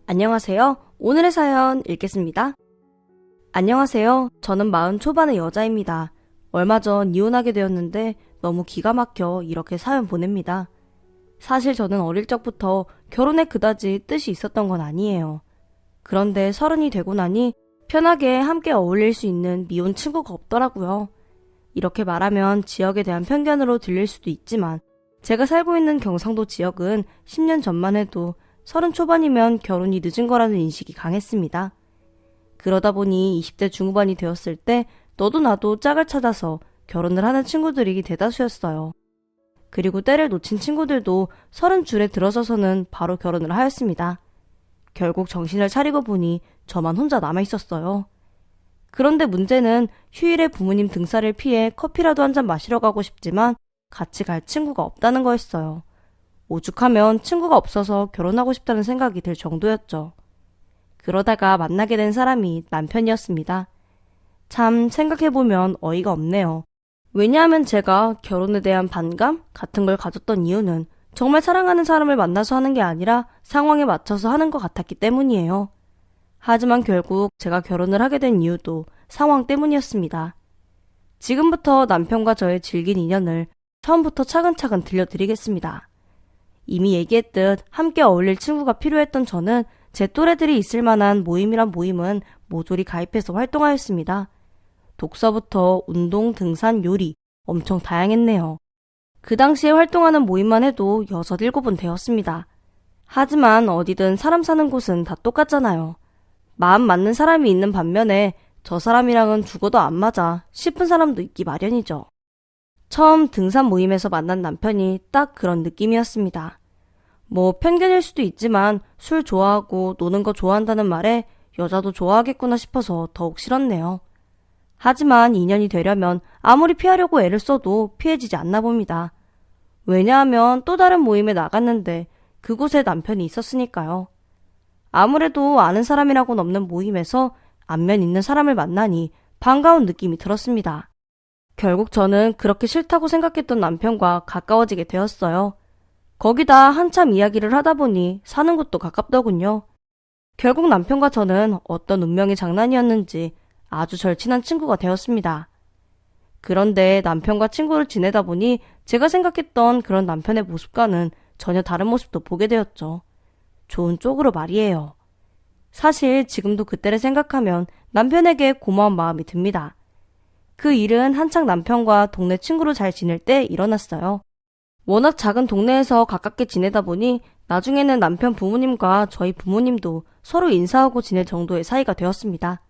안녕하세요. 오늘의 사연 읽겠습니다. 안녕하세요. 저는 40 초반의 여자입니다. 얼마 전 이혼하게 되었는데 너무 기가 막혀 이렇게 사연 보냅니다. 사실 저는 어릴 적부터 결혼에 그다지 뜻이 있었던 건 아니에요. 그런데 30이 되고 나니 편하게 함께 어울릴 수 있는 미혼 친구가 없더라고요. 이렇게 말하면 지역에 대한 편견으로 들릴 수도 있지만 제가 살고 있는 경상도 지역은 10년 전만 해도 30 초반이면 결혼이 늦은 거라는 인식이 강했습니다. 그러다 보니 20대 중후반이 되었을 때 너도 나도 짝을 찾아서 결혼을 하는 친구들이 대다수였어요. 그리고 때를 놓친 친구들도 30 줄에 들어서서는 바로 결혼을 하였습니다. 결국 정신을 차리고 보니 저만 혼자 남아있었어요. 그런데 문제는 휴일에 부모님 등살을 피해 커피라도 한잔 마시러 가고 싶지만 같이 갈 친구가 없다는 거였어요. 오죽하면 친구가 없어서 결혼하고 싶다는 생각이 들 정도였죠. 그러다가 만나게 된 사람이 남편이었습니다. 참 생각해보면 어이가 없네요. 왜냐하면 제가 결혼에 대한 반감 같은 걸 가졌던 이유는 정말 사랑하는 사람을 만나서 하는 게 아니라 상황에 맞춰서 하는 것 같았기 때문이에요. 하지만 결국 제가 결혼을 하게 된 이유도 상황 때문이었습니다. 지금부터 남편과 저의 질긴 인연을 처음부터 차근차근 들려드리겠습니다. 이미 얘기했듯 함께 어울릴 친구가 필요했던 저는 제 또래들이 있을 만한 모임이란 모임은 모조리 가입해서 활동하였습니다. 독서부터 운동, 등산, 요리 엄청 다양했네요. 그 당시에 활동하는 모임만 해도 6, 7은 되었습니다. 하지만 어디든 사람 사는 곳은 다 똑같잖아요. 마음 맞는 사람이 있는 반면에 저 사람이랑은 죽어도 안 맞아 싶은 사람도 있기 마련이죠. 처음 등산 모임에서 만난 남편이 딱 그런 느낌이었습니다. 뭐 편견일 수도 있지만 술 좋아하고 노는 거 좋아한다는 말에 여자도 좋아하겠구나 싶어서 더욱 싫었네요. 하지만 인연이 되려면 아무리 피하려고 애를 써도 피해지지 않나 봅니다. 왜냐하면 또 다른 모임에 나갔는데 그곳에 남편이 있었으니까요. 아무래도 아는 사람이라고는 없는 모임에서 안면 있는 사람을 만나니 반가운 느낌이 들었습니다. 결국 저는 그렇게 싫다고 생각했던 남편과 가까워지게 되었어요. 거기다 한참 이야기를 하다 보니 사는 곳도 가깝더군요. 결국 남편과 저는 어떤 운명의 장난이었는지 아주 절친한 친구가 되었습니다. 그런데 남편과 친구를 지내다 보니 제가 생각했던 그런 남편의 모습과는 전혀 다른 모습도 보게 되었죠. 좋은 쪽으로 말이에요. 사실 지금도 그때를 생각하면 남편에게 고마운 마음이 듭니다. 그 일은 한창 남편과 동네 친구로 잘 지낼 때 일어났어요. 워낙 작은 동네에서 가깝게 지내다 보니 나중에는 남편 부모님과 저희 부모님도 서로 인사하고 지낼 정도의 사이가 되었습니다.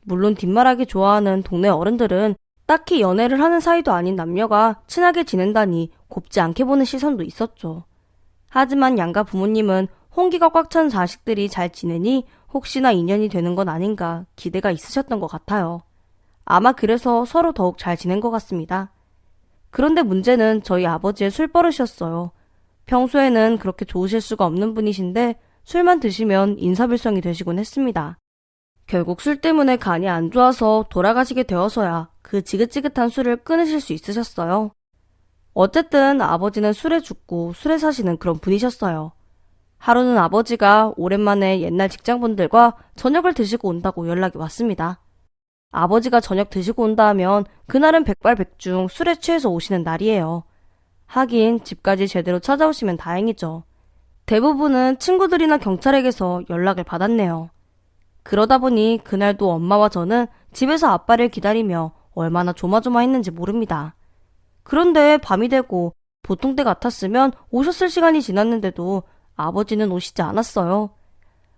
물론 뒷말하기 좋아하는 동네 어른들은 딱히 연애를 하는 사이도 아닌 남녀가 친하게 지낸다니 곱지 않게 보는 시선도 있었죠. 하지만 양가 부모님은 홍기가 꽉 찬 자식들이 잘 지내니 혹시나 인연이 되는 건 아닌가 기대가 있으셨던 것 같아요. 아마 그래서 서로 더욱 잘 지낸 것 같습니다. 그런데 문제는 저희 아버지의 술버릇이었어요. 평소에는 그렇게 좋으실 수가 없는 분이신데 술만 드시면 인사불성이 되시곤 했습니다. 결국 술 때문에 간이 안 좋아서 돌아가시게 되어서야 그 지긋지긋한 술을 끊으실 수 있으셨어요. 어쨌든 아버지는 술에 죽고 술에 사시는 그런 분이셨어요. 하루는 아버지가 오랜만에 옛날 직장분들과 저녁을 드시고 온다고 연락이 왔습니다. 아버지가 저녁 드시고 온다 하면 그날은 백발백중 술에 취해서 오시는 날이에요. 하긴 집까지 제대로 찾아오시면 다행이죠. 대부분은 친구들이나 경찰에게서 연락을 받았네요. 그러다 보니 그날도 엄마와 저는 집에서 아빠를 기다리며 얼마나 조마조마했는지 모릅니다. 그런데 밤이 되고 보통 때 같았으면 오셨을 시간이 지났는데도 아버지는 오시지 않았어요.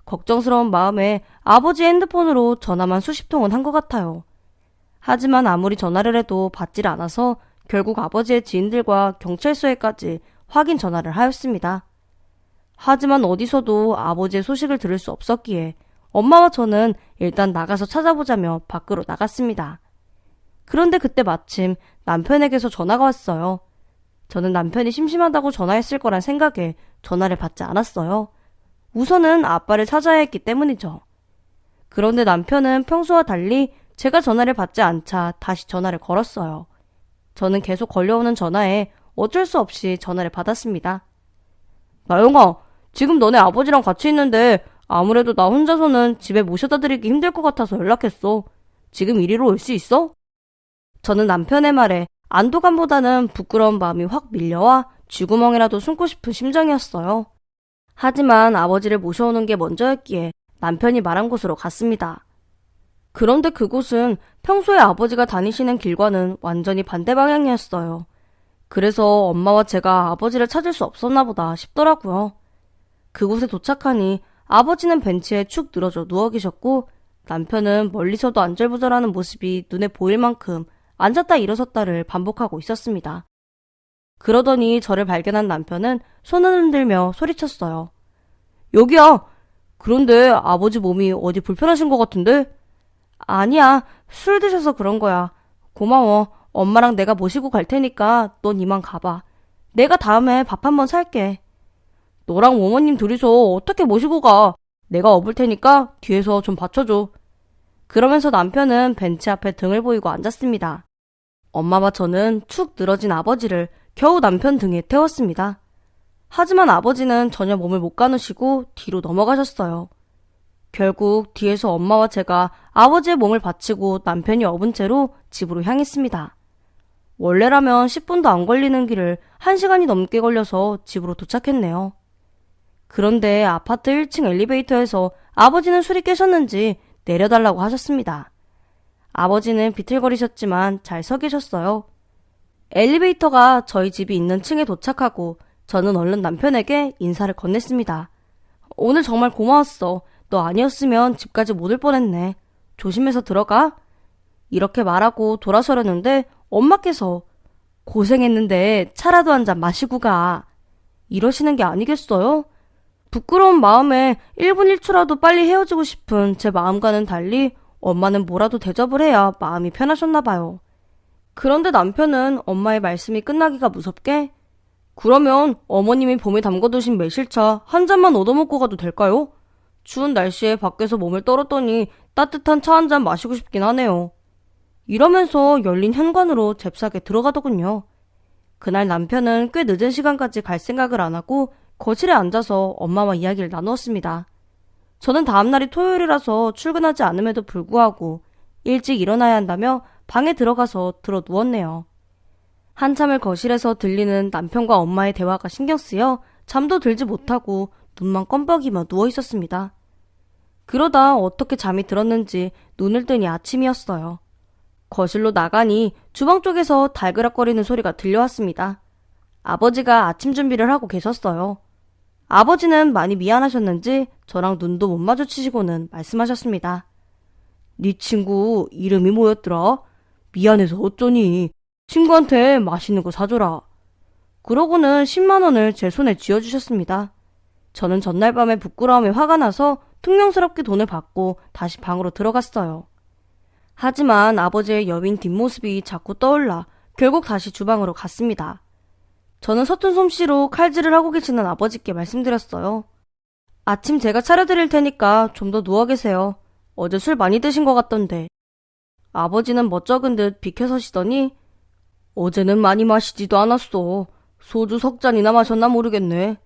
걱정스러운 마음에 아버지 핸드폰으로 전화만 수십 통은 한 것 같아요. 하지만 아무리 전화를 해도 받질 않아서 결국 아버지의 지인들과 경찰서에까지 확인 전화를 하였습니다. 하지만 어디서도 아버지의 소식을 들을 수 없었기에 엄마와 저는 일단 나가서 찾아보자며 밖으로 나갔습니다. 그런데 그때 마침 남편에게서 전화가 왔어요. 저는 남편이 심심하다고 전화했을 거란 생각에 전화를 받지 않았어요. 우선은 아빠를 찾아야 했기 때문이죠. 그런데 남편은 평소와 달리 제가 전화를 받지 않자 다시 전화를 걸었어요. 저는 계속 걸려오는 전화에 어쩔 수 없이 전화를 받았습니다. 나영아, 지금 너네 아버지랑 같이 있는데 아무래도 나 혼자서는 집에 모셔다 드리기 힘들 것 같아서 연락했어. 지금 이리로 올 수 있어? 저는 남편의 말에 안도감보다는 부끄러운 마음이 확 밀려와 쥐구멍이라도 숨고 싶은 심정이었어요. 하지만 아버지를 모셔오는 게 먼저였기에 남편이 말한 곳으로 갔습니다. 그런데 그곳은 평소에 아버지가 다니시는 길과는 완전히 반대 방향이었어요. 그래서 엄마와 제가 아버지를 찾을 수 없었나 보다 싶더라고요. 그곳에 도착하니 아버지는 벤치에 축 늘어져 누워 계셨고 남편은 멀리서도 안절부절하는 모습이 눈에 보일 만큼 앉았다 일어섰다를 반복하고 있었습니다. 그러더니 저를 발견한 남편은 손을 흔들며 소리쳤어요. 여기야! 그런데 아버지 몸이 어디 불편하신 것 같은데? 아니야, 술 드셔서 그런 거야. 고마워. 엄마랑 내가 모시고 갈 테니까 넌 이만 가봐. 내가 다음에 밥 한번 살게. 너랑 어머님 둘이서 어떻게 모시고 가? 내가 업을 테니까 뒤에서 좀 받쳐줘. 그러면서 남편은 벤치 앞에 등을 보이고 앉았습니다. 엄마와 저는 축 늘어진 아버지를 겨우 남편 등에 태웠습니다. 하지만 아버지는 전혀 몸을 못 가누시고 뒤로 넘어가셨어요. 결국 뒤에서 엄마와 제가 아버지의 몸을 받치고 남편이 업은 채로 집으로 향했습니다. 원래라면 10분도 안 걸리는 길을 1시간이 넘게 걸려서 집으로 도착했네요. 그런데 아파트 1층 엘리베이터에서 아버지는 술이 깨셨는지 내려달라고 하셨습니다. 아버지는 비틀거리셨지만 잘 서 계셨어요. 엘리베이터가 저희 집이 있는 층에 도착하고 저는 얼른 남편에게 인사를 건넸습니다. 오늘 정말 고마웠어. 너 아니었으면 집까지 못 올 뻔했네. 조심해서 들어가. 이렇게 말하고 돌아서려는데 엄마께서 고생했는데 차라도 한 잔 마시고 가. 이러시는 게 아니겠어요? 부끄러운 마음에 1분 1초라도 빨리 헤어지고 싶은 제 마음과는 달리 엄마는 뭐라도 대접을 해야 마음이 편하셨나 봐요. 그런데 남편은 엄마의 말씀이 끝나기가 무섭게 그러면 어머님이 봄에 담궈두신 매실차 한 잔만 얻어먹고 가도 될까요? 추운 날씨에 밖에서 몸을 떨었더니 따뜻한 차 한 잔 마시고 싶긴 하네요. 이러면서 열린 현관으로 잽싸게 들어가더군요. 그날 남편은 꽤 늦은 시간까지 갈 생각을 안 하고 거실에 앉아서 엄마와 이야기를 나누었습니다. 저는 다음날이 토요일이라서 출근하지 않음에도 불구하고 일찍 일어나야 한다며 방에 들어가서 들어 누웠네요. 한참을 거실에서 들리는 남편과 엄마의 대화가 신경 쓰여 잠도 들지 못하고 눈만 껌뻑이며 누워 있었습니다. 그러다 어떻게 잠이 들었는지 눈을 뜨니 아침이었어요. 거실로 나가니 주방 쪽에서 달그락거리는 소리가 들려왔습니다. 아버지가 아침 준비를 하고 계셨어요. 아버지는 많이 미안하셨는지 저랑 눈도 못 마주치시고는 말씀하셨습니다. 네 친구 이름이 뭐였더라? 미안해서 어쩌니? 친구한테 맛있는 거 사줘라. 그러고는 10만 원을 제 손에 쥐어주셨습니다. 저는 전날 밤에 부끄러움에 화가 나서 퉁명스럽게 돈을 받고 다시 방으로 들어갔어요. 하지만 아버지의 여윈 뒷모습이 자꾸 떠올라 결국 다시 주방으로 갔습니다. 저는 서툰 솜씨로 칼질을 하고 계시는 아버지께 말씀드렸어요. 아침 제가 차려드릴 테니까 좀 더 누워 계세요. 어제 술 많이 드신 것 같던데. 아버지는 멋쩍은 듯 비켜서시더니 어제는 많이 마시지도 않았어. 소주 3잔이나 마셨나 모르겠네.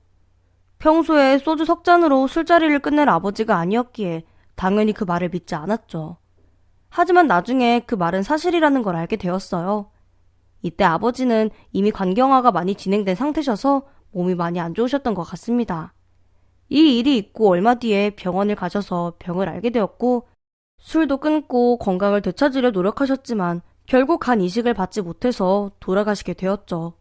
평소에 소주 3잔으로 술자리를 끝낼 아버지가 아니었기에 당연히 그 말을 믿지 않았죠. 하지만 나중에 그 말은 사실이라는 걸 알게 되었어요. 이때 아버지는 이미 관경화가 많이 진행된 상태셔서 몸이 많이 안 좋으셨던 것 같습니다. 이 일이 있고 얼마 뒤에 병원을 가셔서 병을 앓게 되었고 술도 끊고 건강을 되찾으려 노력하셨지만 결국 간 이식을 받지 못해서 돌아가시게 되었죠.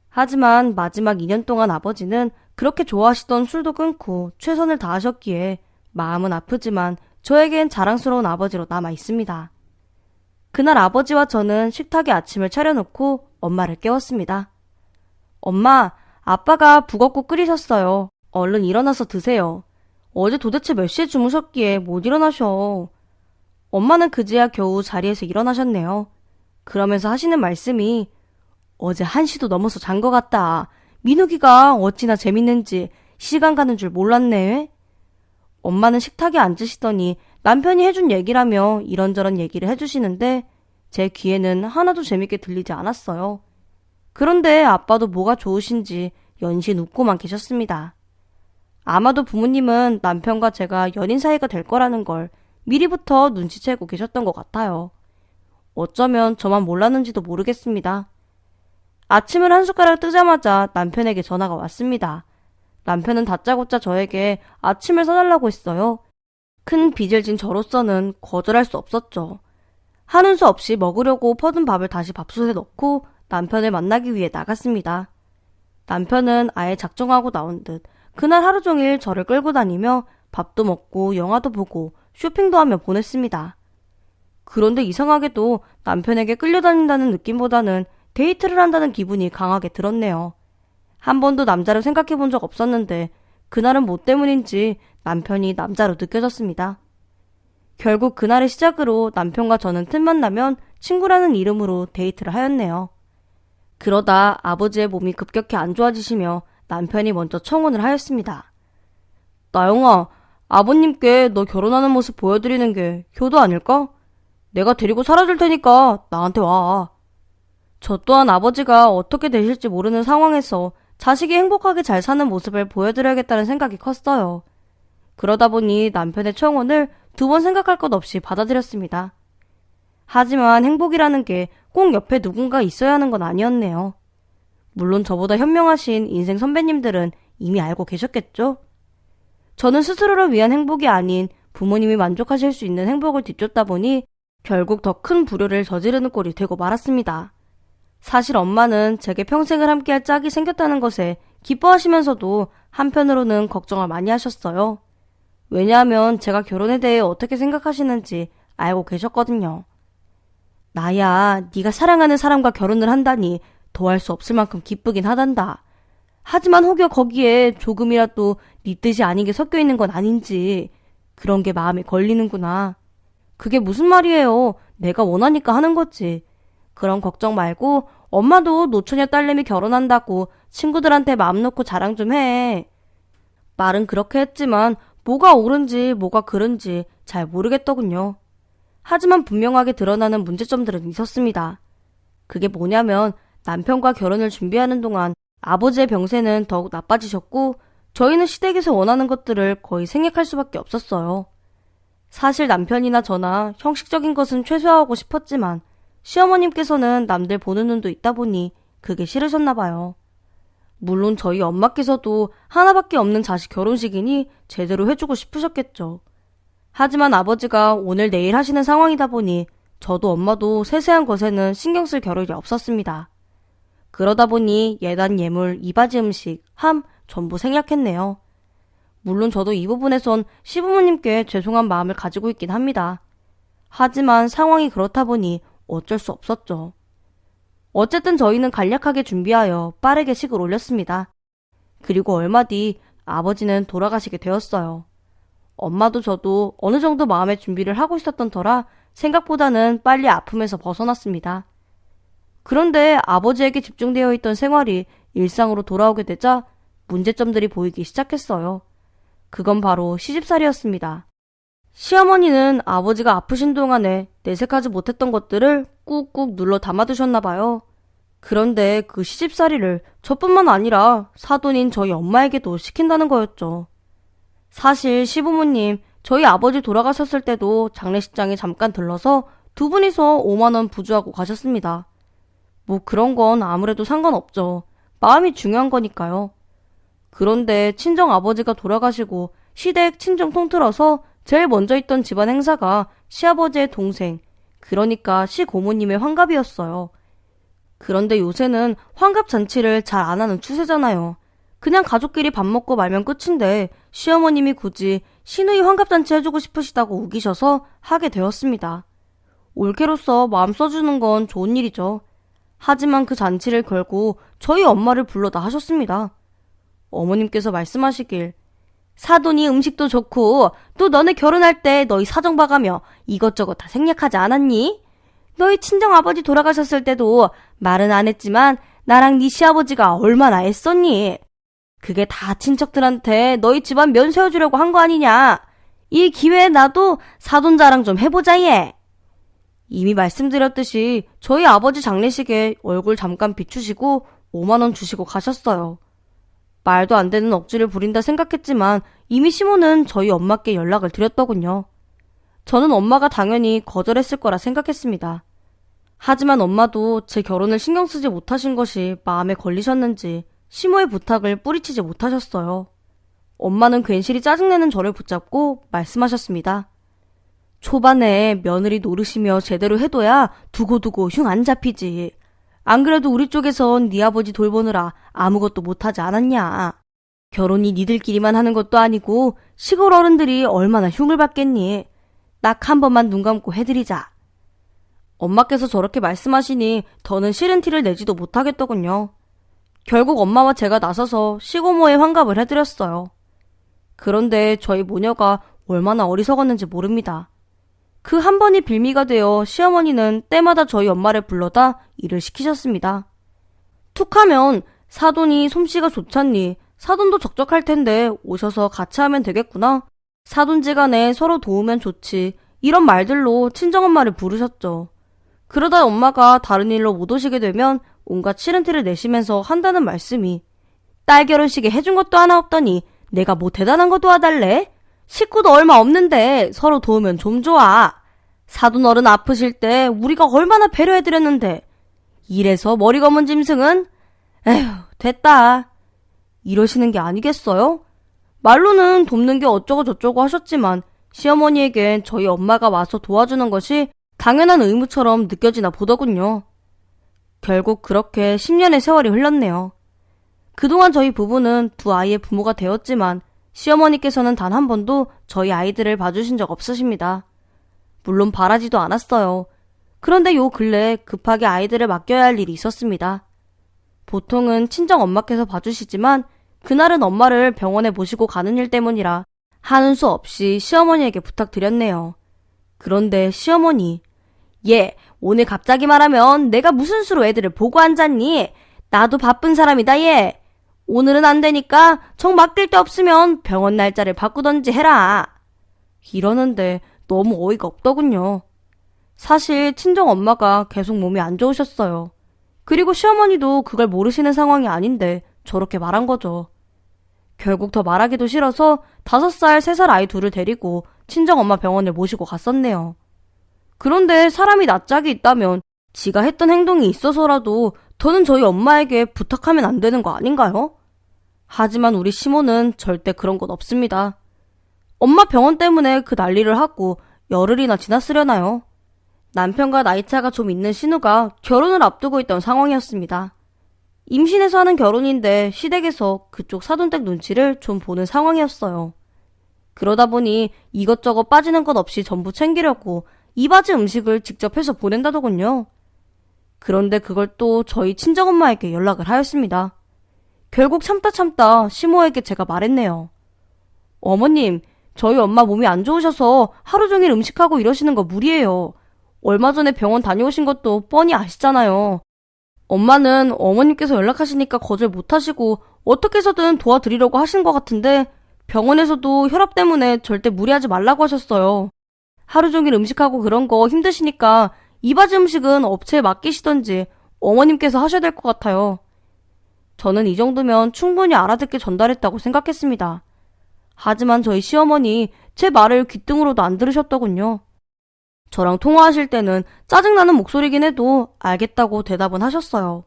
하지만 마지막 2년 동안 아버지는 그렇게 좋아하시던 술도 끊고 최선을 다하셨기에 마음은 아프지만 저에겐 자랑스러운 아버지로 남아 있습니다. 그날 아버지와 저는 식탁에 아침을 차려놓고 엄마를 깨웠습니다. 엄마, 아빠가 북엇국 끓이셨어요. 얼른 일어나서 드세요. 어제 도대체 몇 시에 주무셨기에 못 일어나셔. 엄마는 그제야 겨우 자리에서 일어나셨네요. 그러면서 하시는 말씀이 어제 1시도 넘어서 잔 것 같다. 민욱이가 어찌나 재밌는지 시간 가는 줄 몰랐네. 엄마는 식탁에 앉으시더니 남편이 해준 얘기라며 이런저런 얘기를 해주시는데 제 귀에는 하나도 재밌게 들리지 않았어요. 그런데 아빠도 뭐가 좋으신지 연신 웃고만 계셨습니다. 아마도 부모님은 남편과 제가 연인 사이가 될 거라는 걸 미리부터 눈치채고 계셨던 것 같아요. 어쩌면 저만 몰랐는지도 모르겠습니다. 아침을 한 숟가락 뜨자마자 남편에게 전화가 왔습니다. 남편은 다짜고짜 저에게 아침을 사달라고 했어요. 큰 빚을 진 저로서는 거절할 수 없었죠. 하는 수 없이 먹으려고 퍼둔 밥을 다시 밥솥에 넣고 남편을 만나기 위해 나갔습니다. 남편은 아예 작정하고 나온 듯 그날 하루 종일 저를 끌고 다니며 밥도 먹고 영화도 보고 쇼핑도 하며 보냈습니다. 그런데 이상하게도 남편에게 끌려다닌다는 느낌보다는 데이트를 한다는 기분이 강하게 들었네요. 한 번도 남자를 생각해 본 적 없었는데 그날은 뭐 때문인지 남편이 남자로 느껴졌습니다. 결국 그날의 시작으로 남편과 저는 틈만 나면 친구라는 이름으로 데이트를 하였네요. 그러다 아버지의 몸이 급격히 안 좋아지시며 남편이 먼저 청혼을 하였습니다. 나영아, 아버님께 너 결혼하는 모습 보여드리는 게 효도 아닐까? 내가 데리고 살아줄 테니까 나한테 와. 저 또한 아버지가 어떻게 되실지 모르는 상황에서 자식이 행복하게 잘 사는 모습을 보여드려야겠다는 생각이 컸어요. 그러다 보니 남편의 청혼을 2번 생각할 것 없이 받아들였습니다. 하지만 행복이라는 게 꼭 옆에 누군가 있어야 하는 건 아니었네요. 물론 저보다 현명하신 인생 선배님들은 이미 알고 계셨겠죠? 저는 스스로를 위한 행복이 아닌 부모님이 만족하실 수 있는 행복을 뒤쫓다 보니 결국 더 큰 불효를 저지르는 꼴이 되고 말았습니다. 사실 엄마는 제게 평생을 함께할 짝이 생겼다는 것에 기뻐하시면서도 한편으로는 걱정을 많이 하셨어요. 왜냐하면 제가 결혼에 대해 어떻게 생각하시는지 알고 계셨거든요. 나야, 네가 사랑하는 사람과 결혼을 한다니 더할 수 없을 만큼 기쁘긴 하단다. 하지만 혹여 거기에 조금이라도 네 뜻이 아닌 게 섞여 있는 건 아닌지 그런 게 마음에 걸리는구나. 그게 무슨 말이에요. 내가 원하니까 하는 거지. 그런 걱정 말고 엄마도 노처녀 딸내미 결혼한다고 친구들한테 마음 놓고 자랑 좀 해. 말은 그렇게 했지만 뭐가 옳은지 뭐가 그른지 잘 모르겠더군요. 하지만 분명하게 드러나는 문제점들은 있었습니다. 그게 뭐냐면 남편과 결혼을 준비하는 동안 아버지의 병세는 더욱 나빠지셨고 저희는 시댁에서 원하는 것들을 거의 생략할 수밖에 없었어요. 사실 남편이나 저나 형식적인 것은 최소화하고 싶었지만 시어머님께서는 남들 보는 눈도 있다 보니 그게 싫으셨나 봐요. 물론 저희 엄마께서도 하나밖에 없는 자식 결혼식이니 제대로 해주고 싶으셨겠죠. 하지만 아버지가 오늘 내일 하시는 상황이다 보니 저도 엄마도 세세한 것에는 신경 쓸 겨를이 없었습니다. 그러다 보니 예단 예물, 이바지 음식, 함 전부 생략했네요. 물론 저도 이 부분에선 시부모님께 죄송한 마음을 가지고 있긴 합니다. 하지만 상황이 그렇다 보니 어쩔 수 없었죠. 어쨌든 저희는 간략하게 준비하여 빠르게 식을 올렸습니다. 그리고 얼마 뒤 아버지는 돌아가시게 되었어요. 엄마도 저도 어느 정도 마음의 준비를 하고 있었던 터라 생각보다는 빨리 아픔에서 벗어났습니다. 그런데 아버지에게 집중되어 있던 생활이 일상으로 돌아오게 되자 문제점들이 보이기 시작했어요. 그건 바로 시집살이였습니다. 시어머니는 아버지가 아프신 동안에 내색하지 못했던 것들을 꾹꾹 눌러 담아두셨나 봐요. 그런데 그 시집살이를 저뿐만 아니라 사돈인 저희 엄마에게도 시킨다는 거였죠. 사실 시부모님, 저희 아버지 돌아가셨을 때도 장례식장에 잠깐 들러서 2분이서 5만 원 부주하고 가셨습니다. 뭐 그런 건 아무래도 상관없죠. 마음이 중요한 거니까요. 그런데 친정 아버지가 돌아가시고 시댁 친정 통틀어서 제일 먼저 있던 집안 행사가 시아버지의 동생, 그러니까 시고모님의 환갑이었어요. 그런데 요새는 환갑 잔치를 잘 안 하는 추세잖아요. 그냥 가족끼리 밥 먹고 말면 끝인데 시어머님이 굳이 시누이 환갑잔치 해주고 싶으시다고 우기셔서 하게 되었습니다. 올케로서 마음 써주는 건 좋은 일이죠. 하지만 그 잔치를 걸고 저희 엄마를 불러다 하셨습니다. 어머님께서 말씀하시길, 사돈이 음식도 좋고 또 너네 결혼할 때 너희 사정 봐가며 이것저것 다 생략하지 않았니? 너희 친정아버지 돌아가셨을 때도 말은 안 했지만 나랑 네 시아버지가 얼마나 애썼니? 그게 다 친척들한테 너희 집안 면 세워주려고 한 거 아니냐? 이 기회에 나도 사돈 자랑 좀 해보자 얘. 이미 말씀드렸듯이 저희 아버지 장례식에 얼굴 잠깐 비추시고 5만 원 주시고 가셨어요. 말도 안 되는 억지를 부린다 생각했지만 이미 시모는 저희 엄마께 연락을 드렸더군요. 저는 엄마가 당연히 거절했을 거라 생각했습니다. 하지만 엄마도 제 결혼을 신경 쓰지 못하신 것이 마음에 걸리셨는지 시모의 부탁을 뿌리치지 못하셨어요. 엄마는 괜시리 짜증내는 저를 붙잡고 말씀하셨습니다. 초반에 며느리 노릇이며 제대로 해둬야 두고두고 흉 안 잡히지. 안 그래도 우리 쪽에선 네 아버지 돌보느라 아무것도 못하지 않았냐. 결혼이 니들끼리만 하는 것도 아니고 시골 어른들이 얼마나 흉을 받겠니. 딱 한 번만 눈 감고 해드리자. 엄마께서 저렇게 말씀하시니 더는 싫은 티를 내지도 못하겠더군요. 결국 엄마와 제가 나서서 시고모의 환갑을 해드렸어요. 그런데 저희 모녀가 얼마나 어리석었는지 모릅니다. 그 한 번이 빌미가 되어 시어머니는 때마다 저희 엄마를 불러다 일을 시키셨습니다. 툭하면 사돈이 솜씨가 좋잖니. 사돈도 적적할 텐데 오셔서 같이 하면 되겠구나. 사돈지간에 서로 도우면 좋지. 이런 말들로 친정엄마를 부르셨죠. 그러다 엄마가 다른 일로 못 오시게 되면 온갖 싫은 티를 내시면서 한다는 말씀이 딸 결혼식에 해준 것도 하나 없더니 내가 뭐 대단한 거 도와달래? 식구도 얼마 없는데 서로 도우면 좀 좋아. 사돈 어른 아프실 때 우리가 얼마나 배려해드렸는데 이래서 머리 검은 짐승은 에휴 됐다 이러시는 게 아니겠어요? 말로는 돕는 게 어쩌고 저쩌고 하셨지만 시어머니에겐 저희 엄마가 와서 도와주는 것이 당연한 의무처럼 느껴지나 보더군요. 결국 그렇게 10년의 세월이 흘렀네요. 그동안 저희 부부는 두 아이의 부모가 되었지만 시어머니께서는 단 한 번도 저희 아이들을 봐주신 적 없으십니다. 물론 바라지도 않았어요. 그런데 요 근래 급하게 아이들을 맡겨야 할 일이 있었습니다. 보통은 친정 엄마께서 봐주시지만 그날은 엄마를 병원에 모시고 가는 일 때문이라 하는 수 없이 시어머니에게 부탁드렸네요. 그런데 시어머니, 얘 오늘 갑자기 말하면 내가 무슨 수로 애들을 보고 앉았니? 나도 바쁜 사람이다 얘. 오늘은 안 되니까 정 맡길 데 없으면 병원 날짜를 바꾸던지 해라. 이러는데 너무 어이가 없더군요. 사실 친정 엄마가 계속 몸이 안 좋으셨어요. 그리고 시어머니도 그걸 모르시는 상황이 아닌데 저렇게 말한 거죠. 결국 더 말하기도 싫어서 5살, 3살 아이 둘을 데리고 친정엄마 병원을 모시고 갔었네요. 그런데 사람이 낯짝이 있다면 지가 했던 행동이 있어서라도 더는 저희 엄마에게 부탁하면 안 되는 거 아닌가요? 하지만 우리 시모는 절대 그런 건 없습니다. 엄마 병원 때문에 그 난리를 하고 열흘이나 지났으려나요? 남편과 나이차가 좀 있는 신우가 결혼을 앞두고 있던 상황이었습니다. 임신해서 하는 결혼인데 시댁에서 그쪽 사돈댁 눈치를 좀 보는 상황이었어요. 그러다 보니 이것저것 빠지는 것 없이 전부 챙기려고 이바지 음식을 직접 해서 보낸다더군요. 그런데 그걸 또 저희 친정엄마에게 연락을 하였습니다. 결국 참다 시모에게 제가 말했네요. 어머님, 저희 엄마 몸이 안 좋으셔서 하루 종일 음식하고 이러시는 거 무리예요. 얼마 전에 병원 다녀오신 것도 뻔히 아시잖아요. 엄마는 어머님께서 연락하시니까 거절 못하시고 어떻게 해서든 도와드리려고 하신 것 같은데 병원에서도 혈압 때문에 절대 무리하지 말라고 하셨어요. 하루 종일 음식하고 그런 거 힘드시니까 이바지 음식은 업체에 맡기시던지 어머님께서 하셔야 될 것 같아요. 저는 이 정도면 충분히 알아듣게 전달했다고 생각했습니다. 하지만 저희 시어머니 제 말을 귓등으로도 안 들으셨더군요. 저랑 통화하실 때는 짜증나는 목소리긴 해도 알겠다고 대답은 하셨어요.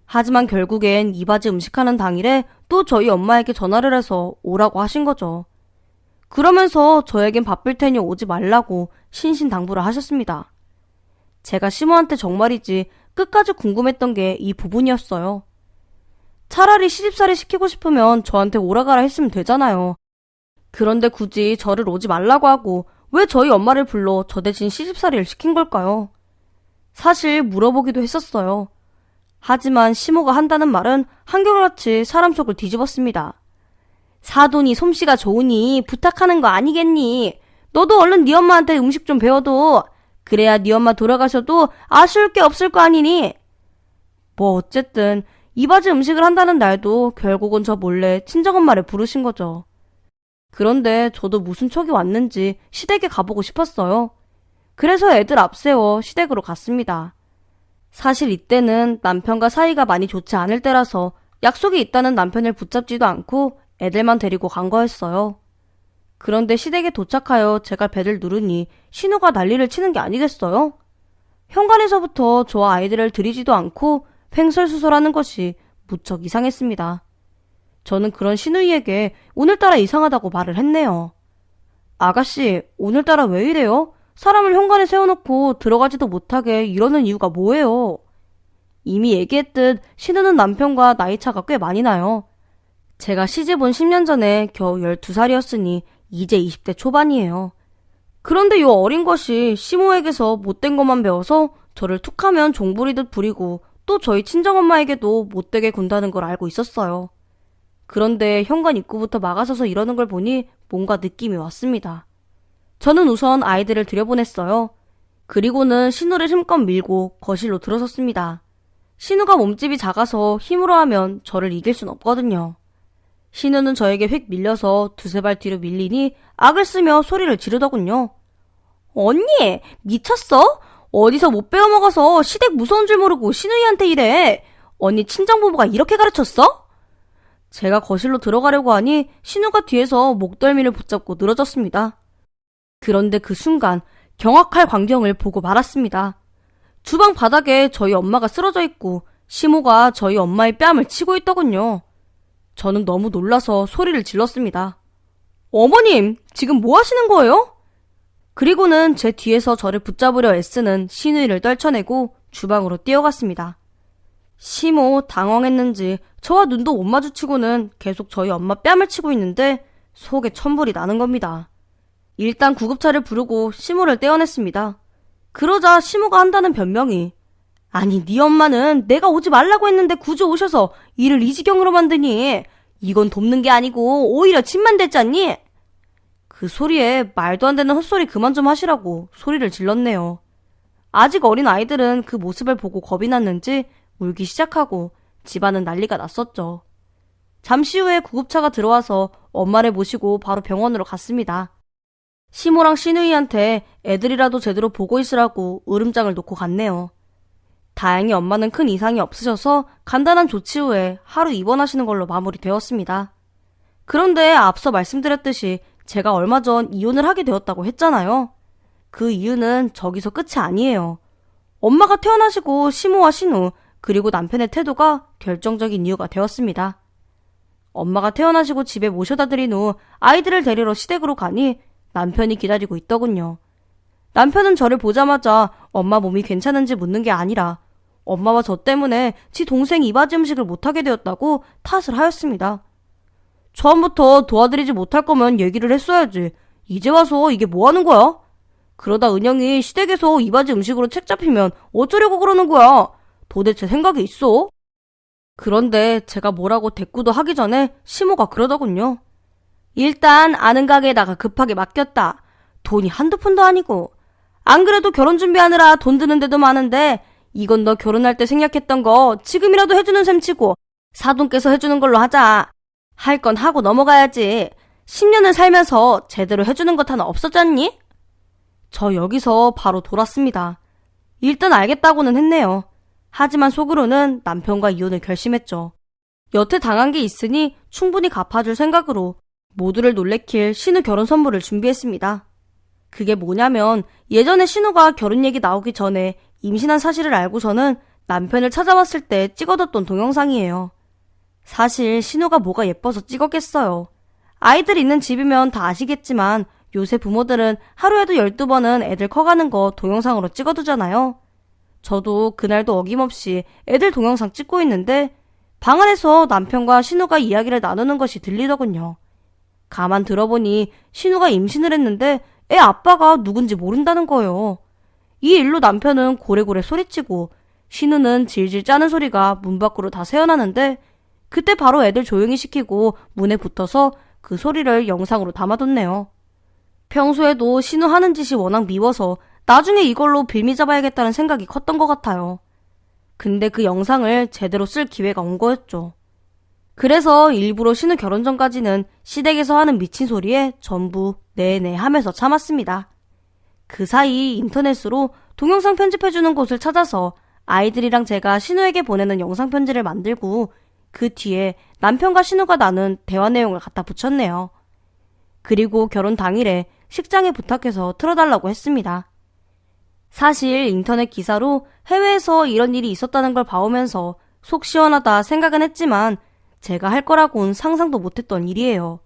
하지만 결국엔 이바지 음식하는 당일에 또 저희 엄마에게 전화를 해서 오라고 하신 거죠. 그러면서 저에겐 바쁠 테니 오지 말라고 신신당부를 하셨습니다. 제가 시모한테 정말이지 끝까지 궁금했던 게 이 부분이었어요. 차라리 시집살이 시키고 싶으면 저한테 오라가라 했으면 되잖아요. 그런데 굳이 저를 오지 말라고 하고 왜 저희 엄마를 불러 저 대신 시집살이를 시킨 걸까요? 사실 물어보기도 했었어요. 하지만 시모가 한다는 말은 한결같이 사람 속을 뒤집었습니다. 사돈이 솜씨가 좋으니 부탁하는 거 아니겠니? 너도 얼른 네 엄마한테 음식 좀 배워둬. 그래야 네 엄마 돌아가셔도 아쉬울 게 없을 거 아니니? 뭐 어쨌든 이바지 음식을 한다는 날도 결국은 저 몰래 친정엄마를 부르신 거죠. 그런데 저도 무슨 촉이 왔는지 시댁에 가보고 싶었어요. 그래서 애들 앞세워 시댁으로 갔습니다. 사실 이때는 남편과 사이가 많이 좋지 않을 때라서 약속이 있다는 남편을 붙잡지도 않고 애들만 데리고 간 거였어요. 그런데 시댁에 도착하여 제가 배를 누르니 신우가 난리를 치는 게 아니겠어요? 현관에서부터 저와 아이들을 들이지도 않고 횡설수설하는 것이 무척 이상했습니다. 저는 그런 신우이에게 오늘따라 이상하다고 말을 했네요. 아가씨, 오늘따라 왜 이래요? 사람을 현관에 세워놓고 들어가지도 못하게 이러는 이유가 뭐예요? 이미 얘기했듯 신우는 남편과 나이차가 꽤 많이 나요. 제가 시집 온 10년 전에 겨우 12살이었으니 이제 20대 초반이에요. 그런데 요 어린 것이 시모에게서 못된 것만 배워서 저를 툭하면 종부리듯 부리고 또 저희 친정엄마에게도 못되게 군다는 걸 알고 있었어요. 그런데 현관 입구부터 막아서서 이러는 걸 보니 뭔가 느낌이 왔습니다. 저는 우선 아이들을 들여보냈어요. 그리고는 신우를 힘껏 밀고 거실로 들어섰습니다. 신우가 몸집이 작아서 힘으로 하면 저를 이길 순 없거든요. 신우는 저에게 휙 밀려서 두세 발 뒤로 밀리니 악을 쓰며 소리를 지르더군요. 언니, 미쳤어? 어디서 못 배워먹어서 시댁 무서운 줄 모르고 신우이한테 이래. 언니 친정부모가 이렇게 가르쳤어? 제가 거실로 들어가려고 하니 신우가 뒤에서 목덜미를 붙잡고 늘어졌습니다. 그런데 그 순간 경악할 광경을 보고 말았습니다. 주방 바닥에 저희 엄마가 쓰러져 있고 시모가 저희 엄마의 뺨을 치고 있더군요. 저는 너무 놀라서 소리를 질렀습니다. 어머님, 지금 뭐 하시는 거예요? 그리고는 제 뒤에서 저를 붙잡으려 애쓰는 신우이를 떨쳐내고 주방으로 뛰어갔습니다. 시모 당황했는지 저와 눈도 못 마주치고는 계속 저희 엄마 뺨을 치고 있는데 속에 천불이 나는 겁니다. 일단 구급차를 부르고 시모를 떼어냈습니다. 그러자 시모가 한다는 변명이 아니 네 엄마는 내가 오지 말라고 했는데 굳이 오셔서 일을 이 지경으로 만드니 이건 돕는 게 아니고 오히려 침만 됐잖니? 그 소리에 말도 안 되는 헛소리 그만 좀 하시라고 소리를 질렀네요. 아직 어린 아이들은 그 모습을 보고 겁이 났는지 울기 시작하고 집안은 난리가 났었죠. 잠시 후에 구급차가 들어와서 엄마를 모시고 바로 병원으로 갔습니다. 시모랑 시누이한테 애들이라도 제대로 보고 있으라고 으름장을 놓고 갔네요. 다행히 엄마는 큰 이상이 없으셔서 간단한 조치 후에 하루 입원하시는 걸로 마무리되었습니다. 그런데 앞서 말씀드렸듯이 제가 얼마 전 이혼을 하게 되었다고 했잖아요. 그 이유는 저기서 끝이 아니에요. 엄마가 퇴원하시고 시모와 신우 그리고 남편의 태도가 결정적인 이유가 되었습니다. 엄마가 퇴원하시고 집에 모셔다 드린 후 아이들을 데리러 시댁으로 가니 남편이 기다리고 있더군요. 남편은 저를 보자마자 엄마 몸이 괜찮은지 묻는 게 아니라 엄마와 저 때문에 지 동생 이바지 음식을 못하게 되었다고 탓을 하였습니다. 처음부터 도와드리지 못할 거면 얘기를 했어야지. 이제 와서 이게 뭐 하는 거야? 그러다 은영이 시댁에서 이바지 음식으로 책 잡히면 어쩌려고 그러는 거야? 도대체 생각이 있어? 그런데 제가 뭐라고 대꾸도 하기 전에 시모가 그러더군요. 일단 아는 가게에다가 급하게 맡겼다. 돈이 한두 푼도 아니고. 안 그래도 결혼 준비하느라 돈 드는 데도 많은데 이건 너 결혼할 때 생략했던 거 지금이라도 해주는 셈 치고 사돈께서 해주는 걸로 하자. 할 건 하고 넘어가야지. 10년을 살면서 제대로 해주는 것 하나 없었잖니? 저 여기서 바로 돌았습니다. 일단 알겠다고는 했네요. 하지만 속으로는 남편과 이혼을 결심했죠. 여태 당한 게 있으니 충분히 갚아줄 생각으로 모두를 놀래킬 신우 결혼 선물을 준비했습니다. 그게 뭐냐면 예전에 신우가 결혼 얘기 나오기 전에 임신한 사실을 알고서는 남편을 찾아왔을 때 찍어뒀던 동영상이에요. 사실 신우가 뭐가 예뻐서 찍었겠어요. 아이들 있는 집이면 다 아시겠지만 요새 부모들은 하루에도 12번은 애들 커가는 거 동영상으로 찍어두잖아요. 저도 그날도 어김없이 애들 동영상 찍고 있는데 방 안에서 남편과 신우가 이야기를 나누는 것이 들리더군요. 가만 들어보니 신우가 임신을 했는데 애 아빠가 누군지 모른다는 거예요. 이 일로 남편은 고래고래 소리치고 신우는 질질 짜는 소리가 문 밖으로 다 새어나는데 그때 바로 애들 조용히 시키고 문에 붙어서 그 소리를 영상으로 담아뒀네요. 평소에도 신우 하는 짓이 워낙 미워서 나중에 이걸로 빌미 잡아야겠다는 생각이 컸던 것 같아요. 근데 그 영상을 제대로 쓸 기회가 온 거였죠. 그래서 일부러 신우 결혼 전까지는 시댁에서 하는 미친 소리에 전부 네네 하면서 참았습니다. 그 사이 인터넷으로 동영상 편집해주는 곳을 찾아서 아이들이랑 제가 신우에게 보내는 영상 편지를 만들고 그 뒤에 남편과 신우가 나눈 대화 내용을 갖다 붙였네요. 그리고 결혼 당일에 식장에 부탁해서 틀어달라고 했습니다. 사실 인터넷 기사로 해외에서 이런 일이 있었다는 걸 봐오면서 속 시원하다 생각은 했지만 제가 할 거라고는 상상도 못했던 일이에요.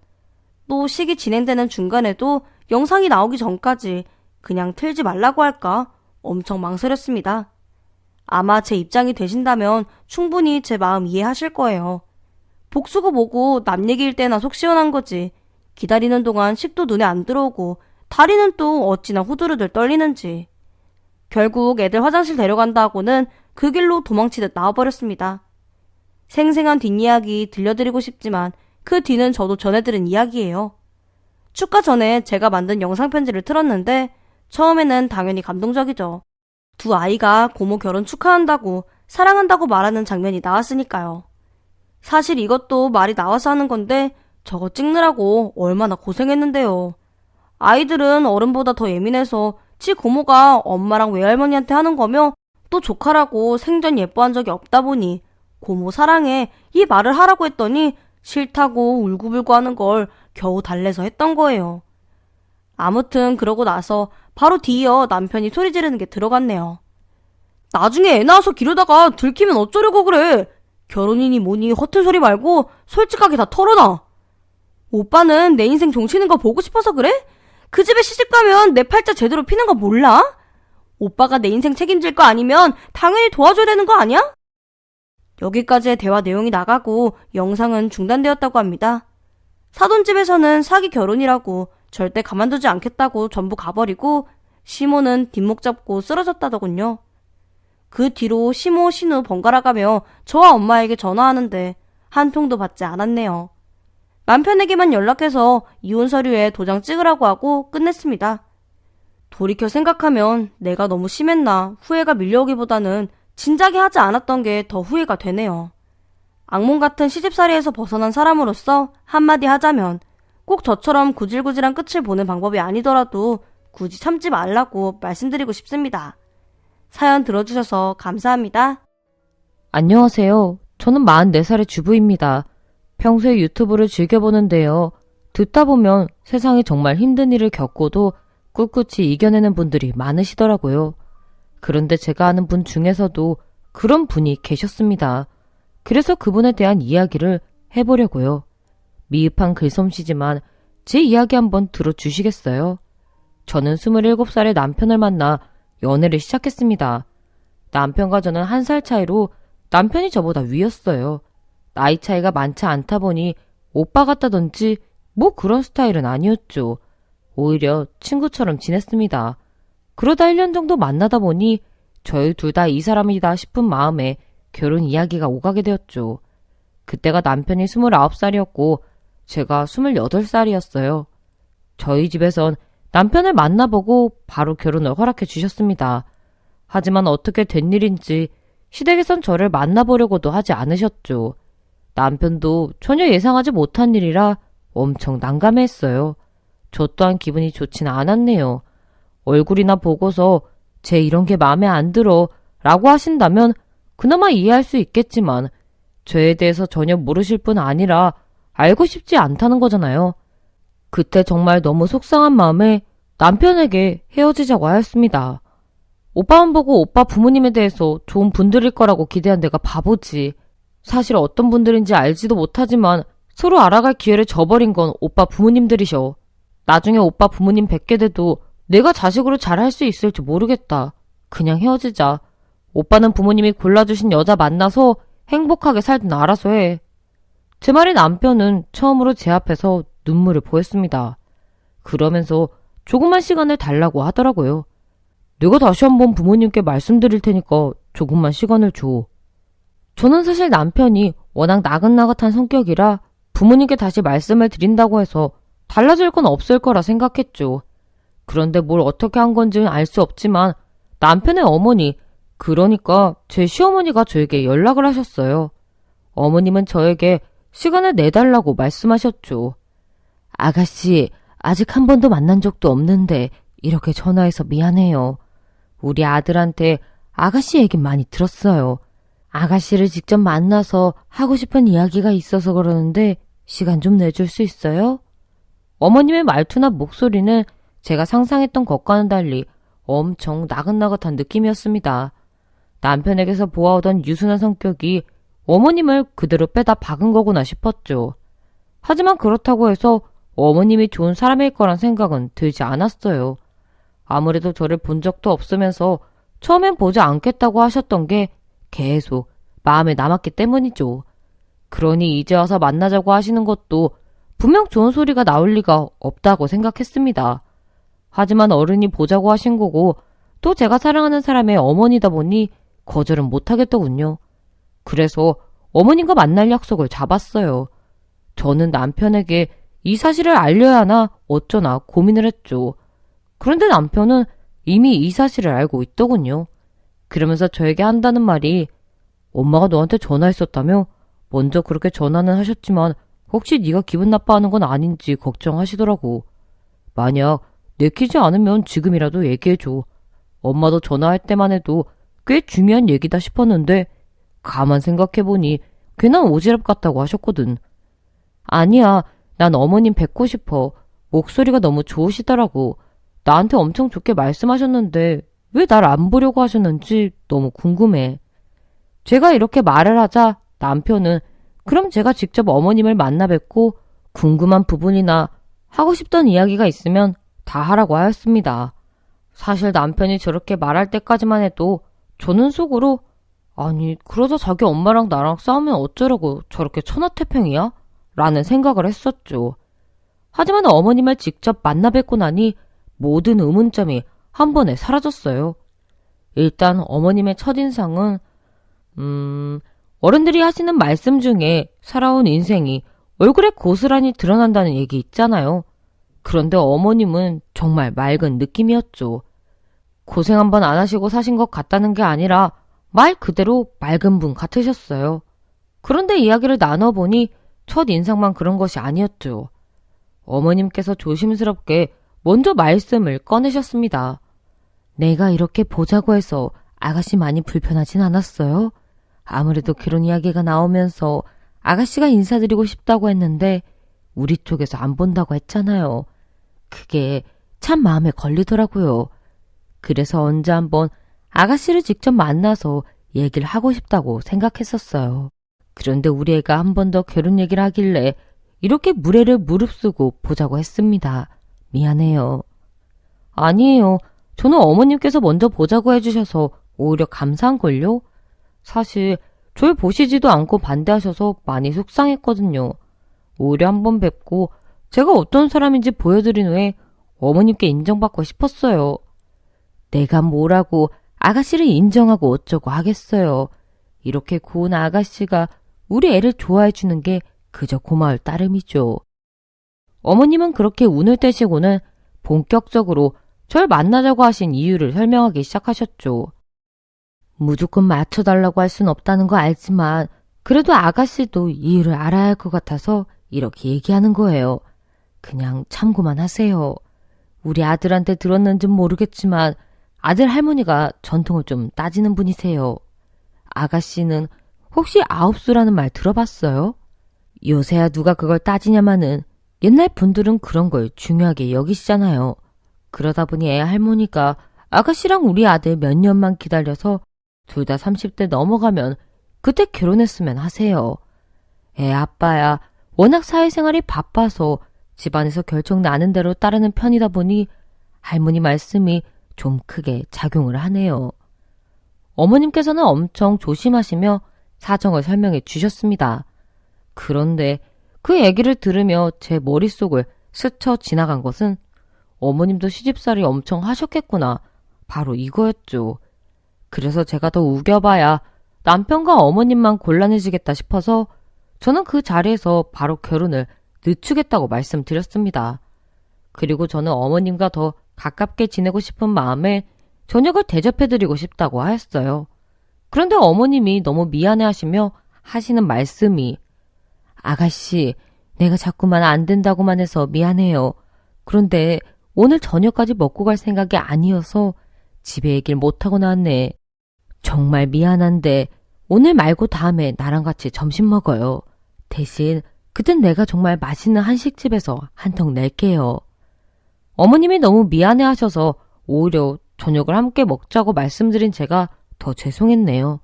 또 식이 진행되는 중간에도 영상이 나오기 전까지 그냥 틀지 말라고 할까 엄청 망설였습니다. 아마 제 입장이 되신다면 충분히 제 마음 이해하실 거예요. 복수고 뭐고 남 얘기일 때나 속 시원한 거지. 기다리는 동안 식도 눈에 안 들어오고 다리는 또 어찌나 후두르들 떨리는지. 결국 애들 화장실 데려간다 하고는 그 길로 도망치듯 나와버렸습니다. 생생한 뒷이야기 들려드리고 싶지만 그 뒤는 저도 전해들은 이야기예요. 축가 전에 제가 만든 영상편지를 틀었는데 처음에는 당연히 감동적이죠. 두 아이가 고모 결혼 축하한다고 사랑한다고 말하는 장면이 나왔으니까요. 사실 이것도 말이 나와서 하는 건데 저거 찍느라고 얼마나 고생했는데요. 아이들은 어른보다 더 예민해서 지 고모가 엄마랑 외할머니한테 하는 거며 또 조카라고 생전 예뻐한 적이 없다 보니 고모 사랑해 이 말을 하라고 했더니 싫다고 울고불고 하는 걸 겨우 달래서 했던 거예요. 아무튼 그러고 나서 바로 뒤이어 남편이 소리 지르는 게 들어갔네요. 나중에 애 낳아서 기르다가 들키면 어쩌려고 그래. 결혼이니 뭐니 허튼 소리 말고 솔직하게 다 털어놔. 오빠는 내 인생 종치는 거 보고 싶어서 그래? 그 집에 시집가면 내 팔자 제대로 피는 거 몰라? 오빠가 내 인생 책임질 거 아니면 당연히 도와줘야 되는 거 아니야? 여기까지의 대화 내용이 나가고 영상은 중단되었다고 합니다. 사돈집에서는 사기 결혼이라고 절대 가만두지 않겠다고 전부 가버리고 시모는 뒷목 잡고 쓰러졌다더군요. 그 뒤로 시모, 신우 번갈아가며 저와 엄마에게 전화하는데 한 통도 받지 않았네요. 남편에게만 연락해서 이혼 서류에 도장 찍으라고 하고 끝냈습니다. 돌이켜 생각하면 내가 너무 심했나 후회가 밀려오기보다는 진작에 하지 않았던 게 더 후회가 되네요. 악몽 같은 시집살이에서 벗어난 사람으로서 한마디 하자면 꼭 저처럼 구질구질한 끝을 보는 방법이 아니더라도 굳이 참지 말라고 말씀드리고 싶습니다. 사연 들어주셔서 감사합니다. 안녕하세요. 저는 44살의 주부입니다. 평소에 유튜브를 즐겨보는데요. 듣다 보면 세상에 정말 힘든 일을 겪고도 꿋꿋이 이겨내는 분들이 많으시더라고요. 그런데 제가 아는 분 중에서도 그런 분이 계셨습니다. 그래서 그분에 대한 이야기를 해보려고요. 미흡한 글솜씨지만 제 이야기 한번 들어주시겠어요? 저는 27살의 남편을 만나 연애를 시작했습니다. 남편과 저는 1살 차이로 남편이 저보다 위였어요. 나이 차이가 많지 않다 보니 오빠 같다든지 뭐 그런 스타일은 아니었죠. 오히려 친구처럼 지냈습니다. 그러다 1년 정도 만나다 보니 저희 둘 다 이 사람이다 싶은 마음에 결혼 이야기가 오가게 되었죠. 그때가 남편이 29살이었고 제가 28살이었어요. 저희 집에선 남편을 만나보고 바로 결혼을 허락해 주셨습니다. 하지만 어떻게 된 일인지 시댁에선 저를 만나보려고도 하지 않으셨죠. 남편도 전혀 예상하지 못한 일이라 엄청 난감했어요. 저 또한 기분이 좋진 않았네요. 얼굴이나 보고서 쟤 이런 게 마음에 안 들어 라고 하신다면 그나마 이해할 수 있겠지만 저에 대해서 전혀 모르실 뿐 아니라 알고 싶지 않다는 거잖아요. 그때 정말 너무 속상한 마음에 남편에게 헤어지자고 하였습니다. 오빠만 보고 오빠 부모님에 대해서 좋은 분들일 거라고 기대한 내가 바보지. 사실 어떤 분들인지 알지도 못하지만 서로 알아갈 기회를 저버린 건 오빠 부모님들이셔. 나중에 오빠 부모님 뵙게 돼도 내가 자식으로 잘할 수 있을지 모르겠다. 그냥 헤어지자. 오빠는 부모님이 골라주신 여자 만나서 행복하게 살든 알아서 해. 제 말에 남편은 처음으로 제 앞에서 눈물을 보였습니다. 그러면서 조금만 시간을 달라고 하더라고요. 내가 다시 한번 부모님께 말씀드릴 테니까 조금만 시간을 줘. 저는 사실 남편이 워낙 나긋나긋한 성격이라 부모님께 다시 말씀을 드린다고 해서 달라질 건 없을 거라 생각했죠. 그런데 뭘 어떻게 한 건지는 알 수 없지만 남편의 어머니, 그러니까 제 시어머니가 저에게 연락을 하셨어요. 어머님은 저에게 시간을 내달라고 말씀하셨죠. 아가씨, 아직 한 번도 만난 적도 없는데 이렇게 전화해서 미안해요. 우리 아들한테 아가씨 얘기 많이 들었어요. 아가씨를 직접 만나서 하고 싶은 이야기가 있어서 그러는데 시간 좀 내줄 수 있어요? 어머님의 말투나 목소리는 제가 상상했던 것과는 달리 엄청 나긋나긋한 느낌이었습니다. 남편에게서 보아오던 유순한 성격이 어머님을 그대로 빼다 박은 거구나 싶었죠. 하지만 그렇다고 해서 어머님이 좋은 사람일 거란 생각은 들지 않았어요. 아무래도 저를 본 적도 없으면서 처음엔 보지 않겠다고 하셨던 게 계속 마음에 남았기 때문이죠. 그러니 이제 와서 만나자고 하시는 것도 분명 좋은 소리가 나올 리가 없다고 생각했습니다. 하지만 어른이 보자고 하신 거고 또 제가 사랑하는 사람의 어머니다 보니 거절은 못하겠더군요. 그래서 어머님과 만날 약속을 잡았어요. 저는 남편에게 이 사실을 알려야 하나 어쩌나 고민을 했죠. 그런데 남편은 이미 이 사실을 알고 있더군요. 그러면서 저에게 한다는 말이 엄마가 너한테 전화했었다며? 먼저 그렇게 전화는 하셨지만 혹시 네가 기분 나빠하는 건 아닌지 걱정하시더라고. 만약 내키지 않으면 지금이라도 얘기해줘. 엄마도 전화할 때만 해도 꽤 중요한 얘기다 싶었는데 가만 생각해보니 괜한 오지랖 같다고 하셨거든. 아니야, 난 어머님 뵙고 싶어. 목소리가 너무 좋으시더라고. 나한테 엄청 좋게 말씀하셨는데 왜 날 안 보려고 하셨는지 너무 궁금해. 제가 이렇게 말을 하자 남편은 그럼 제가 직접 어머님을 만나 뵙고 궁금한 부분이나 하고 싶던 이야기가 있으면 다 하라고 하였습니다. 사실 남편이 저렇게 말할 때까지만 해도 저는 속으로 아니 그러다 자기 엄마랑 나랑 싸우면 어쩌려고 저렇게 천하태평이야? 라는 생각을 했었죠. 하지만 어머님을 직접 만나 뵙고 나니 모든 의문점이 한 번에 사라졌어요. 일단 어머님의 첫인상은 어른들이 하시는 말씀 중에 살아온 인생이 얼굴에 고스란히 드러난다는 얘기 있잖아요. 그런데 어머님은 정말 맑은 느낌이었죠. 고생 한번 안 하시고 사신 것 같다는 게 아니라 말 그대로 맑은 분 같으셨어요. 그런데 이야기를 나눠보니 첫 인상만 그런 것이 아니었죠. 어머님께서 조심스럽게 먼저 말씀을 꺼내셨습니다. 내가 이렇게 보자고 해서 아가씨 많이 불편하진 않았어요? 아무래도 결혼 이야기가 나오면서 아가씨가 인사드리고 싶다고 했는데 우리 쪽에서 안 본다고 했잖아요. 그게 참 마음에 걸리더라고요. 그래서 언제 한번 아가씨를 직접 만나서 얘기를 하고 싶다고 생각했었어요. 그런데 우리 애가 한 번 더 결혼 얘기를 하길래 이렇게 무례를 무릅쓰고 보자고 했습니다. 미안해요. 아니에요. 저는 어머님께서 먼저 보자고 해주셔서 오히려 감사한걸요? 사실 저를 보시지도 않고 반대하셔서 많이 속상했거든요. 오히려 한번 뵙고 제가 어떤 사람인지 보여드린 후에 어머님께 인정받고 싶었어요. 내가 뭐라고 아가씨를 인정하고 어쩌고 하겠어요. 이렇게 고운 아가씨가 우리 애를 좋아해주는 게 그저 고마울 따름이죠. 어머님은 그렇게 운을 떼시고는 본격적으로 절 만나자고 하신 이유를 설명하기 시작하셨죠. 무조건 맞춰달라고 할 순 없다는 거 알지만 그래도 아가씨도 이유를 알아야 할 것 같아서 이렇게 얘기하는 거예요. 그냥 참고만 하세요. 우리 아들한테 들었는진 모르겠지만 아들 할머니가 전통을 좀 따지는 분이세요. 아가씨는 혹시 아홉수라는 말 들어봤어요? 요새야 누가 그걸 따지냐마는 옛날 분들은 그런 걸 중요하게 여기시잖아요. 그러다 보니 애 할머니가 아가씨랑 우리 아들 몇 년만 기다려서 둘 다 30대 넘어가면 그때 결혼했으면 하세요. 애 아빠야 워낙 사회생활이 바빠서 집안에서 결정 나는 대로 따르는 편이다 보니 할머니 말씀이 좀 크게 작용을 하네요. 어머님께서는 엄청 조심하시며 사정을 설명해 주셨습니다. 그런데 그 얘기를 들으며 제 머릿속을 스쳐 지나간 것은 어머님도 시집살이 엄청 하셨겠구나. 바로 이거였죠. 그래서 제가 더 우겨봐야 남편과 어머님만 곤란해지겠다 싶어서 저는 그 자리에서 바로 결혼을 늦추겠다고 말씀드렸습니다. 그리고 저는 어머님과 더 가깝게 지내고 싶은 마음에 저녁을 대접해드리고 싶다고 하였어요. 그런데 어머님이 너무 미안해하시며 하시는 말씀이 아가씨, 내가 자꾸만 안 된다고만 해서 미안해요. 그런데 오늘 저녁까지 먹고 갈 생각이 아니어서 집에 얘기를 못하고 나왔네. 정말 미안한데 오늘 말고 다음에 나랑 같이 점심 먹어요. 대신 그땐 내가 정말 맛있는 한식집에서 한턱 낼게요. 어머님이 너무 미안해 하셔서 오히려 저녁을 함께 먹자고 말씀드린 제가 더 죄송했네요.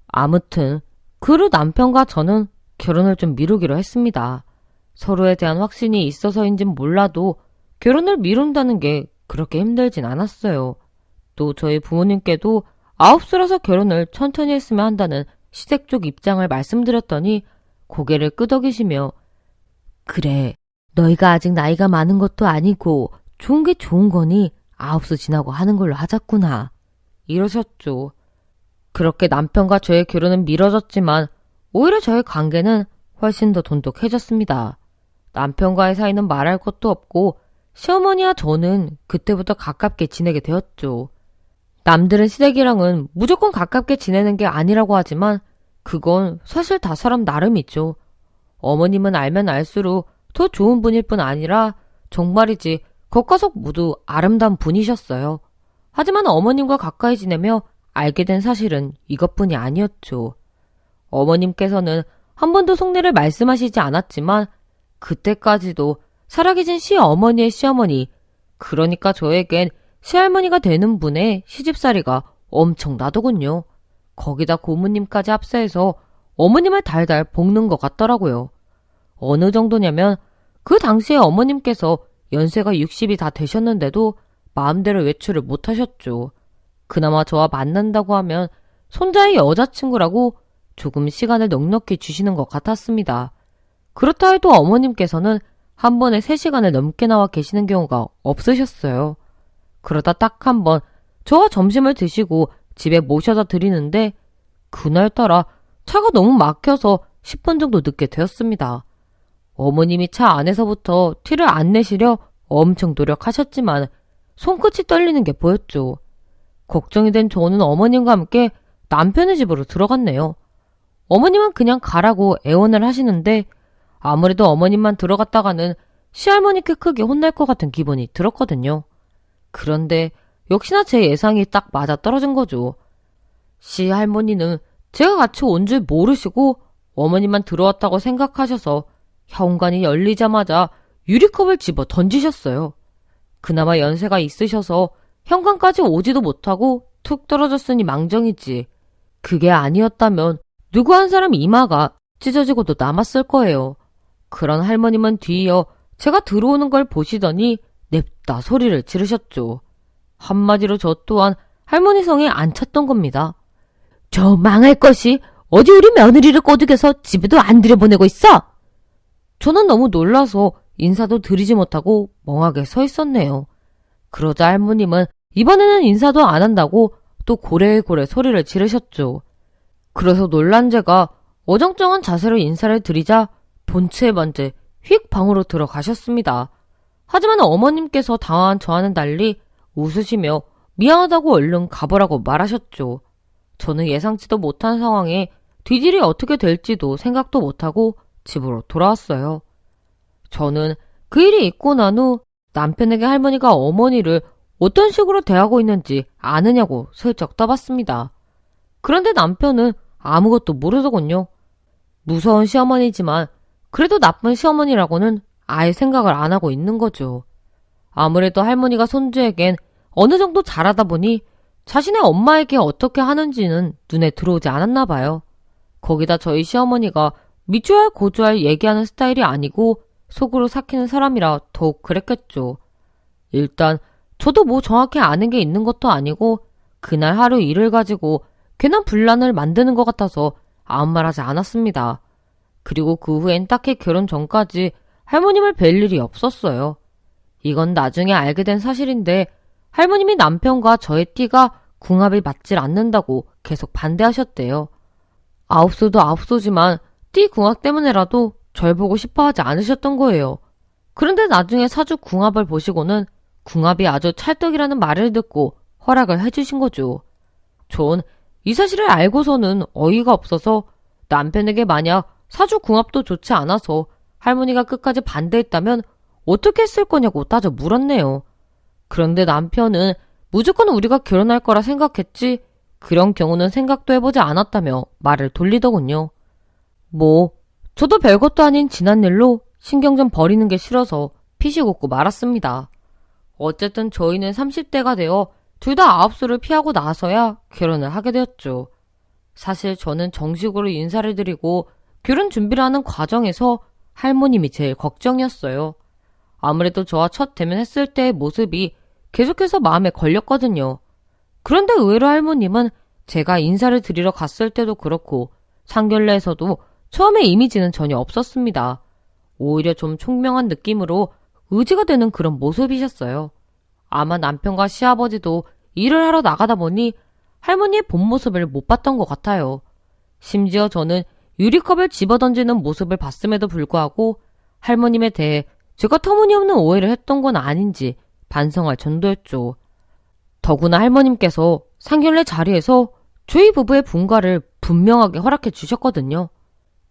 아무튼 그 후 남편과 저는 결혼을 좀 미루기로 했습니다. 서로에 대한 확신이 있어서인진 몰라도 결혼을 미룬다는 게 그렇게 힘들진 않았어요. 또 저희 부모님께도 9살라서 결혼을 천천히 했으면 한다는 시댁 쪽 입장을 말씀드렸더니 고개를 끄덕이시며 그래, 너희가 아직 나이가 많은 것도 아니고 좋은 게 좋은 거니 9수 지나고 하는 걸로 하자꾸나 이러셨죠. 그렇게 남편과 저의 결혼은 미뤄졌지만 오히려 저의 관계는 훨씬 더 돈독해졌습니다. 남편과의 사이는 말할 것도 없고 시어머니와 저는 그때부터 가깝게 지내게 되었죠. 남들은 시댁이랑은 무조건 가깝게 지내는 게 아니라고 하지만 그건 사실 다 사람 나름이죠. 어머님은 알면 알수록 더 좋은 분일 뿐 아니라 정말이지 겉과 속 모두 아름다운 분이셨어요. 하지만 어머님과 가까이 지내며 알게 된 사실은 이것뿐이 아니었죠. 어머님께서는 한 번도 속내를 말씀하시지 않았지만 그때까지도 살아계신 시어머니의 시어머니, 그러니까 저에겐 시할머니가 되는 분의 시집살이가 엄청나더군요. 거기다 고모님까지 합세해서 어머님을 달달 볶는 것 같더라고요. 어느 정도냐면 그 당시에 어머님께서 연세가 60이 다 되셨는데도 마음대로 외출을 못 하셨죠. 그나마 저와 만난다고 하면 손자의 여자친구라고 조금 시간을 넉넉히 주시는 것 같았습니다. 그렇다 해도 어머님께서는 한 번에 3시간을 넘게 나와 계시는 경우가 없으셨어요. 그러다 딱 한 번 저와 점심을 드시고 집에 모셔다 드리는데 그날따라 차가 너무 막혀서 10분 정도 늦게 되었습니다. 어머님이 차 안에서부터 티를 안 내시려 엄청 노력하셨지만 손끝이 떨리는 게 보였죠. 걱정이 된 저는 어머님과 함께 남편의 집으로 들어갔네요. 어머님은 그냥 가라고 애원을 하시는데 아무래도 어머님만 들어갔다가는 시할머니께 크게 혼날 것 같은 기분이 들었거든요. 그런데 역시나 제 예상이 딱 맞아 떨어진 거죠. 시할머니는 제가 같이 온 줄 모르시고 어머님만 들어왔다고 생각하셔서 현관이 열리자마자 유리컵을 집어 던지셨어요. 그나마 연세가 있으셔서 현관까지 오지도 못하고 툭 떨어졌으니 망정이지. 그게 아니었다면 누구 한 사람 이마가 찢어지고도 남았을 거예요. 그런 할머님은 뒤이어 제가 들어오는 걸 보시더니 냅다 소리를 지르셨죠. 한마디로 저 또한 할머니 성에 안 찼던 겁니다. 저 망할 것이 어디 우리 며느리를 꼬드겨서 집에도 안 들여보내고 있어? 저는 너무 놀라서 인사도 드리지 못하고 멍하게 서 있었네요. 그러자 할머님은 이번에는 인사도 안 한다고 또 고래고래 소리를 지르셨죠. 그래서 놀란 제가 어정쩡한 자세로 인사를 드리자 본체에 만재 휙 방으로 들어가셨습니다. 하지만 어머님께서 당황한 저와는 달리 웃으시며 미안하다고 얼른 가보라고 말하셨죠. 저는 예상치도 못한 상황에 뒤질이 어떻게 될지도 생각도 못하고 집으로 돌아왔어요. 저는 그 일이 있고 난 후 남편에게 할머니가 어머니를 어떤 식으로 대하고 있는지 아느냐고 슬쩍 떠봤습니다. 그런데 남편은 아무것도 모르더군요. 무서운 시어머니지만 그래도 나쁜 시어머니라고는 아예 생각을 안 하고 있는 거죠. 아무래도 할머니가 손주에겐 어느 정도 잘하다 보니 자신의 엄마에게 어떻게 하는지는 눈에 들어오지 않았나 봐요. 거기다 저희 시어머니가 미주알 고주알 얘기하는 스타일이 아니고 속으로 삭히는 사람이라 더욱 그랬겠죠. 일단 저도 뭐 정확히 아는 게 있는 것도 아니고 그날 하루 일을 가지고 괜한 분란을 만드는 것 같아서 아무 말 하지 않았습니다. 그리고 그 후엔 딱히 결혼 전까지 할머님을 뵐 일이 없었어요. 이건 나중에 알게 된 사실인데 할머님이 남편과 저의 띠가 궁합이 맞질 않는다고 계속 반대하셨대요. 아홉수도 아홉수지만 띠 궁합 때문에라도 절 보고 싶어하지 않으셨던 거예요. 그런데 나중에 사주 궁합을 보시고는 궁합이 아주 찰떡이라는 말을 듣고 허락을 해주신 거죠. 전 이 사실을 알고서는 어이가 없어서 남편에게 만약 사주 궁합도 좋지 않아서 할머니가 끝까지 반대했다면 어떻게 했을 거냐고 따져 물었네요. 그런데 남편은 무조건 우리가 결혼할 거라 생각했지 그런 경우는 생각도 해보지 않았다며 말을 돌리더군요. 저도 별것도 아닌 지난 일로 신경 좀 버리는 게 싫어서 피식 웃고 말았습니다. 어쨌든 저희는 30대가 되어 둘 다 아홉수를 피하고 나서야 결혼을 하게 되었죠. 사실 저는 정식으로 인사를 드리고 결혼 준비를 하는 과정에서 할머님이 제일 걱정이었어요. 아무래도 저와 첫 대면했을 때의 모습이 계속해서 마음에 걸렸거든요. 그런데 의외로 할머님은 제가 인사를 드리러 갔을 때도 그렇고 상견례에서도 처음에 이미지는 전혀 없었습니다. 오히려 좀 총명한 느낌으로 의지가 되는 그런 모습이셨어요. 아마 남편과 시아버지도 일을 하러 나가다 보니 할머니의 본 모습을 못 봤던 것 같아요. 심지어 저는 유리컵을 집어던지는 모습을 봤음에도 불구하고 할머님에 대해 제가 터무니없는 오해를 했던 건 아닌지 반성할 정도였죠. 더구나 할머님께서 상견례 자리에서 저희 부부의 분가를 분명하게 허락해 주셨거든요.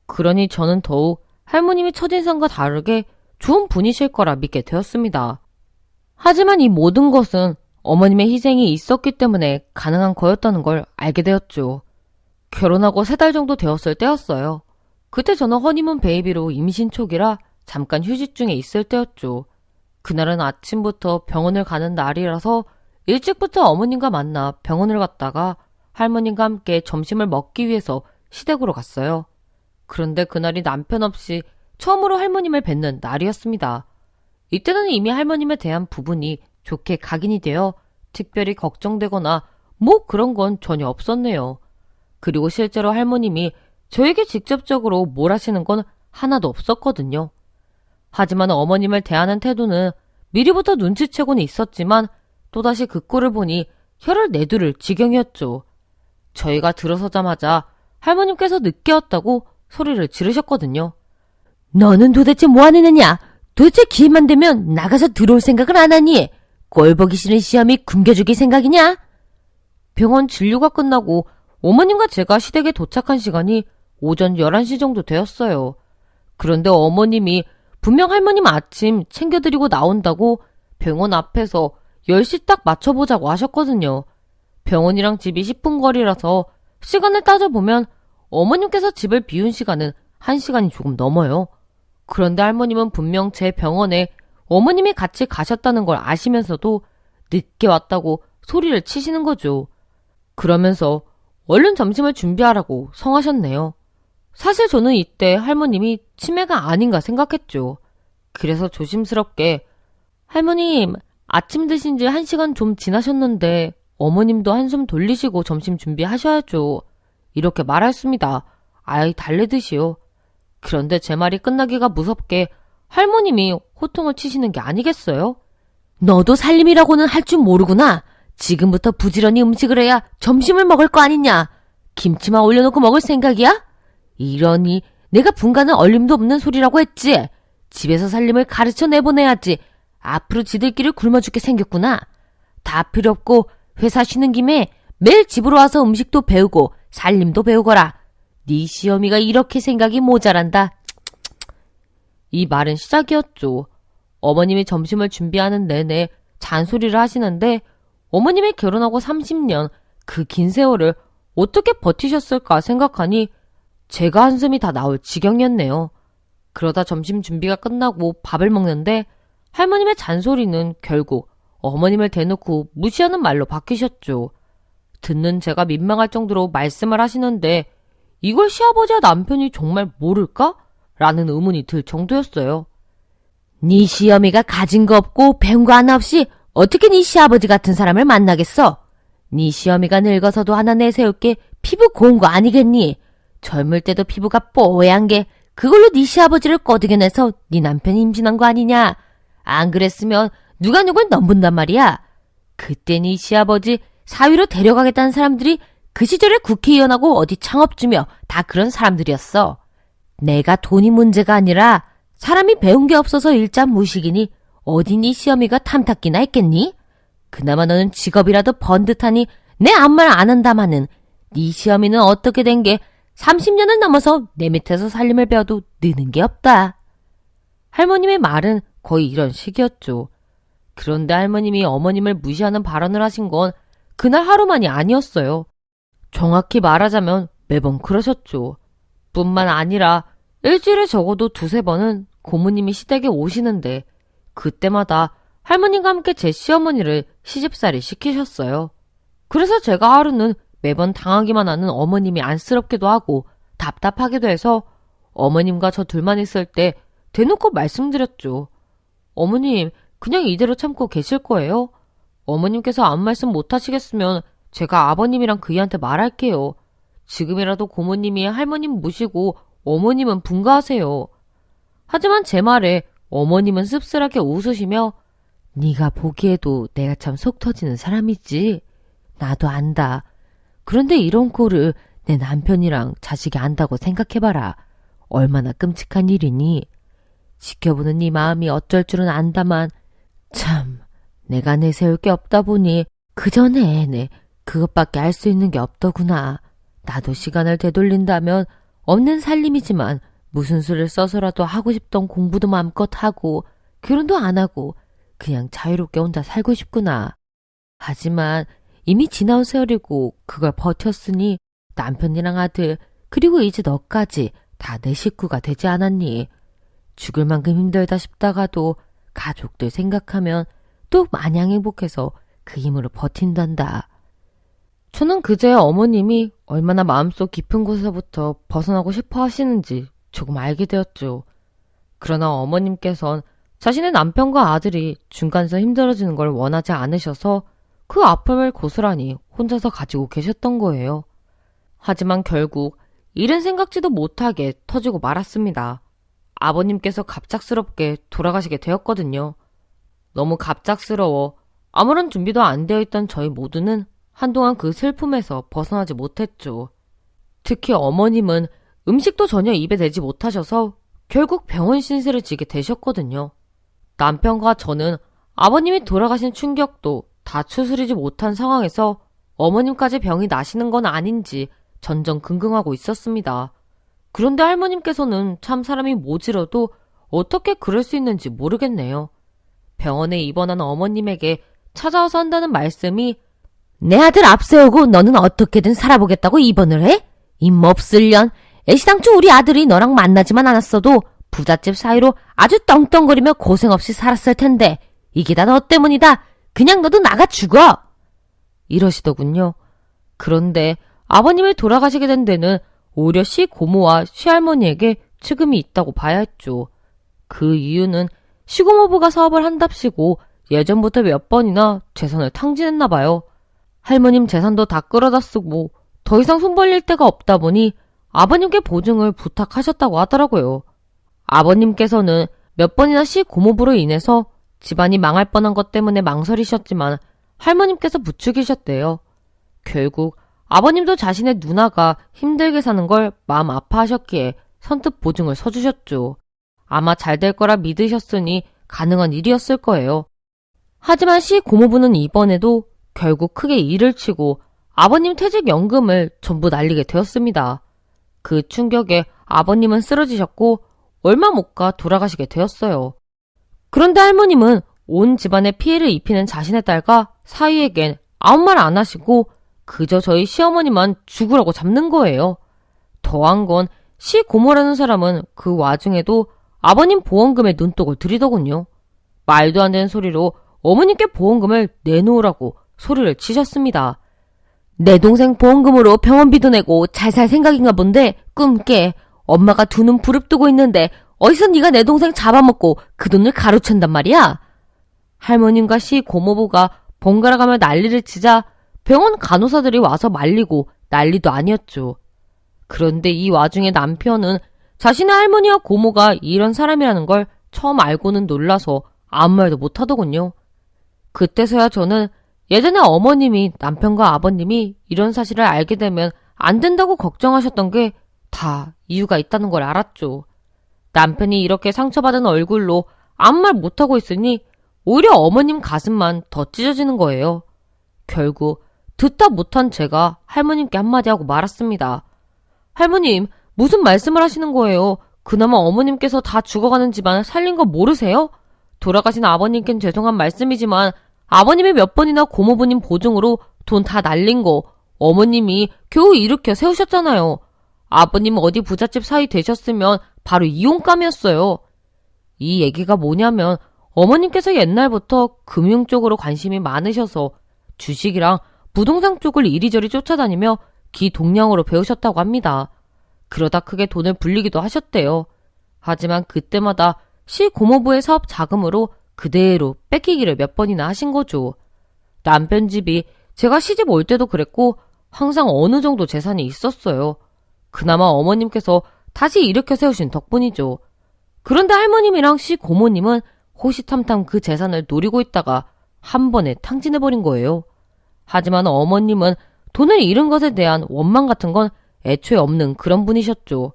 그러니 저는 더욱 할머님이 첫인상과 다르게 좋은 분이실 거라 믿게 되었습니다. 하지만 이 모든 것은 어머님의 희생이 있었기 때문에 가능한 거였다는 걸 알게 되었죠. 결혼하고 3달 정도 되었을 때였어요. 그때 저는 허니문 베이비로 임신 초기라 잠깐 휴직 중에 있을 때였죠. 그날은 아침부터 병원을 가는 날이라서 일찍부터 어머님과 만나 병원을 갔다가 할머님과 함께 점심을 먹기 위해서 시댁으로 갔어요. 그런데 그날이 남편 없이 처음으로 할머님을 뵙는 날이었습니다. 이때는 이미 할머님에 대한 부분이 좋게 각인이 되어 특별히 걱정되거나 그런 건 전혀 없었네요. 그리고 실제로 할머님이 저에게 직접적으로 뭘 하시는 건 하나도 없었거든요. 하지만 어머님을 대하는 태도는 미리부터 눈치채고는 있었지만 또다시 그 꼴을 보니 혀를 내두를 지경이었죠. 저희가 들어서자마자 할머님께서 늦게 왔다고 소리를 지르셨거든요. 너는 도대체 뭐하는 애냐? 도대체 기회만 되면 나가서 들어올 생각을 안 하니? 꼴보기 싫은 시험이 굶겨주기 생각이냐? 병원 진료가 끝나고 어머님과 제가 시댁에 도착한 시간이 오전 11시 정도 되었어요. 그런데 어머님이 분명 할머님 아침 챙겨드리고 나온다고 병원 앞에서 10시 딱 맞춰보자고 하셨거든요. 병원이랑 집이 10분 거리라서 시간을 따져보면 어머님께서 집을 비운 시간은 1시간이 조금 넘어요. 그런데 할머님은 분명 제 병원에 어머님이 같이 가셨다는 걸 아시면서도 늦게 왔다고 소리를 치시는 거죠. 그러면서 얼른 점심을 준비하라고 성하셨네요. 사실 저는 이때 할머님이 치매가 아닌가 생각했죠. 그래서 조심스럽게 할머님, 아침 드신 지 1시간 좀 지나셨는데 어머님도 한숨 돌리시고 점심 준비하셔야죠. 이렇게 말했습니다. 아이 달래 드시오. 그런데 제 말이 끝나기가 무섭게 할머님이 호통을 치시는 게 아니겠어요? 너도 살림이라고는 할 줄 모르구나. 지금부터 부지런히 음식을 해야 점심을 먹을 거 아니냐. 김치만 올려놓고 먹을 생각이야? 이러니 내가 분가는 얼림도 없는 소리라고 했지. 집에서 살림을 가르쳐 내보내야지. 앞으로 지들끼리 굶어 죽게 생겼구나. 다 필요 없고 회사 쉬는 김에 매일 집으로 와서 음식도 배우고 살림도 배우거라. 네 시어미가 이렇게 생각이 모자란다. 이 말은 시작이었죠. 어머님이 점심을 준비하는 내내 잔소리를 하시는데 어머님이 결혼하고 30년 그 긴 세월을 어떻게 버티셨을까 생각하니 제가 한숨이 다 나올 지경이었네요. 그러다 점심 준비가 끝나고 밥을 먹는데 할머님의 잔소리는 결국 어머님을 대놓고 무시하는 말로 바뀌셨죠. 듣는 제가 민망할 정도로 말씀을 하시는데 이걸 시아버지와 남편이 정말 모를까? 라는 의문이 들 정도였어요. 네 시어미가 가진 거 없고 배운 거 하나 없이 어떻게 네 시아버지 같은 사람을 만나겠어? 네 시어미가 늙어서도 하나 내세울 게 피부 고운 거 아니겠니? 젊을 때도 피부가 뽀얀 게 그걸로 네 시아버지를 꼬드겨내서 네 남편이 임신한 거 아니냐? 안 그랬으면 누가 누굴 넘본단 말이야. 그때 네 시아버지 사위로 데려가겠다는 사람들이 그 시절에 국회의원하고 어디 창업주며 다 그런 사람들이었어. 내가 돈이 문제가 아니라 사람이 배운 게 없어서 일자 무식이니 어디 네 시어미가 탐탁기나 했겠니? 그나마 너는 직업이라도 번듯하니 내 아무 말 안 한다마는 네 시어미는 어떻게 된 게 30년을 넘어서 내 밑에서 살림을 배워도 느는 게 없다. 할머님의 말은 거의 이런 식이었죠. 그런데 할머님이 어머님을 무시하는 발언을 하신 건 그날 하루만이 아니었어요. 정확히 말하자면 매번 그러셨죠. 뿐만 아니라 일주일에 적어도 두세 번은 고모님이 시댁에 오시는데 그때마다 할머님과 함께 제 시어머니를 시집살이 시키셨어요. 그래서 제가 하루는 매번 당하기만 하는 어머님이 안쓰럽기도 하고 답답하기도 해서 어머님과 저 둘만 있을 때 대놓고 말씀드렸죠. 어머님, 그냥 이대로 참고 계실 거예요? 어머님께서 아무 말씀 못 하시겠으면 제가 아버님이랑 그이한테 말할게요. 지금이라도 고모님이 할머님 모시고 어머님은 분가하세요. 하지만 제 말에 어머님은 씁쓸하게 웃으시며 네가 보기에도 내가 참 속 터지는 사람이지. 나도 안다. 그런데 이런 꼴을 내 남편이랑 자식이 안다고 생각해봐라. 얼마나 끔찍한 일이니. 지켜보는 네 마음이 어쩔 줄은 안다만 참 내가 내세울 게 없다 보니 그저 내내 그것밖에 알 수 있는 게 없더구나. 나도 시간을 되돌린다면 없는 살림이지만 무슨 수를 써서라도 하고 싶던 공부도 마음껏 하고 결혼도 안 하고 그냥 자유롭게 혼자 살고 싶구나. 하지만 이미 지나온 세월이고 그걸 버텼으니 남편이랑 아들 그리고 이제 너까지 다 내 식구가 되지 않았니? 죽을 만큼 힘들다 싶다가도 가족들 생각하면 또 마냥 행복해서 그 힘으로 버틴단다. 저는 그제야 어머님이 얼마나 마음속 깊은 곳에서부터 벗어나고 싶어 하시는지 조금 알게 되었죠. 그러나 어머님께선 자신의 남편과 아들이 중간에서 힘들어지는 걸 원하지 않으셔서 그 아픔을 고스란히 혼자서 가지고 계셨던 거예요. 하지만 결국 일은 생각지도 못하게 터지고 말았습니다. 아버님께서 갑작스럽게 돌아가시게 되었거든요. 너무 갑작스러워 아무런 준비도 안 되어 있던 저희 모두는 한동안 그 슬픔에서 벗어나지 못했죠. 특히 어머님은 음식도 전혀 입에 대지 못하셔서 결국 병원 신세를 지게 되셨거든요. 남편과 저는 아버님이 돌아가신 충격도 다 추스리지 못한 상황에서 어머님까지 병이 나시는 건 아닌지 전전긍긍하고 있었습니다. 그런데 할머님께서는 참 사람이 모질어도 어떻게 그럴 수 있는지 모르겠네요. 병원에 입원한 어머님에게 찾아와서 한다는 말씀이 내 아들 앞세우고 너는 어떻게든 살아보겠다고 입원을 해? 입없을 년. 애시당초 우리 아들이 너랑 만나지만 않았어도 부잣집 사이로 아주 떵떵거리며 고생 없이 살았을 텐데 이게 다 너 때문이다. 그냥 너도 나가 죽어. 이러시더군요. 그런데 아버님이 돌아가시게 된 데는 오히려 시고모와 시할머니에게 책임이 있다고 봐야 했죠. 그 이유는 시고모부가 사업을 한답시고 예전부터 몇 번이나 재산을 탕진했나 봐요. 할머님 재산도 다 끌어다 쓰고 더 이상 손 벌릴 데가 없다 보니 아버님께 보증을 부탁하셨다고 하더라고요. 아버님께서는 몇 번이나 시고모부로 인해서 집안이 망할 뻔한 것 때문에 망설이셨지만 할머님께서 부추기셨대요. 결국 아버님도 자신의 누나가 힘들게 사는 걸 마음 아파하셨기에 선뜻 보증을 서주셨죠. 아마 잘 될 거라 믿으셨으니 가능한 일이었을 거예요. 하지만 시고모부는 이번에도 결국 크게 일을 치고 아버님 퇴직연금을 전부 날리게 되었습니다. 그 충격에 아버님은 쓰러지셨고 얼마 못 가 돌아가시게 되었어요. 그런데 할머님은 온 집안에 피해를 입히는 자신의 딸과 사위에겐 아무 말 안 하시고 그저 저희 시어머니만 죽으라고 잡는 거예요. 더한 건 시고모라는 사람은 그 와중에도 아버님 보험금에 눈독을 들이더군요. 말도 안 되는 소리로 어머님께 보험금을 내놓으라고 소리를 치셨습니다. 내 동생 보험금으로 병원비도 내고 잘 살 생각인가 본데 꿈깨. 엄마가 두 눈 부릅뜨고 있는데 어디서 네가 내 동생 잡아먹고 그 돈을 가로챈단 말이야? 할머님과 시고모부가 번갈아가며 난리를 치자 병원 간호사들이 와서 말리고 난리도 아니었죠. 그런데 이 와중에 남편은 자신의 할머니와 고모가 이런 사람이라는 걸 처음 알고는 놀라서 아무 말도 못하더군요. 그때서야 저는 예전에 어머님이 남편과 아버님이 이런 사실을 알게 되면 안 된다고 걱정하셨던 게 다 이유가 있다는 걸 알았죠. 남편이 이렇게 상처받은 얼굴로 아무 말 못하고 있으니 오히려 어머님 가슴만 더 찢어지는 거예요. 결국 듣다 못한 제가 할머님께 한마디 하고 말았습니다. 할머님, 무슨 말씀을 하시는 거예요? 그나마 어머님께서 다 죽어가는 집안 살린 거 모르세요? 돌아가신 아버님께는 죄송한 말씀이지만 아버님이 몇 번이나 고모부님 보증으로 돈 다 날린 거 어머님이 겨우 일으켜 세우셨잖아요. 아버님 어디 부잣집 사이 되셨으면 바로 이혼감이었어요. 이 얘기가 뭐냐면 어머님께서 옛날부터 금융 쪽으로 관심이 많으셔서 주식이랑 부동산 쪽을 이리저리 쫓아다니며 기동량으로 배우셨다고 합니다. 그러다 크게 돈을 불리기도 하셨대요. 하지만 그때마다 시고모부의 사업 자금으로 그대로 뺏기기를 몇 번이나 하신 거죠. 남편 집이 제가 시집 올 때도 그랬고 항상 어느 정도 재산이 있었어요. 그나마 어머님께서 다시 일으켜 세우신 덕분이죠. 그런데 할머님이랑 시고모님은 호시탐탐 그 재산을 노리고 있다가 한 번에 탕진해버린 거예요. 하지만 어머님은 돈을 잃은 것에 대한 원망 같은 건 애초에 없는 그런 분이셨죠.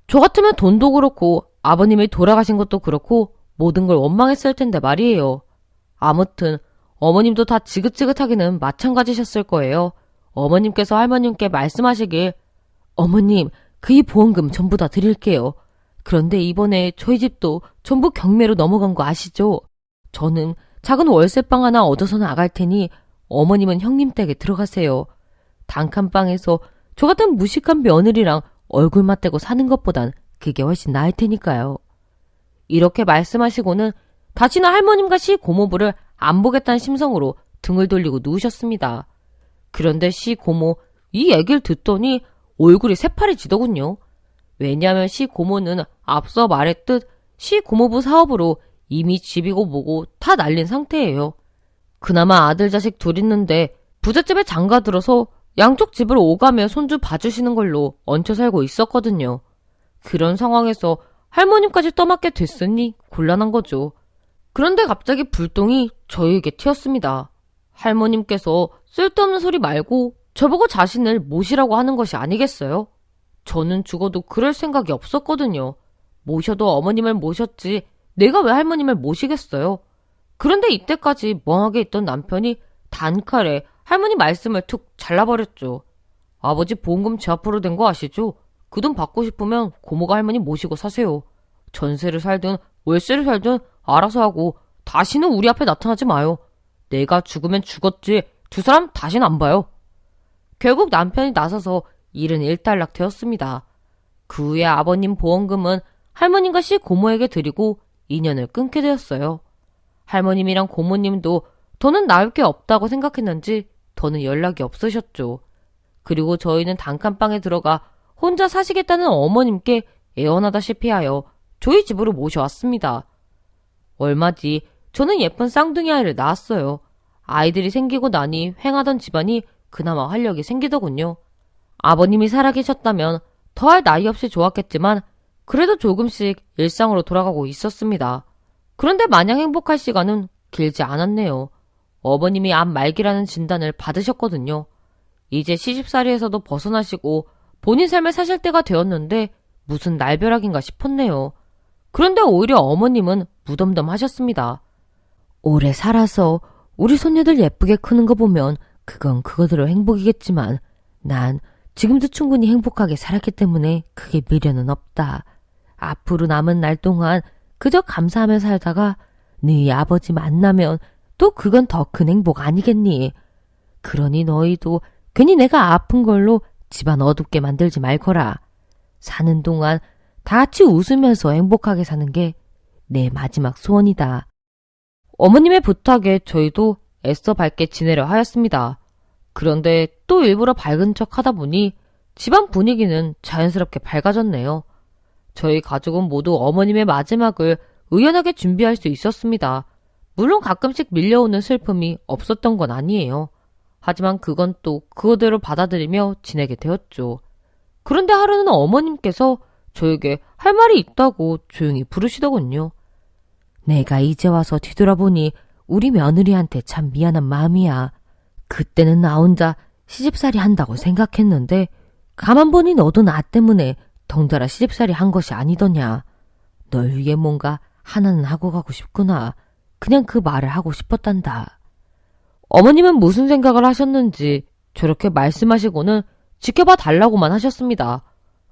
저 같으면 돈도 그렇고 아버님이 돌아가신 것도 그렇고 모든 걸 원망했을 텐데 말이에요. 아무튼 어머님도 다 지긋지긋하기는 마찬가지셨을 거예요. 어머님께서 할머님께 말씀하시길 어머님, 그 이 보험금 전부 다 드릴게요. 그런데 이번에 저희 집도 전부 경매로 넘어간 거 아시죠? 저는 작은 월세방 하나 얻어서 나갈 테니 어머님은 형님 댁에 들어가세요. 단칸방에서 저 같은 무식한 며느리랑 얼굴 맞대고 사는 것보단 그게 훨씬 나을 테니까요. 이렇게 말씀하시고는 다시는 할머님과 시고모부를 안 보겠다는 심성으로 등을 돌리고 누우셨습니다. 그런데 시고모 이 얘기를 듣더니 얼굴이 새파래지더군요. 왜냐하면 시고모는 앞서 말했듯 시고모부 사업으로 이미 집이고 뭐고 다 날린 상태예요. 그나마 아들 자식 둘 있는데 부잣집에 장가들어서 양쪽 집을 오가며 손주 봐주시는 걸로 얹혀 살고 있었거든요. 그런 상황에서 할머님까지 떠맡게 됐으니 곤란한 거죠. 그런데 갑자기 불똥이 저희에게 튀었습니다. 할머님께서 쓸데없는 소리 말고 저보고 자신을 모시라고 하는 것이 아니겠어요? 저는 죽어도 그럴 생각이 없었거든요. 모셔도 어머님을 모셨지 내가 왜 할머님을 모시겠어요? 그런데 이때까지 멍하게 있던 남편이 단칼에 할머니 말씀을 툭 잘라버렸죠. 아버지 보험금 제 앞으로 된 거 아시죠? 그 돈 받고 싶으면 고모가 할머니 모시고 사세요. 전세를 살든 월세를 살든 알아서 하고 다시는 우리 앞에 나타나지 마요. 내가 죽으면 죽었지 두 사람 다시는 안 봐요. 결국 남편이 나서서 일은 일단락 되었습니다. 그 후에 아버님 보험금은 할머님과 시고모에게 드리고 인연을 끊게 되었어요. 할머님이랑 고모님도 더는 나을 게 없다고 생각했는지 더는 연락이 없으셨죠. 그리고 저희는 단칸방에 들어가 혼자 사시겠다는 어머님께 애원하다시피 하여 저희 집으로 모셔왔습니다. 얼마 뒤 저는 예쁜 쌍둥이 아이를 낳았어요. 아이들이 생기고 나니 횡하던 집안이 그나마 활력이 생기더군요. 아버님이 살아계셨다면 더할 나위 없이 좋았겠지만 그래도 조금씩 일상으로 돌아가고 있었습니다. 그런데 마냥 행복할 시간은 길지 않았네요. 어머님이 암 말기라는 진단을 받으셨거든요. 이제 시집살이에서도 벗어나시고 본인 삶을 사실 때가 되었는데 무슨 날벼락인가 싶었네요. 그런데 오히려 어머님은 무덤덤하셨습니다. 오래 살아서 우리 손녀들 예쁘게 크는 거 보면 그건 그거대로 행복이겠지만 난 지금도 충분히 행복하게 살았기 때문에 크게 미련은 없다. 앞으로 남은 날 동안 그저 감사하며 살다가 네 아버지 만나면 또 그건 더 큰 행복 아니겠니? 그러니 너희도 괜히 내가 아픈 걸로 집안 어둡게 만들지 말거라. 사는 동안 다 같이 웃으면서 행복하게 사는 게 내 마지막 소원이다. 어머님의 부탁에 저희도 애써 밝게 지내려 하였습니다. 그런데 또 일부러 밝은 척 하다 보니 집안 분위기는 자연스럽게 밝아졌네요. 저희 가족은 모두 어머님의 마지막을 의연하게 준비할 수 있었습니다. 물론 가끔씩 밀려오는 슬픔이 없었던 건 아니에요. 하지만 그건 또 그거대로 받아들이며 지내게 되었죠. 그런데 하루는 어머님께서 저에게 할 말이 있다고 조용히 부르시더군요. 내가 이제 와서 뒤돌아보니 우리 며느리한테 참 미안한 마음이야. 그때는 나 혼자 시집살이 한다고 생각했는데 가만 보니 너도 나 때문에 덩달아 시집살이 한 것이 아니더냐. 널 위해 뭔가 하나는 하고 가고 싶구나. 그냥 그 말을 하고 싶었단다. 어머님은 무슨 생각을 하셨는지 저렇게 말씀하시고는 지켜봐 달라고만 하셨습니다.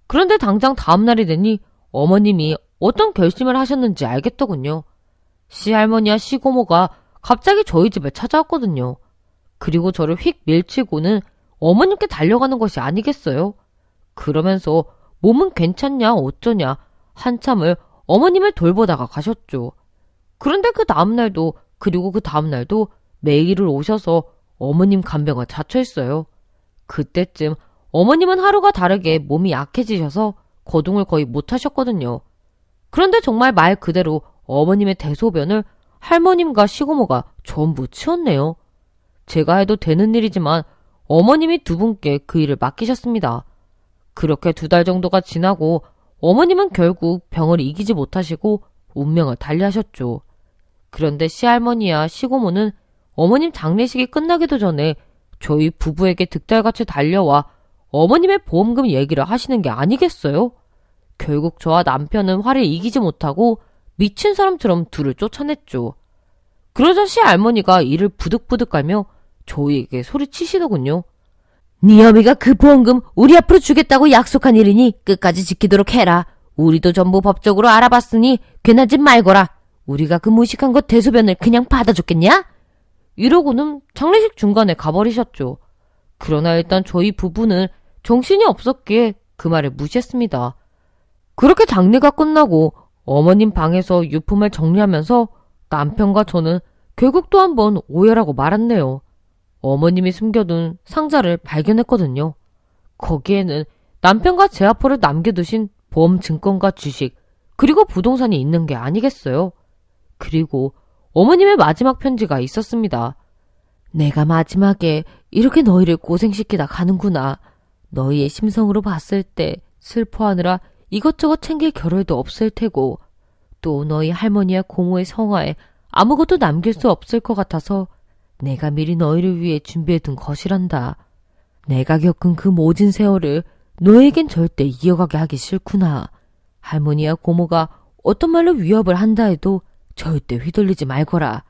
그런데 당장 다음날이 되니 어머님이 어떤 결심을 하셨는지 알겠더군요. 시할머니와 시고모가 갑자기 저희 집에 찾아왔거든요. 그리고 저를 휙 밀치고는 어머님께 달려가는 것이 아니겠어요? 그러면서 몸은 괜찮냐 어쩌냐 한참을 어머님을 돌보다가 가셨죠. 그런데 그 다음날도 그리고 그 다음날도 매일을 오셔서 어머님 간병을 자처했어요. 그때쯤 어머님은 하루가 다르게 몸이 약해지셔서 거동을 거의 못하셨거든요. 그런데 정말 말 그대로 어머님의 대소변을 할머님과 시고모가 전부 치웠네요. 제가 해도 되는 일이지만 어머님이 두 분께 그 일을 맡기셨습니다. 그렇게 2달 정도가 지나고 어머님은 결국 병을 이기지 못하시고 운명을 달리하셨죠. 그런데 시할머니와 시고모는 어머님 장례식이 끝나기도 전에 저희 부부에게 득달같이 달려와 어머님의 보험금 얘기를 하시는 게 아니겠어요? 결국 저와 남편은 화를 이기지 못하고 미친 사람처럼 둘을 쫓아냈죠. 그러자 시할머니가 이를 부득부득 깔며 저희에게 소리치시더군요. 네 어미가 그 보험금 우리 앞으로 주겠다고 약속한 일이니 끝까지 지키도록 해라. 우리도 전부 법적으로 알아봤으니 괜한 짓 말거라. 우리가 그 무식한 것 대소변을 그냥 받아줬겠냐? 이러고는 장례식 중간에 가버리셨죠. 그러나 일단 저희 부부는 정신이 없었기에 그 말을 무시했습니다. 그렇게 장례가 끝나고 어머님 방에서 유품을 정리하면서 남편과 저는 결국 또 한 번 오열하고 말았네요. 어머님이 숨겨둔 상자를 발견했거든요. 거기에는 남편과 제 앞으로 남겨두신 보험 증권과 주식, 그리고 부동산이 있는 게 아니겠어요. 그리고 어머님의 마지막 편지가 있었습니다. 내가 마지막에 이렇게 너희를 고생시키다 가는구나. 너희의 심성으로 봤을 때 슬퍼하느라 이것저것 챙길 겨를도 없을 테고 또 너희 할머니와 고모의 성화에 아무것도 남길 수 없을 것 같아서 내가 미리 너희를 위해 준비해둔 것이란다. 내가 겪은 그 모진 세월을 너에겐 절대 이어가게 하기 싫구나. 할머니와 고모가 어떤 말로 위협을 한다 해도 절대 휘둘리지 말거라.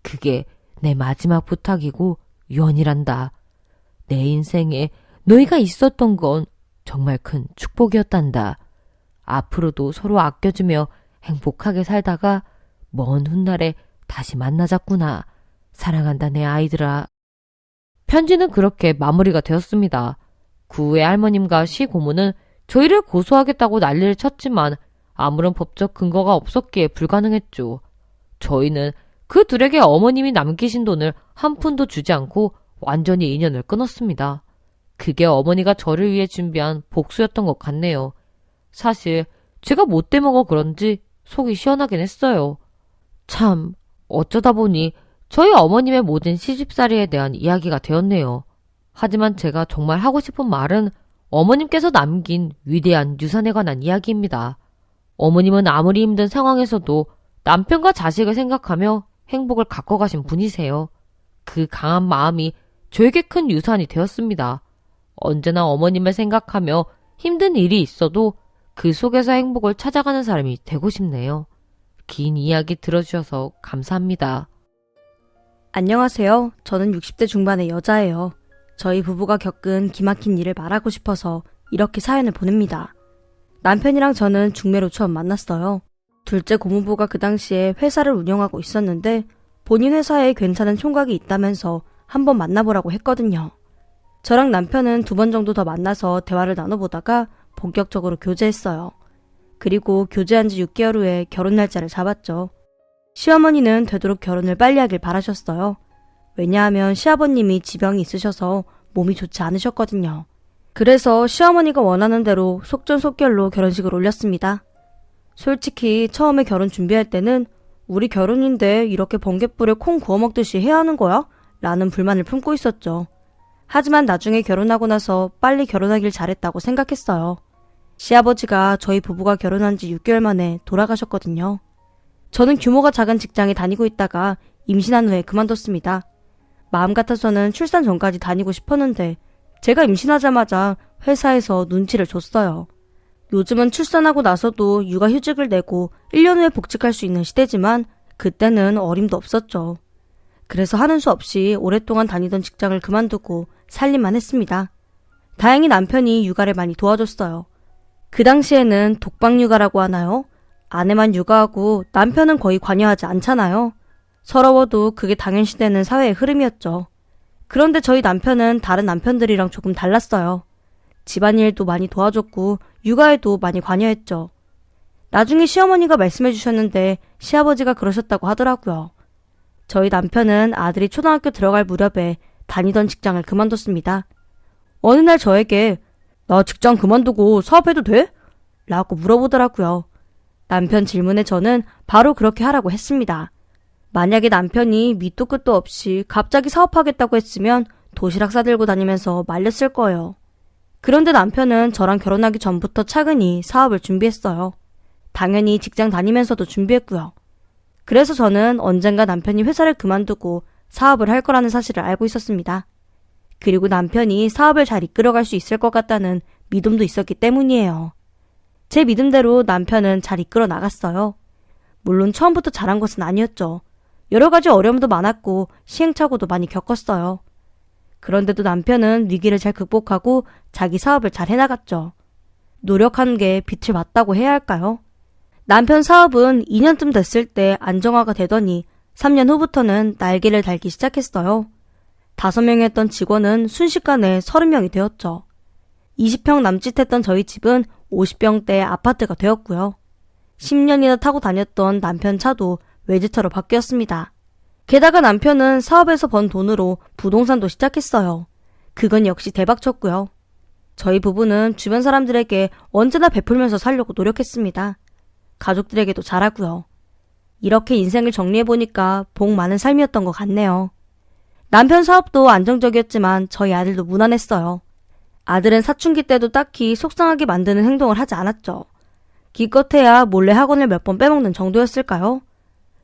그게 내 마지막 부탁이고 유언이란다. 내 인생에 너희가 있었던 건 정말 큰 축복이었단다. 앞으로도 서로 아껴주며 행복하게 살다가 먼 훗날에 다시 만나자꾸나. 사랑한다 내 아이들아. 편지는 그렇게 마무리가 되었습니다. 그 후에 할머님과 시고모는 저희를 고소하겠다고 난리를 쳤지만 아무런 법적 근거가 없었기에 불가능했죠. 저희는 그 둘에게 어머님이 남기신 돈을 한 푼도 주지 않고 완전히 인연을 끊었습니다. 그게 어머니가 저를 위해 준비한 복수였던 것 같네요. 사실 제가 못돼 먹어 그런지 속이 시원하긴 했어요. 참 어쩌다 보니 저희 어머님의 모든 시집살이에 대한 이야기가 되었네요. 하지만 제가 정말 하고 싶은 말은 어머님께서 남긴 위대한 유산에 관한 이야기입니다. 어머님은 아무리 힘든 상황에서도 남편과 자식을 생각하며 행복을 갖고 가신 분이세요. 그 강한 마음이 저에게 큰 유산이 되었습니다. 언제나 어머님을 생각하며 힘든 일이 있어도 그 속에서 행복을 찾아가는 사람이 되고 싶네요. 긴 이야기 들어주셔서 감사합니다. 안녕하세요. 저는 60대 중반의 여자예요. 저희 부부가 겪은 기막힌 일을 말하고 싶어서 이렇게 사연을 보냅니다. 남편이랑 저는 중매로 처음 만났어요. 둘째 고모부가 그 당시에 회사를 운영하고 있었는데 본인 회사에 괜찮은 총각이 있다면서 한번 만나보라고 했거든요. 저랑 남편은 2번 정도 더 만나서 대화를 나눠보다가 본격적으로 교제했어요. 그리고 교제한 지 6개월 후에 결혼 날짜를 잡았죠. 시어머니는 되도록 결혼을 빨리 하길 바라셨어요. 왜냐하면 시아버님이 지병이 있으셔서 몸이 좋지 않으셨거든요. 그래서 시어머니가 원하는 대로 속전속결로 결혼식을 올렸습니다. 솔직히 처음에 결혼 준비할 때는 우리 결혼인데 이렇게 번갯불에 콩 구워 먹듯이 해야 하는 거야? 라는 불만을 품고 있었죠. 하지만 나중에 결혼하고 나서 빨리 결혼하길 잘했다고 생각했어요. 시아버지가 저희 부부가 결혼한 지 6개월 만에 돌아가셨거든요. 저는 규모가 작은 직장에 다니고 있다가 임신한 후에 그만뒀습니다. 마음 같아서는 출산 전까지 다니고 싶었는데 제가 임신하자마자 회사에서 눈치를 줬어요. 요즘은 출산하고 나서도 육아휴직을 내고 1년 후에 복직할 수 있는 시대지만 그때는 어림도 없었죠. 그래서 하는 수 없이 오랫동안 다니던 직장을 그만두고 살림만 했습니다. 다행히 남편이 육아를 많이 도와줬어요. 그 당시에는 독박육아라고 하나요? 아내만 육아하고 남편은 거의 관여하지 않잖아요. 서러워도 그게 당연시되는 사회의 흐름이었죠. 그런데 저희 남편은 다른 남편들이랑 조금 달랐어요. 집안일도 많이 도와줬고 육아에도 많이 관여했죠. 나중에 시어머니가 말씀해 주셨는데 시아버지가 그러셨다고 하더라고요. 저희 남편은 아들이 초등학교 들어갈 무렵에 다니던 직장을 그만뒀습니다. 어느 날 저에게 나 직장 그만두고 사업해도 돼? 라고 물어보더라고요. 남편 질문에 저는 바로 그렇게 하라고 했습니다. 만약에 남편이 밑도 끝도 없이 갑자기 사업하겠다고 했으면 도시락 싸들고 다니면서 말렸을 거예요. 그런데 남편은 저랑 결혼하기 전부터 차근히 사업을 준비했어요. 당연히 직장 다니면서도 준비했고요. 그래서 저는 언젠가 남편이 회사를 그만두고 사업을 할 거라는 사실을 알고 있었습니다. 그리고 남편이 사업을 잘 이끌어갈 수 있을 것 같다는 믿음도 있었기 때문이에요. 제 믿음대로 남편은 잘 이끌어 나갔어요. 물론 처음부터 잘한 것은 아니었죠. 여러 가지 어려움도 많았고 시행착오도 많이 겪었어요. 그런데도 남편은 위기를 잘 극복하고 자기 사업을 잘 해나갔죠. 노력한 게 빛을 봤다고 해야 할까요? 남편 사업은 2년쯤 됐을 때 안정화가 되더니 3년 후부터는 날개를 달기 시작했어요. 5명이었던 직원은 순식간에 30명이 되었죠. 20평 남짓했던 저희 집은 50평대 아파트가 되었고요. 10년이나 타고 다녔던 남편 차도 외제차로 바뀌었습니다. 게다가 남편은 사업에서 번 돈으로 부동산도 시작했어요. 그건 역시 대박쳤고요. 저희 부부는 주변 사람들에게 언제나 베풀면서 살려고 노력했습니다. 가족들에게도 잘하고요. 이렇게 인생을 정리해보니까 복 많은 삶이었던 것 같네요. 남편 사업도 안정적이었지만 저희 아들도 무난했어요. 아들은 사춘기 때도 딱히 속상하게 만드는 행동을 하지 않았죠. 기껏해야 몰래 학원을 몇 번 빼먹는 정도였을까요?